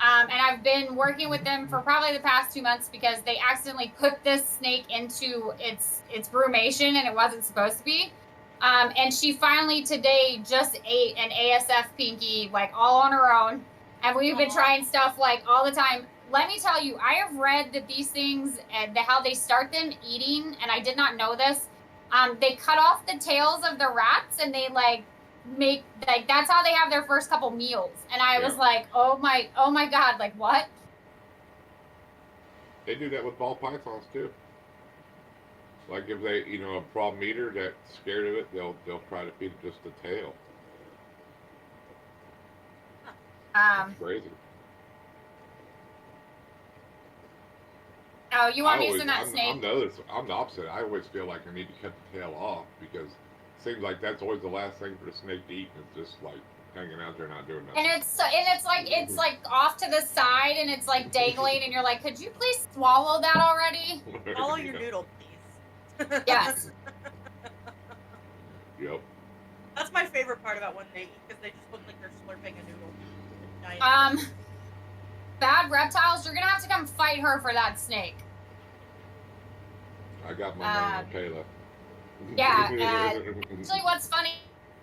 And I've been working with them for probably the past 2 months because they accidentally put this snake into its brumation and it wasn't supposed to be. And she finally today just ate an ASF pinky, like all on her own. And we've been trying stuff like all the time. Let me tell you, I have read that these things and how they start them eating, and I did not know this. They cut off the tails of the rats and they like make like that's how they have their first couple meals. And I was like, oh my god, like what? They do that with ball pythons too. Like if they, a problem eater that's scared of it, they'll try to feed it just the tail. That's crazy. Oh, you want me to send that snake? I'm the opposite. I always feel like I need to cut the tail off because it seems like that's always the last thing for the snake to eat, and it's just like hanging out there not doing nothing. And it's like off to the side and it's like dangling, and you're like, could you please swallow that already? Swallow your noodle, please. Yes. Yep. That's my favorite part about when they eat, because they just look like they're slurping a noodle. Bad reptiles, you're gonna have to come fight her for that snake. I got my money on Kayla. Yeah. Actually, what's funny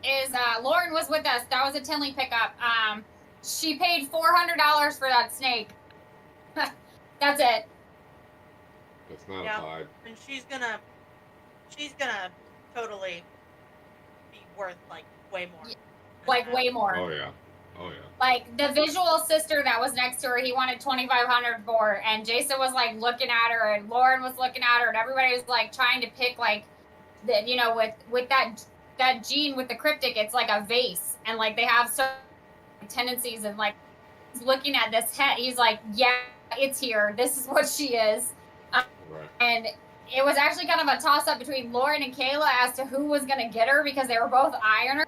is Lauren was with us. That was a Tinley pickup. She paid $400 for that snake. That's it. That's not a hide. And she's gonna totally be worth like way more. Like way more. Oh yeah. Oh yeah. Like the visual sister that was next to her, he wanted $2,500 for, and Jason was like looking at her, and Lauren was looking at her, and everybody was like trying to pick like, with that gene with the cryptic, it's like a vase, and like they have certain tendencies, and like he's looking at this head, he's like, yeah, it's here. This is what she is. Right. And it was actually kind of a toss up between Lauren and Kayla as to who was gonna get her because they were both ironers.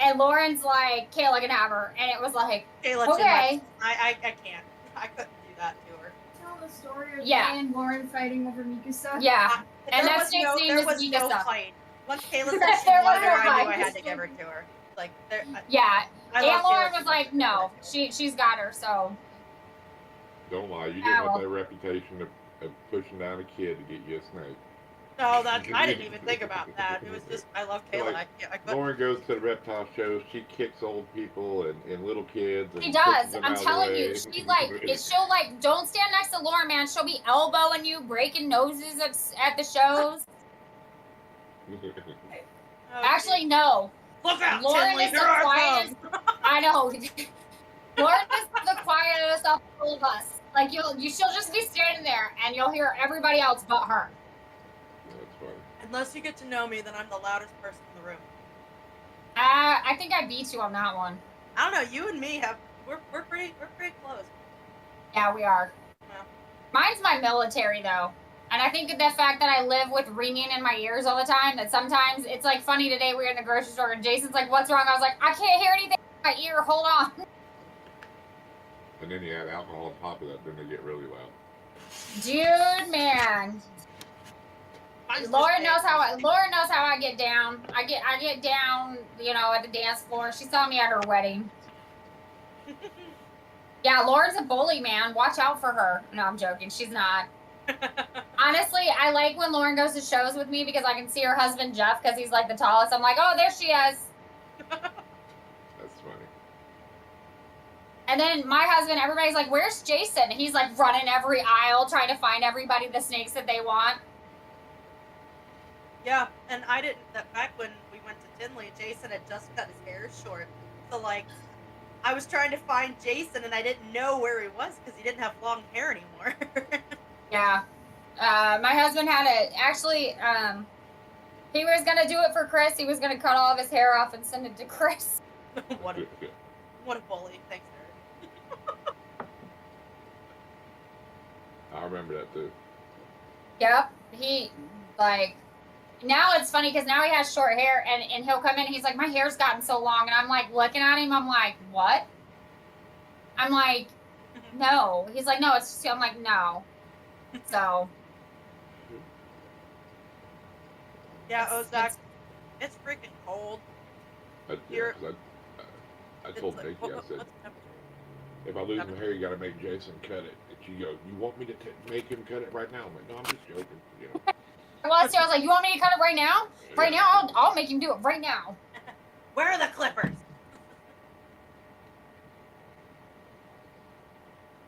And Lauren's like, Kayla can have her. And it was like, Kayla, okay. I can't. I couldn't do that to her. Tell the story of Yeah. me and Lauren fighting over Mikasa. Yeah. And There that's was no Mikasa. fight. Once Kayla said she wanted her, I knew I had to give her to her. Like, yeah. I And love Lauren Kayla was like, no, she's got her, so. Don't lie. You didn't have that reputation of pushing down a kid to get you a snake. No, I didn't even think about that. It was just, I love Kayla. Like, I couldn't. Lauren goes to the reptile shows. She kicks old people and little kids. And She does. pushes them I'm out of telling the you, way. she'll like, don't stand next to Lauren, man. She'll be elbowing you, breaking noses at the shows. Oh, Actually, no. Look out, Lauren Tinley, is the here I quietest. I know. Lauren is the quietest of all of us. Like she'll just be standing there, and you'll hear everybody else but her. That's funny. Unless you get to know me, then I'm the loudest person in the room. I think I beat you on that one. I don't know. You and me we're pretty close. Yeah, we are. Yeah. Mine's my military though, and I think the fact that I live with ringing in my ears all the time, that sometimes it's like funny. Today we were in the grocery store and Jason's like, "What's wrong?" I was like, "I can't hear anything in my ear. Hold on." And then you add alcohol on top of that, then they get really loud. Dude, man. Lauren knows how I get down. I get down, at the dance floor. She saw me at her wedding. Yeah, Lauren's a bully, man. Watch out for her. No, I'm joking. She's not. Honestly, I like when Lauren goes to shows with me because I can see her husband Jeff because he's like the tallest. I'm like, oh, there she is. That's funny. And then my husband, everybody's like, where's Jason? He's like running every aisle trying to find everybody the snakes that they want. Yeah, and I didn't. Back when we went to Tinley, Jason had just cut his hair short. So like, I was trying to find Jason, and I didn't know where he was because he didn't have long hair anymore. Yeah, my husband had it. Actually, he was gonna do it for Chris. He was gonna cut all of his hair off and send it to Chris. What a bully! Thanks, Eric. I remember that too. Yep, now it's funny because now he has short hair and he'll come in and he's like, my hair's gotten so long. And I'm like, looking at him, I'm like, what? I'm like, no. He's like, no, it's just, I'm like, no. So. Yeah, Ozak, it's freaking cold. I told Nikki, I said, if I lose my hair, you got to make Jason cut it. And she goes, you want me to make him cut it right now? I'm like, no, I'm just joking. Well, so I was like, you want me to cut it right now? Right now? I'll make him do it right now. Where are the clippers?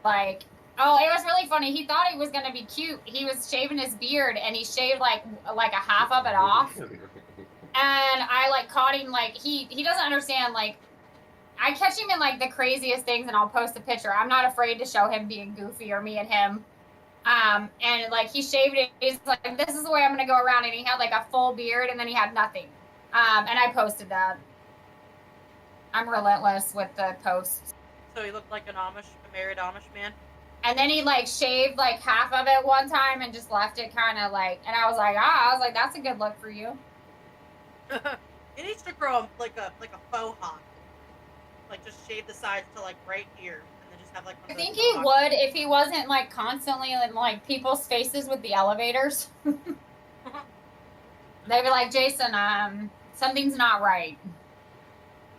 Like, oh, it was really funny. He thought he was going to be cute. He was shaving his beard, and he shaved like a half of it off. And I like caught him, like he doesn't understand, like I catch him in like the craziest things and I'll post a picture. I'm not afraid to show him being goofy or me and him. And like he shaved it. He's like, this is the way I'm gonna go around, and he had like a full beard and then he had nothing. And I posted that. I'm relentless with the posts. So he looked like a married Amish man. And then he like shaved like half of it one time and just left it kind of like, and I was like, that's a good look for you. He needs to grow like a faux hawk. Like just shave the sides to like right here, and then just have like. I think he would if he wasn't like constantly in like people's faces with the elevators. They'd be like, Jason, something's not right.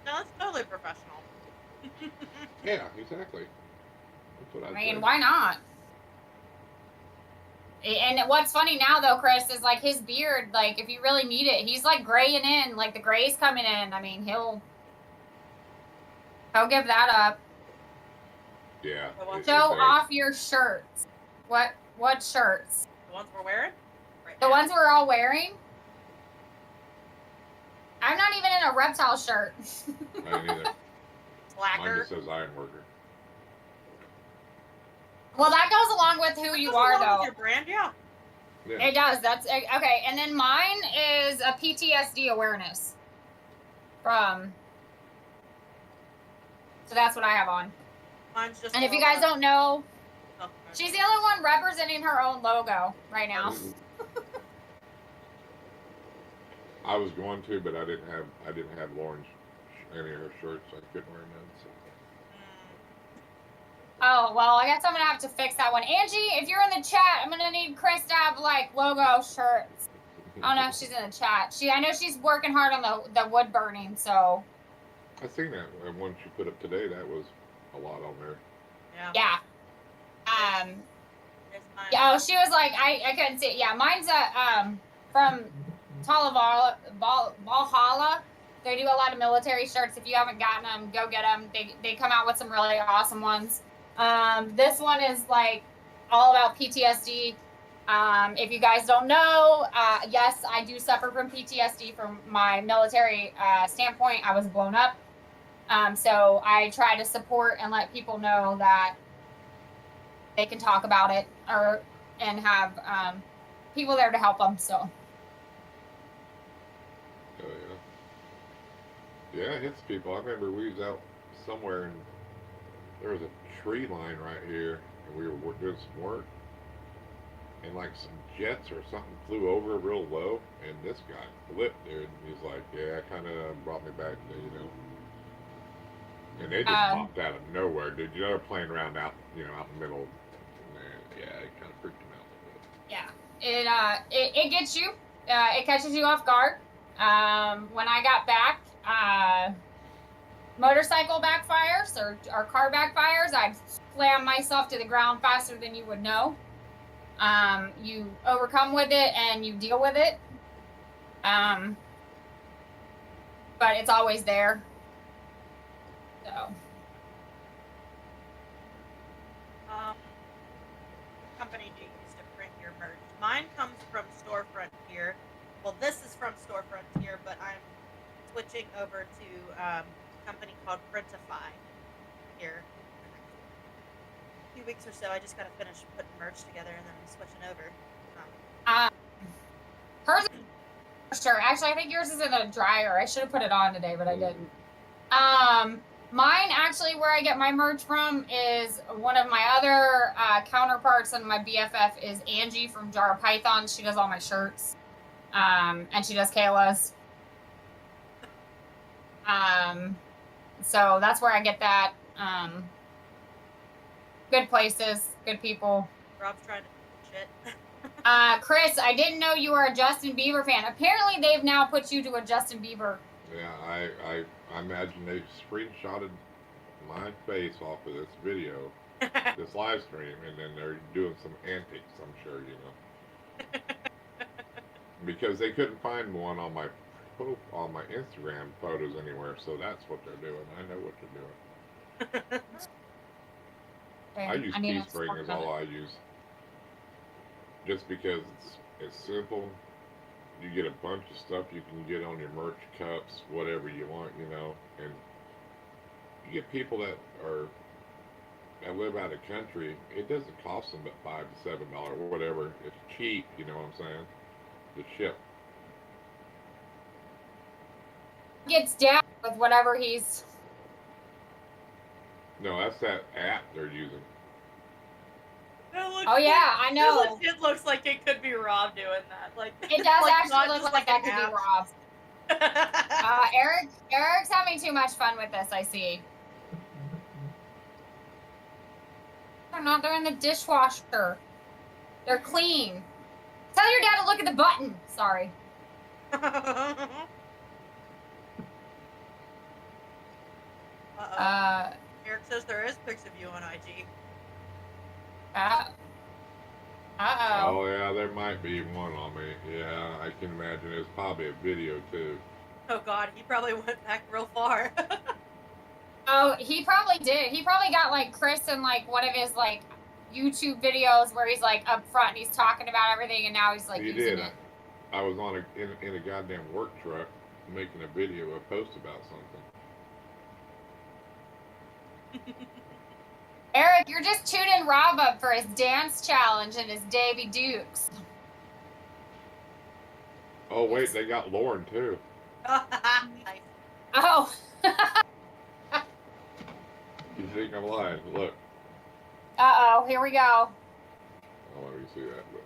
No, that's totally professional. Yeah, exactly. That's what I mean, why not? And what's funny now, though, Chris, is like his beard, like if you really need it, he's like graying in, like the gray's coming in. I mean, he'll give that up. Yeah. Show off your shirts. What shirts? The ones we're wearing? Right the now. ones we're all wearing? I'm not even in a reptile shirt. Mine either. Slacker. Mine just says Ironworker. Well, that goes along with who you are, though. With your brand, yeah. It does. That's okay. And then mine is a PTSD awareness. So that's what I have on. Mine's just. And if you guys don't know, she's the only one representing her own logo right now. I was going to, but I didn't have Lauren's any of her shirts. So I couldn't wear none. So. Oh, well, I guess I'm going to have to fix that one. Angie, if you're in the chat, I'm going to need Chris to have, like, logo shirts. I don't know if she's in the chat. I know she's working hard on the wood burning, so. I seen that one she put up today. That was a lot on there. Yeah. Yeah, she was like, I couldn't see it. Yeah, mine's from Valhalla. They do a lot of military shirts. If you haven't gotten them, go get them. They come out with some really awesome ones. This one is like all about PTSD. If you guys don't know, yes, I do suffer from PTSD from my military standpoint. I was blown up. So I try to support and let people know that they can talk about it and have people there to help them. So. Oh yeah. Yeah, it hits people. I remember we was out somewhere and there was a tree line right here, and we were doing some work, and like some jets or something flew over real low, and this guy flipped, dude. He's like, "Yeah, it kind of brought me back to, And they just popped out of nowhere, dude. You know, they're playing around out in the middle. Yeah, it kind of freaked him out a little bit. Yeah, it gets you. It catches you off guard. When I got back, motorcycle backfires or car backfires, I'd slam myself to the ground faster than you would know. You overcome with it and you deal with it. But it's always there. So. Company do you use to print your merch? Mine comes from Storefront here. Well, this is from Storefront here, but I'm switching over to a company called Printify here. A few weeks or so, I just got to finish putting merch together, and then I'm switching over. Hers, sure. Actually, I think yours is in the dryer. I should have put it on today, but I didn't. Mine, actually, where I get my merch from is one of my other counterparts, and my BFF is Angie from Jar of Python. She does all my shirts, and she does Kayla's. So that's where I get that. Good places, good people. Rob's trying to shit. Chris, I didn't know you were a Justin Bieber fan. Apparently, they've now put you to a Justin Bieber. Yeah, I imagine they screenshotted my face off of this video, this live stream, and then they're doing some antics, I'm sure, because they couldn't find one on my Instagram photos anywhere, so that's what they're doing. I know what they're doing. I use Teespring is all I use. Just because it's simple, you get a bunch of stuff you can get on your merch, cups, whatever you want, you know, and you get people that live out of country. It doesn't cost them but $5 to $7 or whatever. It's cheap, you know what I'm saying? To ship. Gets down with whatever he's. No, that's that app they're using. Oh yeah, I know. It looks like it could be Rob doing that. Like it does like, actually look like that could be Rob. Eric's having too much fun with this. I see. They're in the dishwasher. They're clean. Tell your dad to look at the button. Sorry. Eric says there is pics of you on IG. Oh yeah, there might be one on me. Yeah, I can imagine. There's probably a video too. Oh God, he probably went back real far. Oh, he probably did. He probably got like Chris in like one of his like YouTube videos where he's like up front and he's talking about everything, and now he's like using it. I was on in a goddamn work truck making a video, a post about something. Eric, you're just tuning Rob up for his dance challenge and his Davy Dukes. Oh wait, they got Lauren too. Nice. Oh. You think I'm lying? Look. Uh-oh, here we go. I don't want you to see that, but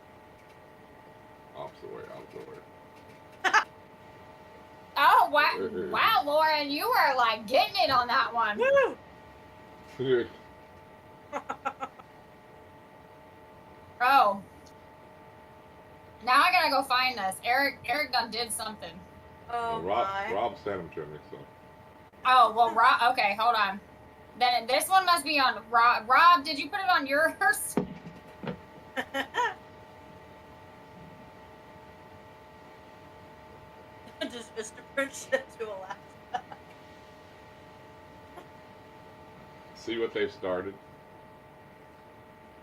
opposite way. Oh, wow. Wow, Lauren, you were like getting it on that one. Woo! Oh. Now I gotta go find this. Eric done did something. Oh, well, my. Rob sent him to me, so. Oh, well, Rob, okay, hold on. Then this one must be on Rob. Rob, did you put it on yours? Does Mr. Prince ship to Alaska? See what they've started?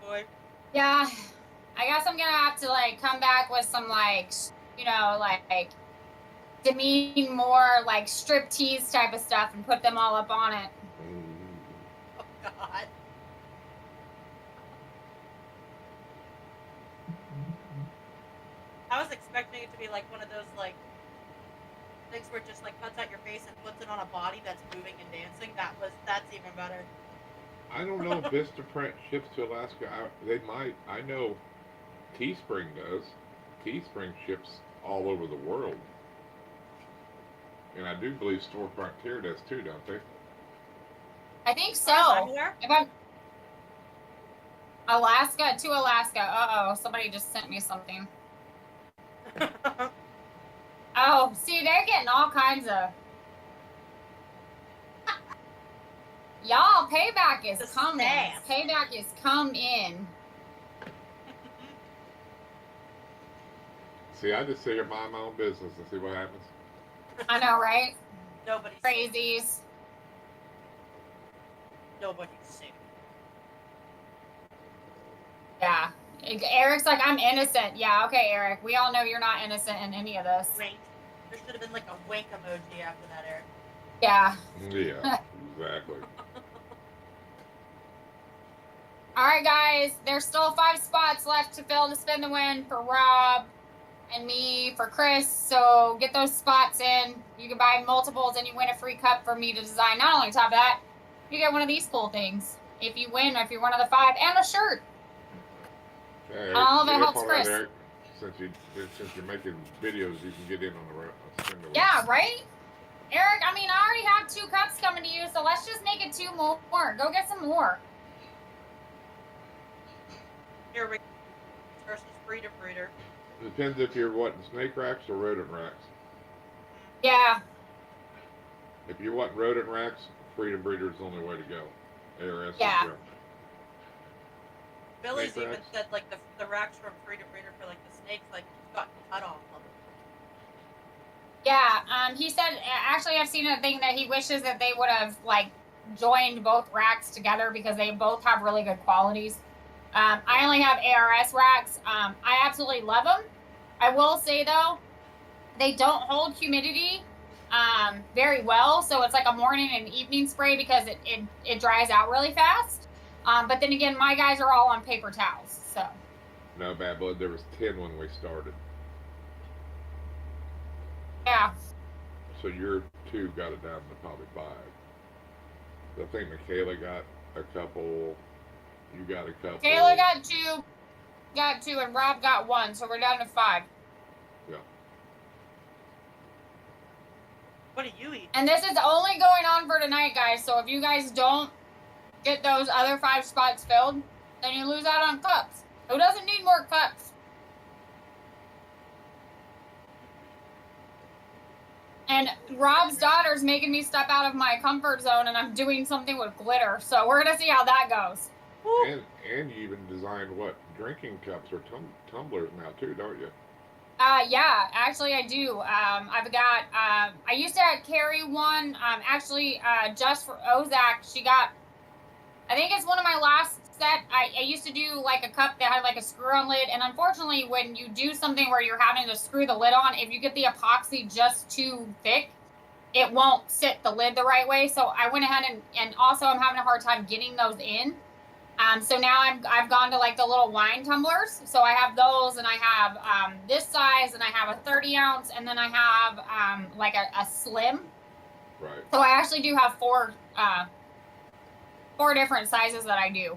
Boy. Yeah, I guess I'm gonna have to like come back with some like, you know, like demean more like strip tease type of stuff and put them all up on it. Oh God. I was expecting it to be like one of those like things where it just like cuts out your face and puts it on a body that's moving and dancing. That's even better. I don't know if Vistaprint ships to Alaska. They might. I know Teespring does. Teespring ships all over the world. And I do believe Store Frontier does too, don't they? I think so. If I'm Alaska to Alaska. Uh-oh, somebody just sent me something. Oh, see, they're getting all kinds of. Y'all, payback is coming. Payback is coming. See, I just sit here mind my own business and see what happens. I know, right? Nobody's Crazies. Nobody's safe. Yeah. Eric's like, I'm innocent. Yeah, okay, Eric. We all know you're not innocent in any of this. Wink. There should have been like a wink emoji after that, Eric. Yeah. Yeah, exactly. All right, guys. There's still 5 spots left to fill to spin the win for Rob and me, for Chris. So get those spots in. You can buy multiples and you win a free cup for me to design. Not only on top of that, you get one of these cool things if you win, or if you're one of the 5, and a shirt. Hey, all of it helps Chris. Eric, since you're making videos, you can get in on the road. Yeah, right? Eric, I mean, I already have 2 cups coming to you, so let's just make it 2 more. Go get some more. Here we go. Versus Freedom Breeder. Depends if you're wanting snake racks or rodent racks. Yeah. If you want rodent racks, Freedom Breeder is the only way to go. ARS. Yeah. Billy's even said like the racks from Freedom Breeder for like the snakes like got cut off of them. Yeah, he said, actually I've seen a thing that he wishes that they would have like joined both racks together because they both have really good qualities. I only have ARS racks. I absolutely love them. I will say though, they don't hold humidity very well. So it's like a morning and evening spray because it dries out really fast. But then again, my guys are all on paper towels, so. No, Bad Blood, there was 10 when we started. Yeah. So your 2 got it down to probably 5. I think Michaela got a couple. You got a couple. Taylor got 2, and Rob got 1, so we're down to 5. Yeah. What do you eat? And this is only going on for tonight, guys. So if you guys don't get those other 5 spots filled, then you lose out on cups. Who doesn't need more cups? And Rob's daughter's making me step out of my comfort zone, and I'm doing something with glitter. So we're gonna see how that goes. And you even designed what? Drinking cups or tumblers now too, don't you? Yeah, actually I do. I've got, I used to carry one, just for Ozak. She got, I think it's one of my last set. I used to do like a cup that had like a screw-on lid, and unfortunately when you do something where you're having to screw the lid on, if you get the epoxy just too thick, it won't sit the lid the right way. So I went ahead and also I'm having a hard time getting those in. So now I've gone to like the little wine tumblers. So I have those, and I have this size, and I have a 30 ounce, and then I have like a slim. Right. So I actually do have 4 different sizes that I do.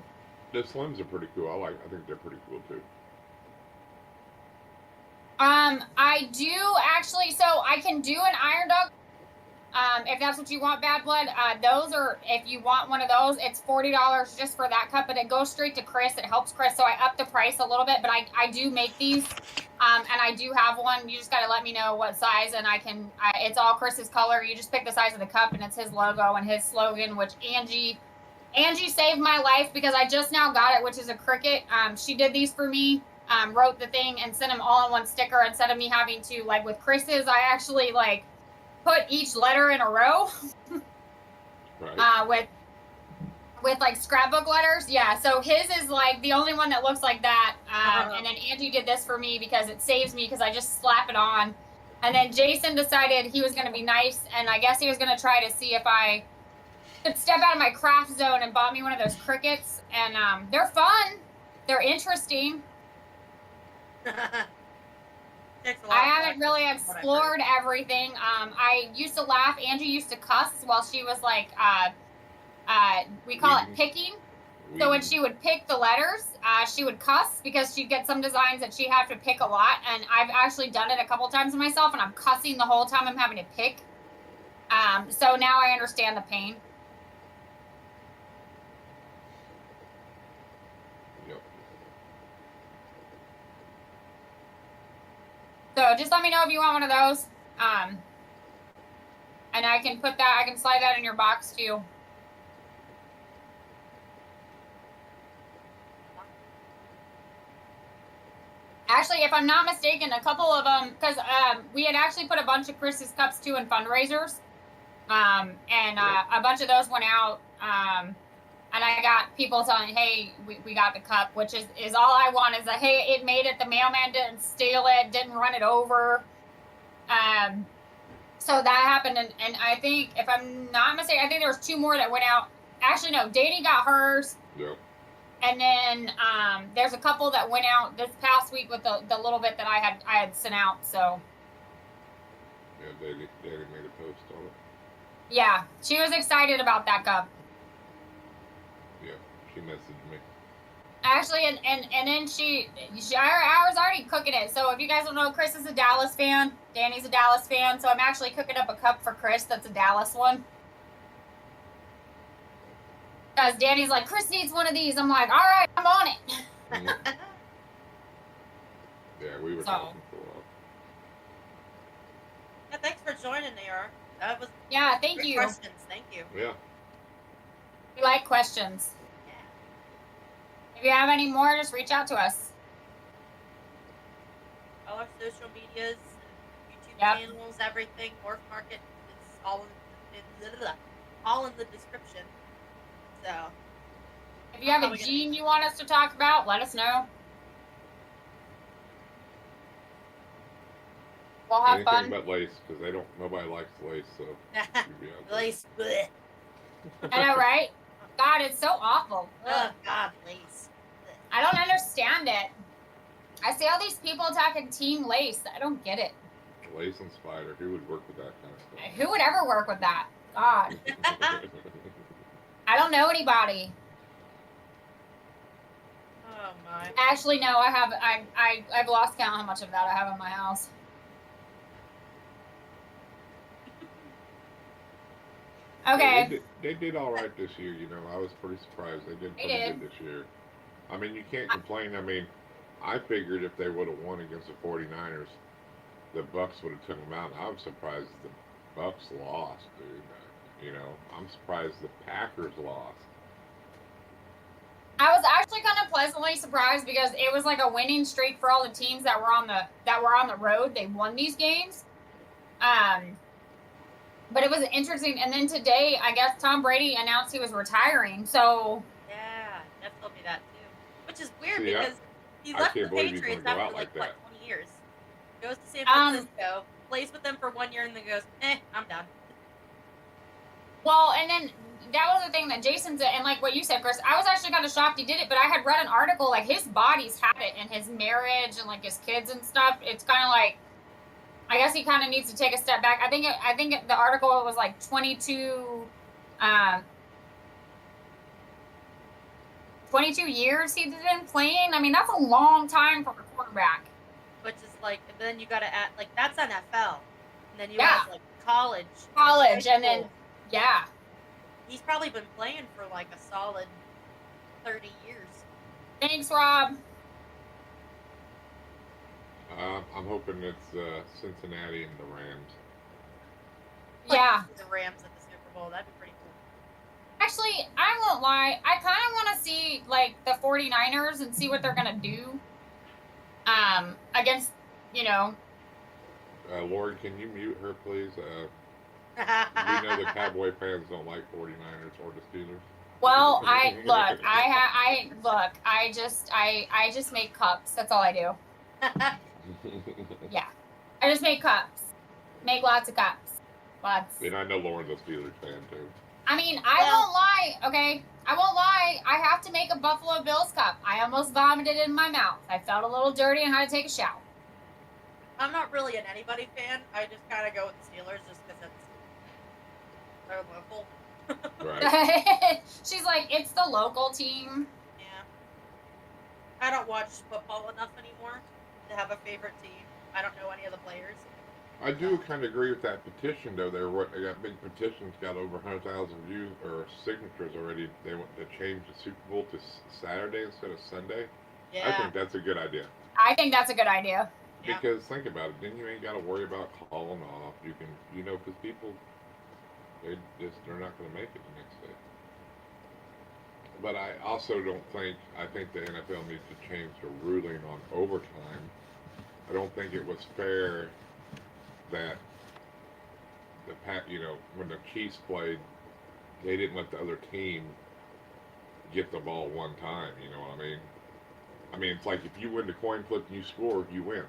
The slims are pretty cool. I think they're pretty cool too. I do actually, so I can do an IronDogg. If that's what you want, Bad Blood, those are, if you want one of those, it's $40 just for that cup, but it goes straight to Chris. It helps Chris, so I up the price a little bit, but I do make these, and I do have one. You just got to let me know what size, and it's all Chris's color. You just pick the size of the cup, and it's his logo and his slogan, which Angie saved my life because I just now got it, which is a cricket. She did these for me, wrote the thing, and sent them all in one sticker instead of me having to, like with Chris's, I actually, like, put each letter in a row. Right. With like scrapbook letters. Yeah, so his is like the only one that looks like that. And then Angie did this for me because it saves me because I just slap it on. And then Jason decided he was going to be nice, and I guess he was going to try to see if I could step out of my craft zone and bought me one of those crickets. And they're fun. They're interesting. I haven't really explored everything. I used to laugh. Angie used to cuss while she was like, we call it picking. So when she would pick the letters, she would cuss because she'd get some designs that she'd have to pick a lot. And I've actually done it a couple times myself, and I'm cussing the whole time I'm having to pick. So now I understand the pain. So just let me know if you want one of those. And I can slide that in your box too. Actually, if I'm not mistaken, a couple of them, because we had actually put a bunch of Chris's cups too in fundraisers. And a bunch of those went out. And I got people telling, hey, we got the cup, which is all I want is that, hey, it made it. The mailman didn't steal it, didn't run it over. So that happened. And I think, if I'm not mistaken, I think there was 2 more that went out. Actually, no, Danny got hers. Yep. And then there's a couple that went out this past week with the little bit that I had sent out. So. Yeah, Danny made a post on it. Yeah, she was excited about that cup. Yeah, she messaged me. Actually, and then I was already cooking it. So if you guys don't know, Chris is a Dallas fan. Danny's a Dallas fan. So I'm actually cooking up a cup for Chris that's a Dallas one. Because Danny's like, Chris needs one of these. I'm like, all right, I'm on it. Mm-hmm. Yeah, we were talking for a while. Yeah, thanks for joining, AR. That was thank you. Questions, thank you. Yeah. We like questions. Yeah. If you have any more, just reach out to us. All our social medias, YouTube Yep. channels, everything. Morph Market is all in the description. So. If you have a gene you want us to talk about, let us know. We'll have Anything fun. but lace, because nobody likes lace, so. Lace. Bleh. I know, right? God, it's so awful. Oh, God, lace. I don't understand it. I see all these people attacking Team Lace. I don't get it. Lace and spider. Who would work with that kind of stuff? Who would ever work with that? God. I don't know anybody. Oh my. Actually, no, I've lost count how much of that I have in my house. Okay. Yeah, they did all right this year, you know. I was pretty surprised. They did pretty good this year. I mean, you can't complain. I mean, I figured if they would have won against the 49ers, the Bucks would have took them out. I'm surprised the Bucks lost, dude. You know, I'm surprised the Packers lost. I was actually kind of pleasantly surprised because it was like a winning streak for all the teams that were on the road. They won these games. But it was interesting. And then today, I guess Tom Brady announced he was retiring. So yeah, Jeff told me that too, which is weird because he left the Patriots after like 20 years. Goes to San Francisco, plays with them for 1 year, and then goes, I'm done. Well, and then that was the thing that Jason said, and like what you said, Chris, I was actually kind of shocked he did it, but I had read an article, like his body's had it in his marriage and like his kids and stuff. It's kind of like, I guess he kind of needs to take a step back. I think the article was like 22 years he's been playing. I mean, that's a long time for a quarterback. Which is like, and then you got to add, like, that's NFL. And then you have like college. And then, yeah. He's probably been playing for like a solid 30 years. Thanks, Rob. I'm hoping it's Cincinnati and the Rams. Yeah. The Rams at the Super Bowl. That'd be pretty cool. Actually, I won't lie. I kind of want to see like the 49ers and see what they're going to do against, you know. Lauren, can you mute her, please? We know the Cowboy fans don't like 49ers or the Steelers. Well, I just make cups. That's all I do. Yeah. I just make cups. Make lots of cups. Lots. And I know Lauren's a Steelers fan, too. I mean, I won't lie, okay? I won't lie. I have to make a Buffalo Bills cup. I almost vomited in my mouth. I felt a little dirty and had to take a shower. I'm not really an anybody fan. I just kind of go with the Steelers just because they're local. Right. She's like, it's the local team. Yeah. I don't watch football enough anymore to have a favorite team. I don't know any of the players. I do kind of agree with that petition, though. They got big petitions, got over 100,000 views or signatures already. They want to change the Super Bowl to Saturday instead of Sunday. Yeah. I think that's a good idea. I think that's a good idea. Because think about it, then you ain't got to worry about calling off. You can, you know, because people, they're not going to make it the next day. But I also don't think, I think the NFL needs to change the ruling on overtime. I don't think it was fair that when the Chiefs played, they didn't let the other team get the ball one time. You know what I mean? I mean, it's like if you win the coin flip and you score, you win.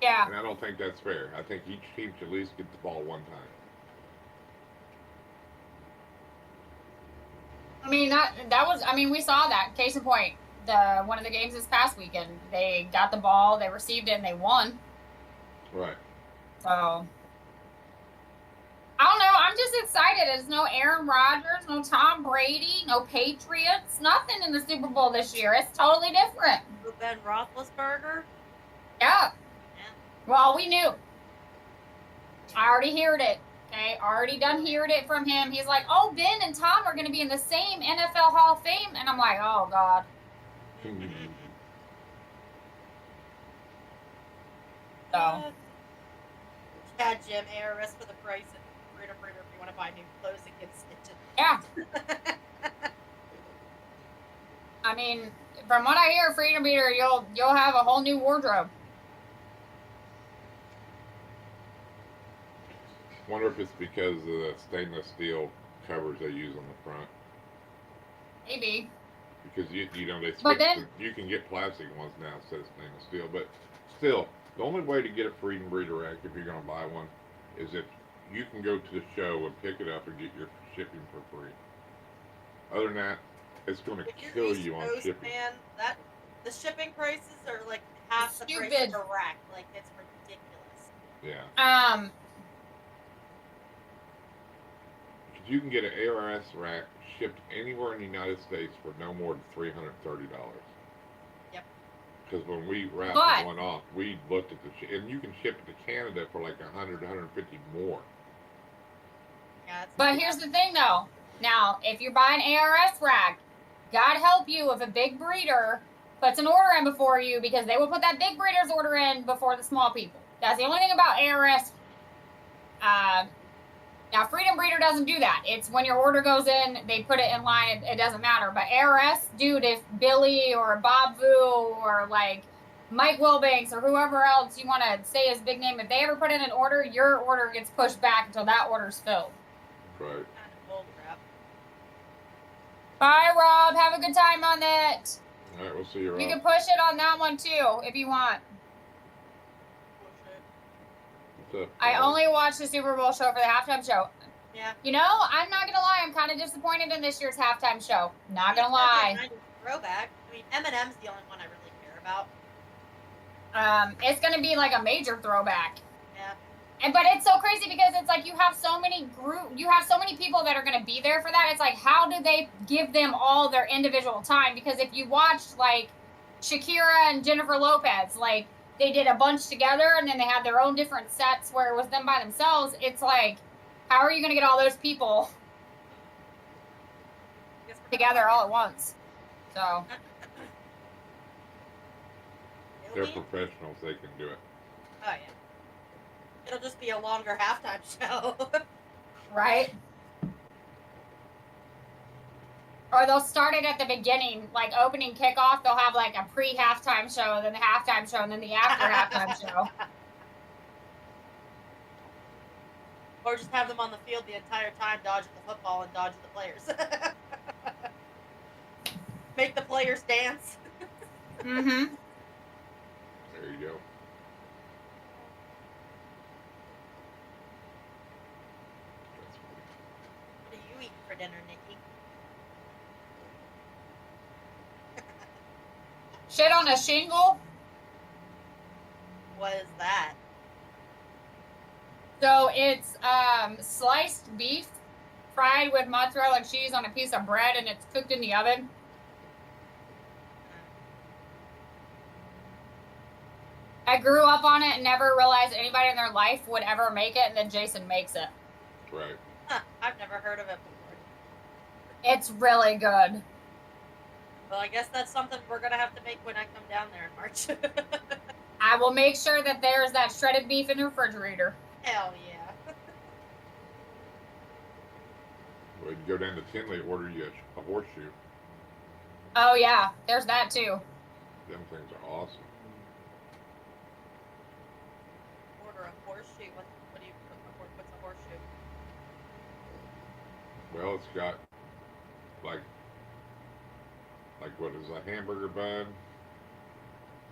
Yeah. And I don't think that's fair. I think each team should at least get the ball one time. I mean, that was, I mean, we saw that. Case in point, one of the games this past weekend, they got the ball, they received it, and they won. Right. So, I don't know. I'm just excited. There's no Aaron Rodgers, no Tom Brady, no Patriots, nothing in the Super Bowl this year. It's totally different. Ben Roethlisberger? Yeah. Well, we knew. I already heard it. Okay, already done heard it from him. He's like, oh, Ben and Tom are going to be in the same NFL Hall of Fame. And I'm like, oh, God. So. Yeah, Jim, ARS for the price of Freedom Breeder if you want to buy new clothes and get stitches. Yeah. I mean, from what I hear, Freedom Breeder, you'll have a whole new wardrobe. Wonder if it's because of the stainless steel covers they use on the front. Maybe. because you know they But switch. then- You can get plastic ones now instead of stainless steel, but still, the only way to get a freedom breeder rack if you're gonna buy one is if you can go to the show and pick it up and get your shipping for free. Other than that, it's gonna kill you on Coast, shipping. man, the shipping prices are like half the price Stupid. of a rack. Like it's ridiculous. Yeah. You can get an ARS rack shipped anywhere in the United States for no more than $330. Yep. Because when we wrapped But- one off, we looked at and you can ship it to Canada for like 100, 150 more. Yeah, it's But here's the thing, though. Now, if you buy an ARS rack, God help you if a big breeder puts an order in before you, because they will put that big breeder's order in before the small people. That's the only thing about ARS. Now, Freedom Breeder doesn't do that. It's when your order goes in, they put it in line. It doesn't matter. But ARS, dude, if Billy or Bob Vu or like Mike Wilbanks or whoever else you want to say his big name, if they ever put in an order, your order gets pushed back until that order's filled. Right. kind of bull crap. Bye, Rob. Have a good time on it. All right, we'll see you, Rob. You can push it on that one too if you want. Bullshit. What's up, I Rob? only watched the Super Bowl show for the halftime show. Yeah. You know, I'm not gonna lie. I'm kind of disappointed in this year's halftime show. Not gonna lie. Throwback. I mean, Eminem's the only one I really care about. It's gonna be like a major throwback. Yeah. But it's so crazy because it's like you have so many people that are going to be there for that. It's like, how do they give them all their individual time? Because if you watched like Shakira and Jennifer Lopez, like they did a bunch together and then they had their own different sets where it was them by themselves. It's like, how are you going to get all those people together all at once? So They're professionals. They can do it. Oh yeah. It'll just be a longer halftime show. right? Or they'll start it at the beginning, like opening kickoff. They'll have like a pre-halftime show, then the halftime show, and then the after halftime show. Or just have them on the field the entire time, dodging the football and dodging the players. Make the players dance. Mm-hmm. There you go. That's funny. What are you eating for dinner, Nikki? Shit on a shingle. What is that? So it's sliced beef fried with mozzarella cheese on a piece of bread, and it's cooked in the oven. I grew up on it and never realized anybody in their life would ever make it, and then Jason makes it. Right. Huh, I've never heard of it before. It's really good. Well, I guess that's something we're gonna have to make when I come down there in March. I will make sure that there's that shredded beef in the refrigerator. Hell yeah. Well, you go down to Tinley, order you a horseshoe. Oh yeah, there's that too. Them things are awesome. Order a horseshoe. What's a horseshoe? Well, it's got like what is a hamburger bun,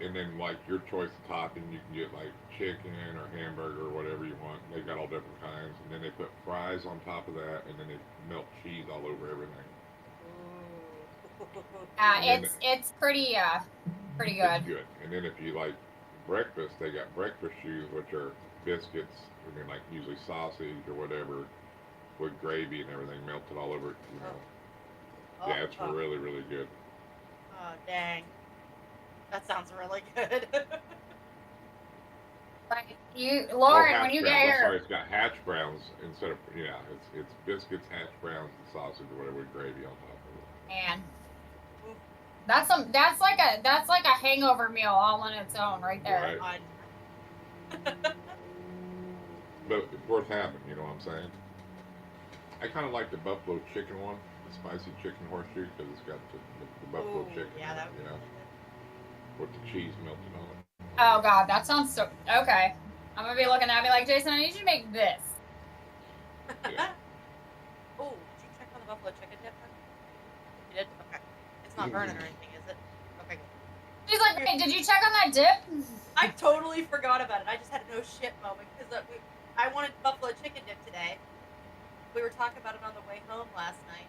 and then like your choice of topping. You can get like chicken or hamburger or whatever you want. They got all different kinds, and then they put fries on top of that, and then they melt cheese all over everything. Ooh. It's pretty good. It's good. And then if you like breakfast, they got breakfast shoes, which are biscuits, and then like usually sausage or whatever with gravy and everything melted all over it. You know. Oh, Yeah, it's really, really good. Oh, dang. That sounds really good. Like Lauren, hash when you browns. get I'm here, sorry, it's got hash browns instead of it's biscuits, hash browns, and sausage or whatever with gravy on top of it. man, that's like a hangover meal all on its own right there. Right. God. But it's worth having, you know what I'm saying? I kind of like the buffalo chicken one, the spicy chicken horseshoe, because it's got the buffalo Ooh, chicken. yeah, in it, that would be with the cheese melted on it. Oh god, that sounds so okay. I'm gonna be looking at me like, Jason, I need you to make this. Yeah. Oh, did you check on the buffalo chicken yet? You did? Okay. It's It's not burning or anything, is it? Okay. She's like, hey, did you check on that dip? I totally forgot about it. I just had a no shit moment because I wanted buffalo chicken dip today. We were talking about it on the way home last night.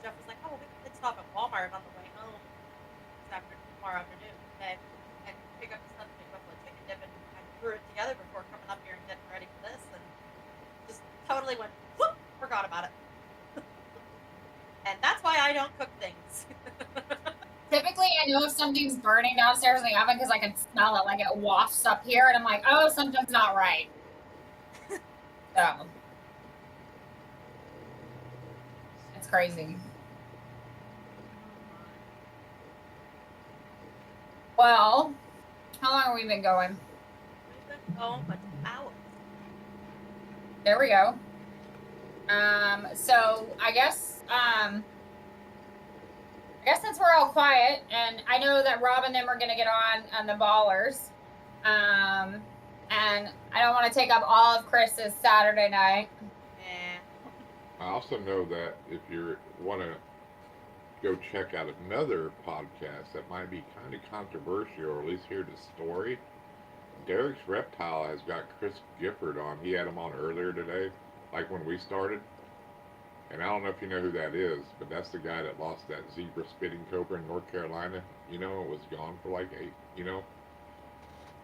Jeff was like, oh, we could stop at Walmart on the way home tomorrow afternoon today and pick up the stuff to make buffalo chicken dip, and I threw it together before coming up here and getting ready for this, and just totally went, whoop, forgot about it. And that's why I don't cook things. Typically, I know if something's burning downstairs in the oven because I can smell it, like it wafts up here, and I'm like, oh, something's not right. So, it's crazy. Well, how long have we been going? We've been going for 2 hours. There we go. So I guess since we're all quiet, and I know that Rob and them are gonna get on the ballers, and I don't want to take up all of Chris's Saturday night. Yeah. I also know that if you want to go check out another podcast that might be kind of controversial, or at least hear the story, Derek's Reptile has got Chris Gifford on. He had him on earlier today, like when we started. And I don't know if you know who that is, but that's the guy that lost that zebra spitting cobra in North Carolina. You know, it was gone for like 8, you know.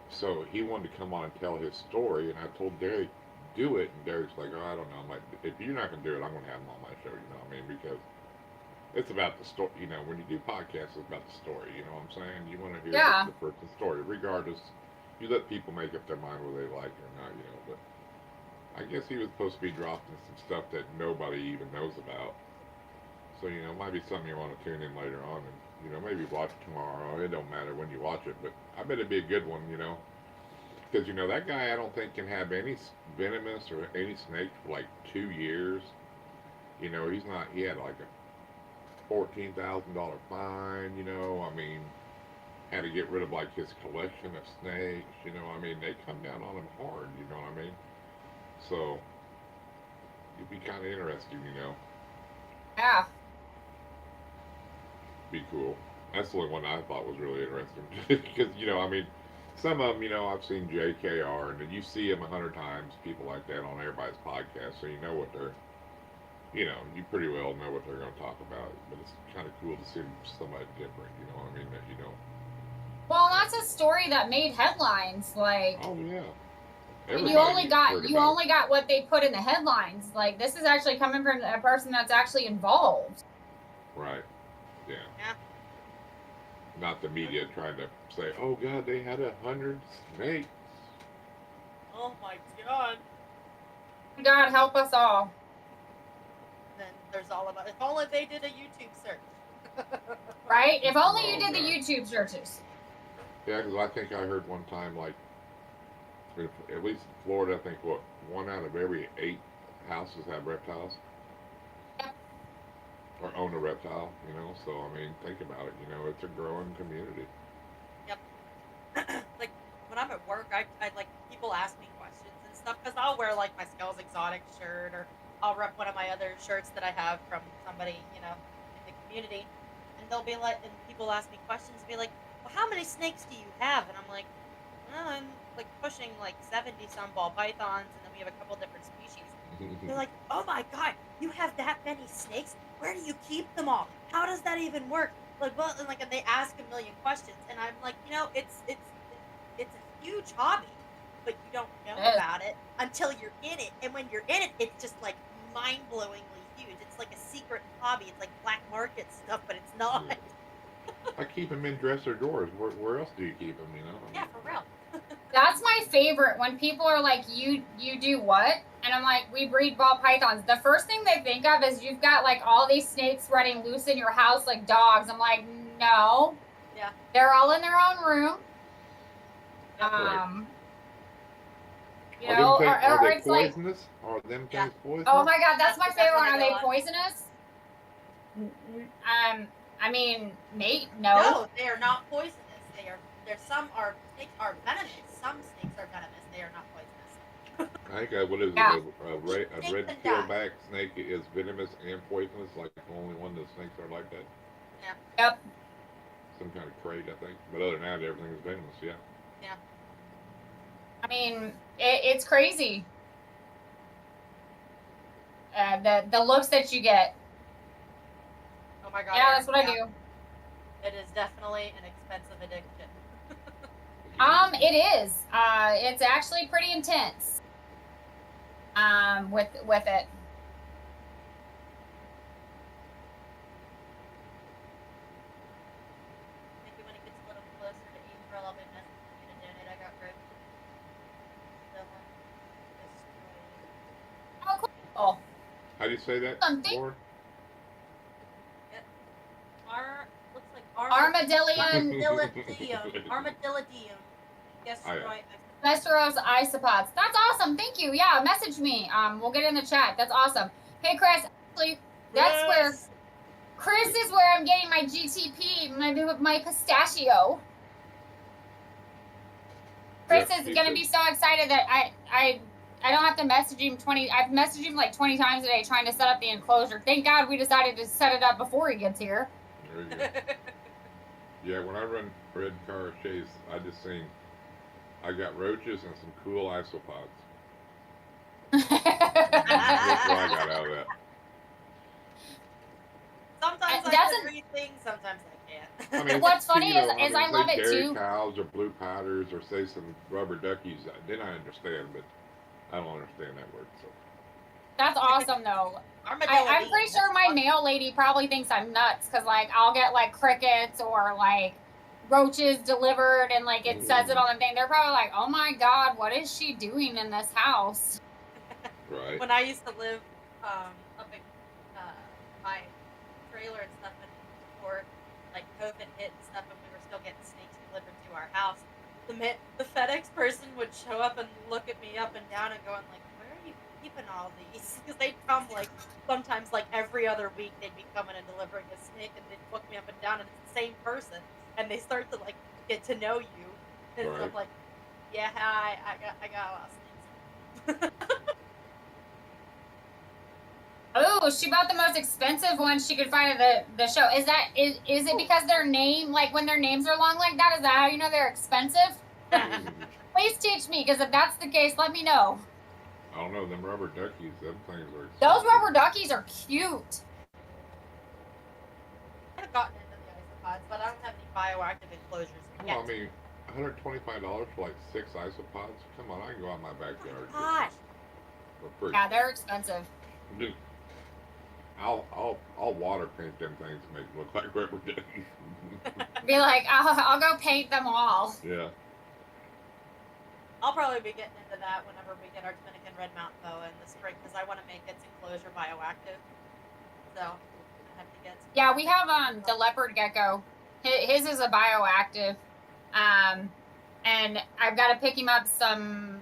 So he wanted to come on and tell his story, and I told Derek, do it. And Derek's like, oh, I don't know. I'm like, if you're not going to do it, I'm going to have him on my show, you know what I mean? Because it's about the story, you know, when you do podcasts, it's about the story, you know what I'm saying? You want to hear the person's story, regardless. You let people make up their mind whether they like it or not, you know, but I guess he was supposed to be dropping some stuff that nobody even knows about. So, you know, it might be something you want to tune in later on and, you know, maybe watch it tomorrow. It don't matter when you watch it, but I bet it'd be a good one, you know. Because, you know, that guy I don't think can have any venomous or any snake for like 2 years. You know, he had like a $14,000 fine, you know, I mean, had to get rid of like his collection of snakes, you know, I mean, they come down on him hard, you know what I mean? So, it'd be kind of interesting, you know. Yeah. Be cool. That's the only one I thought was really interesting. Because, you know, I mean, some of them, you know, I've seen JKR, and you see them 100 times, people like that on everybody's podcast, so you know what they're, you know, you pretty well know what they're going to talk about. But it's kind of cool to see somebody different, you know what I mean, that you know. Well, that's a story that made headlines, like. Oh, yeah. And you only got what they put in the headlines. Like, this is actually coming from a person that's actually involved. Right. Yeah. Not the media trying to say, oh God, they had 100 snakes. Oh my God. God help us all. Then there's all about, if only they did a YouTube search. Right? If only you did the YouTube searches. Yeah, because I think I heard one time, like, at least in Florida, I think, 1 out of every 8 houses have reptiles? Yep. Or own a reptile, you know? So, I mean, think about it, you know, it's a growing community. Yep. Like, when I'm at work, I like, people ask me questions and stuff, because I'll wear, like, my SKELLZ exotic shirt, or I'll rep one of my other shirts that I have from somebody, you know, in the community, and they'll be like, and people ask me questions and be like, well, how many snakes do you have? And I'm like, well, I'm like pushing like 70 some ball pythons, and then we have a couple different species. They're like, oh my God, you have that many snakes? Where do you keep them all? How does that even work? Like, well, and like, and they ask a million questions, and I'm like, you know, it's a huge hobby, but you don't know about it until you're in it, and when you're in it, it's just like mind-blowingly huge. It's like a secret hobby. It's like black market stuff, but it's not. Yeah. I keep them in dresser drawers. Where else do you keep them, you know? Yeah, for real. That's my favorite, when people are like, you do what? And I'm like, we breed ball pythons. The first thing they think of is you've got like all these snakes running loose in your house like dogs. I'm like, no. Yeah. They're all in their own room. Right. You know, are they it's poisonous? Are them things poisonous? Oh my God, that's my favorite one. Are they on. poisonous? I mean, mate, No, they are not poisonous. Some snakes are venomous. Some snakes are venomous. They are not poisonous. I think what is it? A red tailback snake is venomous and poisonous. Like the only one that snakes are like that. Yeah. Yep. Some kind of crate, I think. But other than that, everything's venomous. Yeah. Yeah. I mean, it's crazy. The looks that you get. Oh my god. Yeah, that's what I do. It is definitely an expensive addiction. It is. It's actually pretty intense. With it. Maybe when it gets a little closer to April, I'll be messaging you to donate. I got rope. Oh, cool. How do you say that, Lauren? Looks like Armadillion. Armadillidium. Vesperos isopods. That's awesome. Thank you. Yeah, message me. We'll get it in the chat. That's awesome. Hey, Chris. Actually, that's where Chris is where I'm getting my GTP, my pistachio. Chris is gonna be so excited that I don't have to message him 20. I've messaged him like 20 times a day trying to set up the enclosure. Thank God we decided to set it up before he gets here. There you go. Yeah, when I run red car chase, I got roaches and some cool isopods. That's what I got out of that. Sometimes I can read things, sometimes I can't. I mean, what's funny is I love it dairy too. cows or blue powders or say some rubber duckies. Then I understand, but I don't understand that word. So that's awesome though. I'm pretty sure my mail lady probably thinks I'm nuts because like I'll get like crickets or like roaches delivered and like it says it on the thing. They're probably like, oh my god, what is she doing in this house? Right. When I used to live up in my trailer and stuff, and before like COVID hit and stuff, and we were still getting snakes delivered to our house, the FedEx person would show up and look at me up and down and going like, where are you keeping all these? Because they'd come like sometimes like every other week they'd be coming and delivering a snake, and they'd look me up and down, and it's the same person, and they start to like get to know you, and I'm like, yeah, I got a lot of snakes. Oh, she bought the most expensive one she could find at the show. Is it because their name, like when their names are long like that, is that how you know they're expensive? Please teach me, because if that's the case, let me know. I don't know, them rubber duckies, them things are expensive. Those rubber duckies are cute. I have gotten into the isopods, but I don't have any bioactive enclosures yet. Well, I mean, $125 for like 6 isopods? Come on, I can go out in my backyard. Gosh. For free. Yeah, they're expensive. Dude, I'll water paint them things to make them look like rubber duckies. Be like, I'll go paint them all. Yeah. I'll probably be getting into that whenever we get our Dominican red mountain boa in the spring, because I want to make its enclosure bioactive. So I have to get some. Yeah, we have the leopard gecko. His is a bioactive. And I've got to pick him up some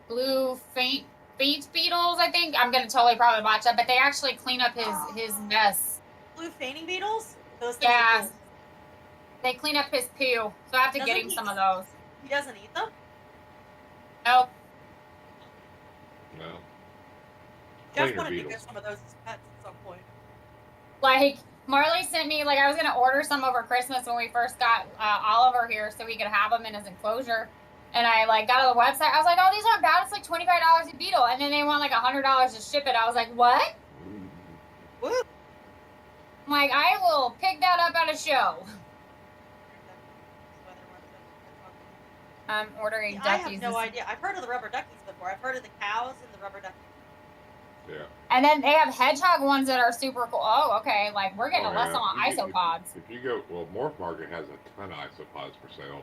blue faint beetles, I think. I'm gonna totally probably botch that, but they actually clean up his mess. Blue fainting beetles? Those things yeah. are cool. They clean up his poo, so I have to get him some of those. He doesn't eat them? Nope. No. Jeff wanted to get some of those as pets at some point. Like, Marley sent me, like, I was going to order some over Christmas when we first got Oliver here so he could have them in his enclosure. And I, like, got on the website. I was like, oh, these aren't bad. It's like $25 a beetle. And then they want, like, $100 to ship it. I was like, what? Woo. I'm like, I will pick that up at a show. I'm ordering duckies. I have no idea. I've heard of the rubber duckies before. I've heard of the cows and the rubber duckies. Yeah. And then they have hedgehog ones that are super cool. Oh, okay. Like, we're getting a lesson on isopods. If you go, well, Morph Market has a ton of isopods for sale,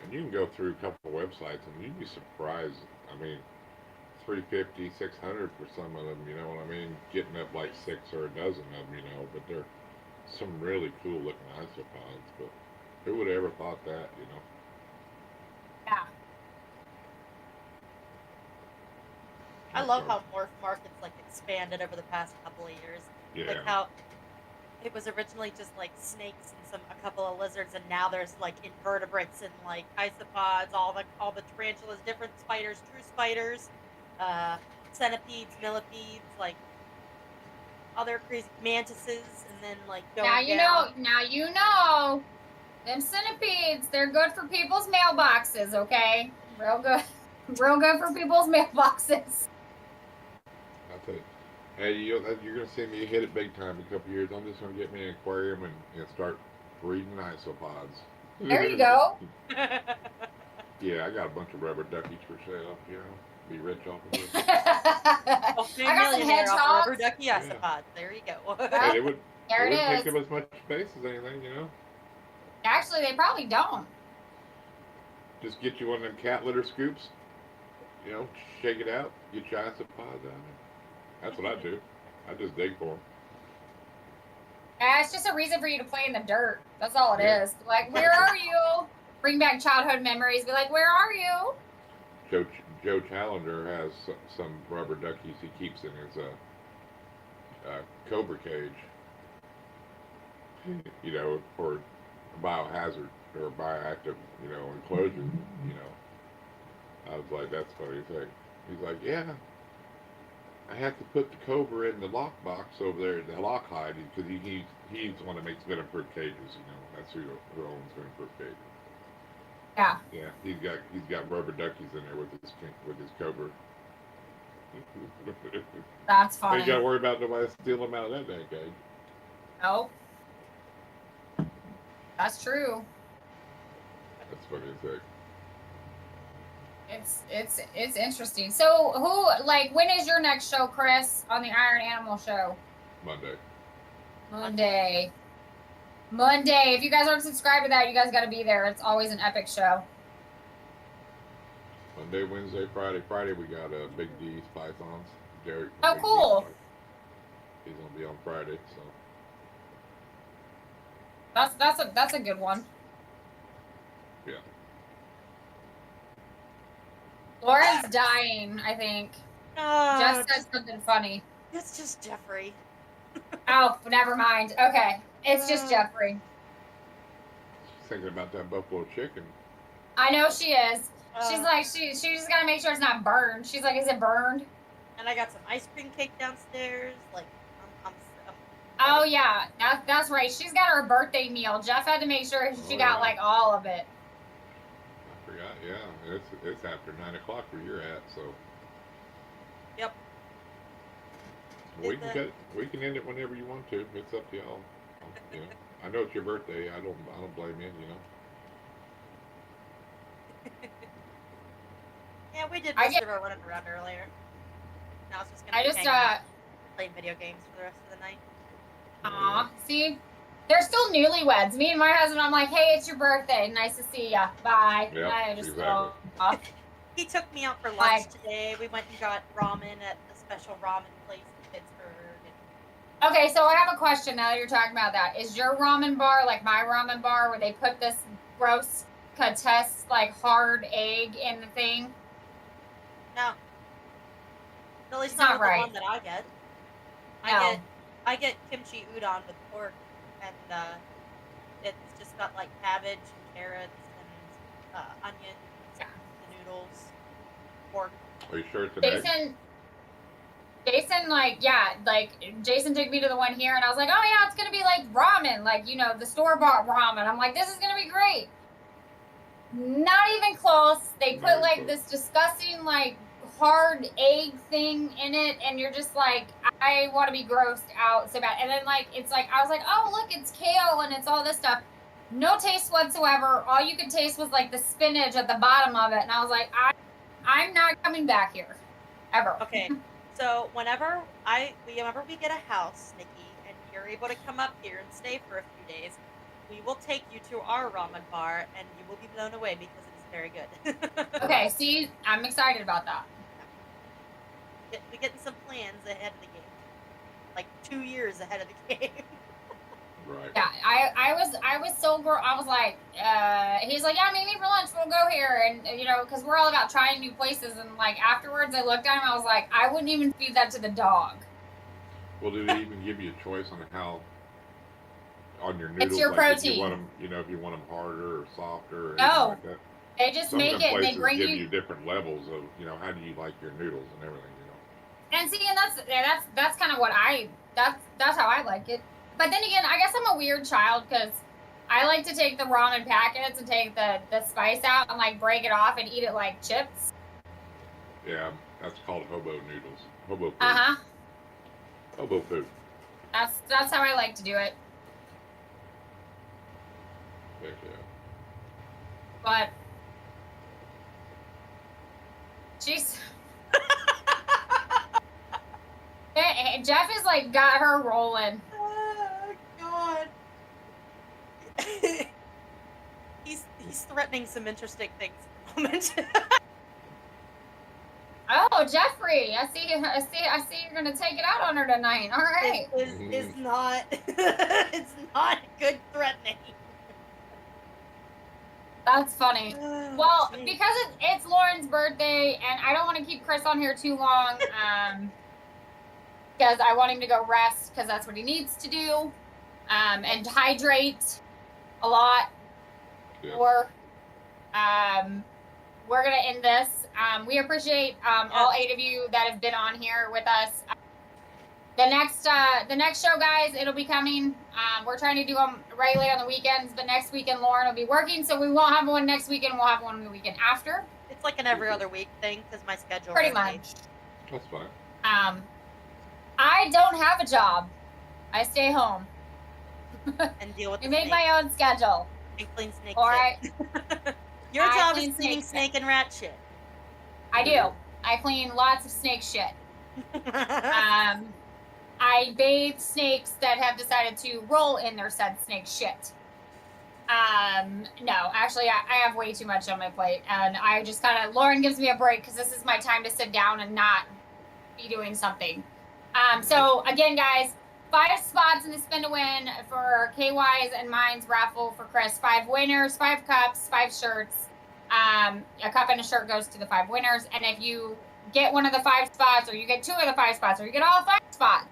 and you can go through a couple of websites and you'd be surprised. I mean, $350, $600 for some of them, you know what I mean? Getting up like 6 or a dozen of them, you know, but they're some really cool looking isopods, but who would have ever thought that, you know? Yeah. I love how Morph Market's like expanded over the past couple of years. Yeah. Like how it was originally just like snakes and a couple of lizards, and now there's like invertebrates and like isopods, all the tarantulas, different spiders, true spiders, centipedes, millipedes, like other crazy mantises, and then like going now you down. know. Them centipedes, they're good for people's mailboxes, okay? Real good. Real good for people's mailboxes. That's it. Hey, you're gonna see me hit it big time in a couple years. I'm just gonna get me an aquarium and start breeding isopods. There you go. Yeah, I got a bunch of rubber duckies for sale. You know, be rich off of it. I got some hedgehogs. Rubber ducky isopods. There you go. And it would There it take is. up as much space as anything, you know. Actually, they probably don't. Just get you one of them cat litter scoops. You know, shake it out, get your isopods out of it. That's what I do. I just dig for them. It's just a reason for you to play in the dirt. That's all it is. Like, where are you? Bring back childhood memories. Be like, where are you? Joe Challenger has some rubber duckies he keeps in his cobra cage. You know, for biohazard or bioactive, you know, enclosure. You know, I was like, that's funny thing. He's like, yeah. I have to put the cobra in the lockbox over there, the lock hide, because he's the one that makes venom-proof cages. You know, that's who owns venom-proof cages. Yeah. Yeah, he's got rubber duckies in there with his cobra. That's funny. You got to worry about nobody stealing them out of that dang cage. Nope. That's true. That's funny as heck. It's interesting. So when is your next show, Chris, on the Iron Animal Show? Monday. If you guys aren't subscribed to that, you guys got to be there. It's always an epic show. Monday, Wednesday, Friday. Friday we got Big D's pythons. Derek. Oh, cool. He's gonna be on Friday, so. That's a good one. Yeah. Lauren's dying, I think. Just said something funny. It's just Jeffrey. Oh, never mind. Okay. It's just Jeffrey. She's thinking about that buffalo chicken. I know she is. She's like, she just gotta make sure it's not burned. She's like, is it burned? And I got some ice cream cake downstairs. Like, I'm oh yeah, that's right. She's got her birthday meal. Jeff had to make sure she got like all of it. I forgot. Yeah, it's after 9 o'clock where you're at, so. Yep. We can end it whenever you want to. It's up to y'all. You know, I know it's your birthday. I don't blame you. You know. Yeah, we did most of our running around earlier. Now it's just gonna be playing video games for the rest of the night. Aw, see? They're still newlyweds. Me and my husband, I'm like, hey, it's your birthday. Nice to see ya. Bye. Yep, I just exactly. go off. He took me out for lunch today. We went and got ramen at a special ramen place in Pittsburgh. Okay, so I have a question now that you're talking about that. Is your ramen bar like my ramen bar where they put this gross Katess, like hard egg in the thing? No. At least It's not not with right. the one that I get. No. I get kimchi udon with pork, and it's just got like cabbage and carrots and onions, and the noodles, pork. Are you sure it's an egg? Jason took me to the one here, and I was like, oh yeah, it's gonna be like ramen, like, you know, the store-bought ramen. I'm like, this is gonna be great. Not even close. They put like this disgusting like hard egg thing in it, and you're just like, I want to be grossed out so bad. And then like it's like I was like, oh look, it's kale and it's all this stuff. No taste whatsoever. All you could taste was like the spinach at the bottom of it, and I was like, I'm not coming back here ever. Okay, so whenever we get a house, Nikki, and you're able to come up here and stay for a few days, we will take you to our ramen bar, and you will be blown away because it is very good. Okay, see, I'm excited about that. We're getting some plans ahead of the game, like 2 years ahead of the game. Right. Yeah, I was so I was like, he's like, yeah, meet me for lunch. We'll go here, and you know, because we're all about trying new places. And like afterwards, I looked at him. I was like, I wouldn't even feed that to the dog. Well, did they even give you a choice on how? On your noodles, It's your like protein. if you want them, you know, if you want them harder or softer or anything No. like that. They just Some make of them it. places They bring give you you different levels of, you know, how do you like your noodles and everything, you know. And see, and that's kind of what that's how I like it. But then again, I guess I'm a weird child because I like to take the ramen packets and take the spice out and like break it off and eat it like chips. Yeah, that's called hobo noodles. Hobo food. Uh-huh. Hobo food. That's how I like to do it. Heck yeah. But jeez. Jeff is like got her rolling. Oh God. he's threatening some interesting things at the moment. Oh, Jeffrey, I see you're gonna take it out on her tonight. All right. It's not it's not good threatening. That's funny. Oh, Well, geez. because it's Lauren's birthday, and I don't want to keep Chris on here too long, because I want him to go rest, because that's what he needs to do, and hydrate a lot. Yeah. Or, we're gonna end this. We appreciate all 8 of you that have been on here with us. The next show, guys, it'll be coming. We're trying to do them regularly on the weekends, but next weekend Lauren will be working, so we won't have one next weekend. We'll have one the weekend after. It's like an every other week thing because my schedule. Pretty rotates. much. That's fine. I don't have a job. I stay home. And deal with. I make my own schedule. And clean snake. All right. Your I job clean is cleaning snake and rat shit. I do. I clean lots of snake shit. I bathe snakes that have decided to roll in their said snake shit. No, actually, I have way too much on my plate, and I just kind of, Lauren gives me a break because this is my time to sit down and not be doing something. So again, guys, 5 spots in the spin to win for KY's and mine's raffle for Chris. 5 winners, 5 cups, 5 shirts. A cup and a shirt goes to the 5 winners, and if you get one of the 5 spots, or you get 2 of the 5 spots, or you get all 5 spots,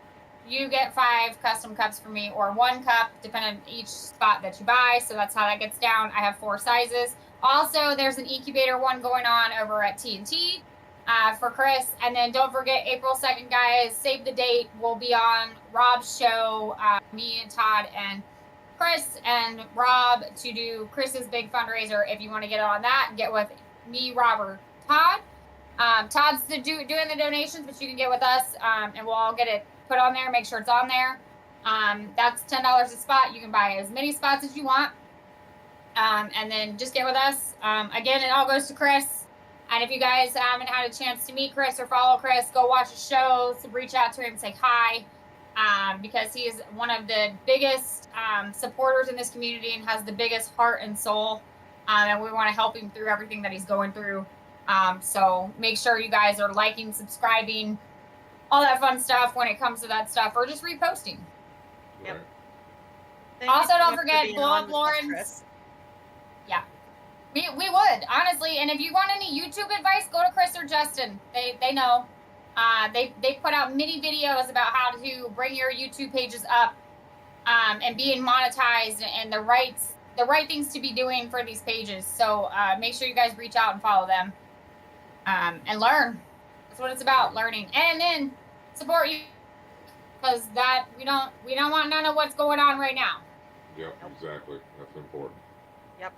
you get 5 custom cups from me, or 1 cup, depending on each spot that you buy. So that's how that gets down. I have 4 sizes. Also, there's an incubator one going on over at TNT for Chris. And then don't forget, April 2nd, guys, save the date. We'll be on Rob's show, me and Todd and Chris and Rob, to do Chris's big fundraiser. If you want to get on that, get with me, Rob, or Todd. Todd's doing the donations, but you can get with us, and we'll all get it put on there, make sure it's on there. That's $10 a spot. You can buy as many spots as you want. And then just get with us. Again, it all goes to Chris. And if you guys haven't had a chance to meet Chris or follow Chris, go watch his shows, reach out to him, say hi, because he is one of the biggest supporters in this community and has the biggest heart and soul. And we want to help him through everything that he's going through. So make sure you guys are liking, subscribing, all that fun stuff when it comes to that stuff, or just reposting. Yep. Right. Also, don't forget, blow up Lauren's. Yeah, we would, honestly. And if you want any YouTube advice, go to Chris or Justin. They know. They put out mini videos about how to bring your YouTube pages up, and being monetized, and the right things to be doing for these pages. So make sure you guys reach out and follow them, and learn. That's what it's about, learning. And then support you, because that we don't want none of what's going on right now. Yep, exactly. That's important. Yep.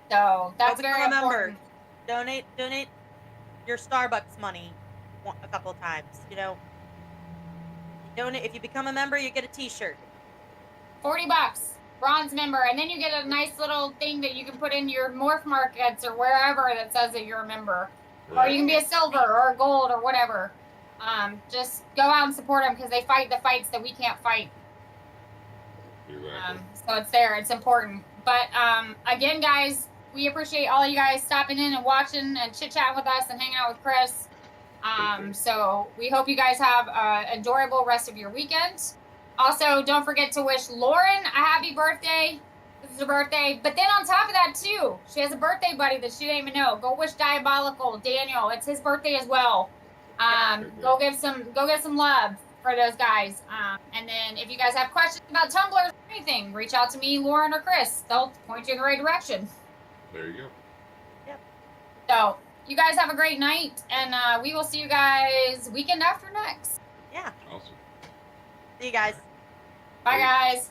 So that's very important. Donate your Starbucks money a couple of times. You know, donate. If you become a member, you get a T-shirt. $40, bronze member, and then you get a nice little thing that you can put in your morph markets or wherever that says that you're a member. Right. Or you can be a silver or a gold or whatever. Just go out and support them, because they fight the fights that we can't fight. Exactly. So it's there. It's important. But again, guys, we appreciate all you guys stopping in and watching and chit-chatting with us and hanging out with Chris. So we hope you guys have an enjoyable rest of your weekend. Also, don't forget to wish Lauren a happy birthday. This is her birthday. But then on top of that, too, she has a birthday buddy that she didn't even know. Go wish Diabolical Daniel. It's his birthday as well. Go get some love for those guys. And then if you guys have questions about tumblers or anything, reach out to me, Lauren, or Chris. They'll point you in the right direction. There you go. Yep. So You guys have a great night, and we will see you guys weekend after next. Yeah. Awesome. See you guys. Bye, guys.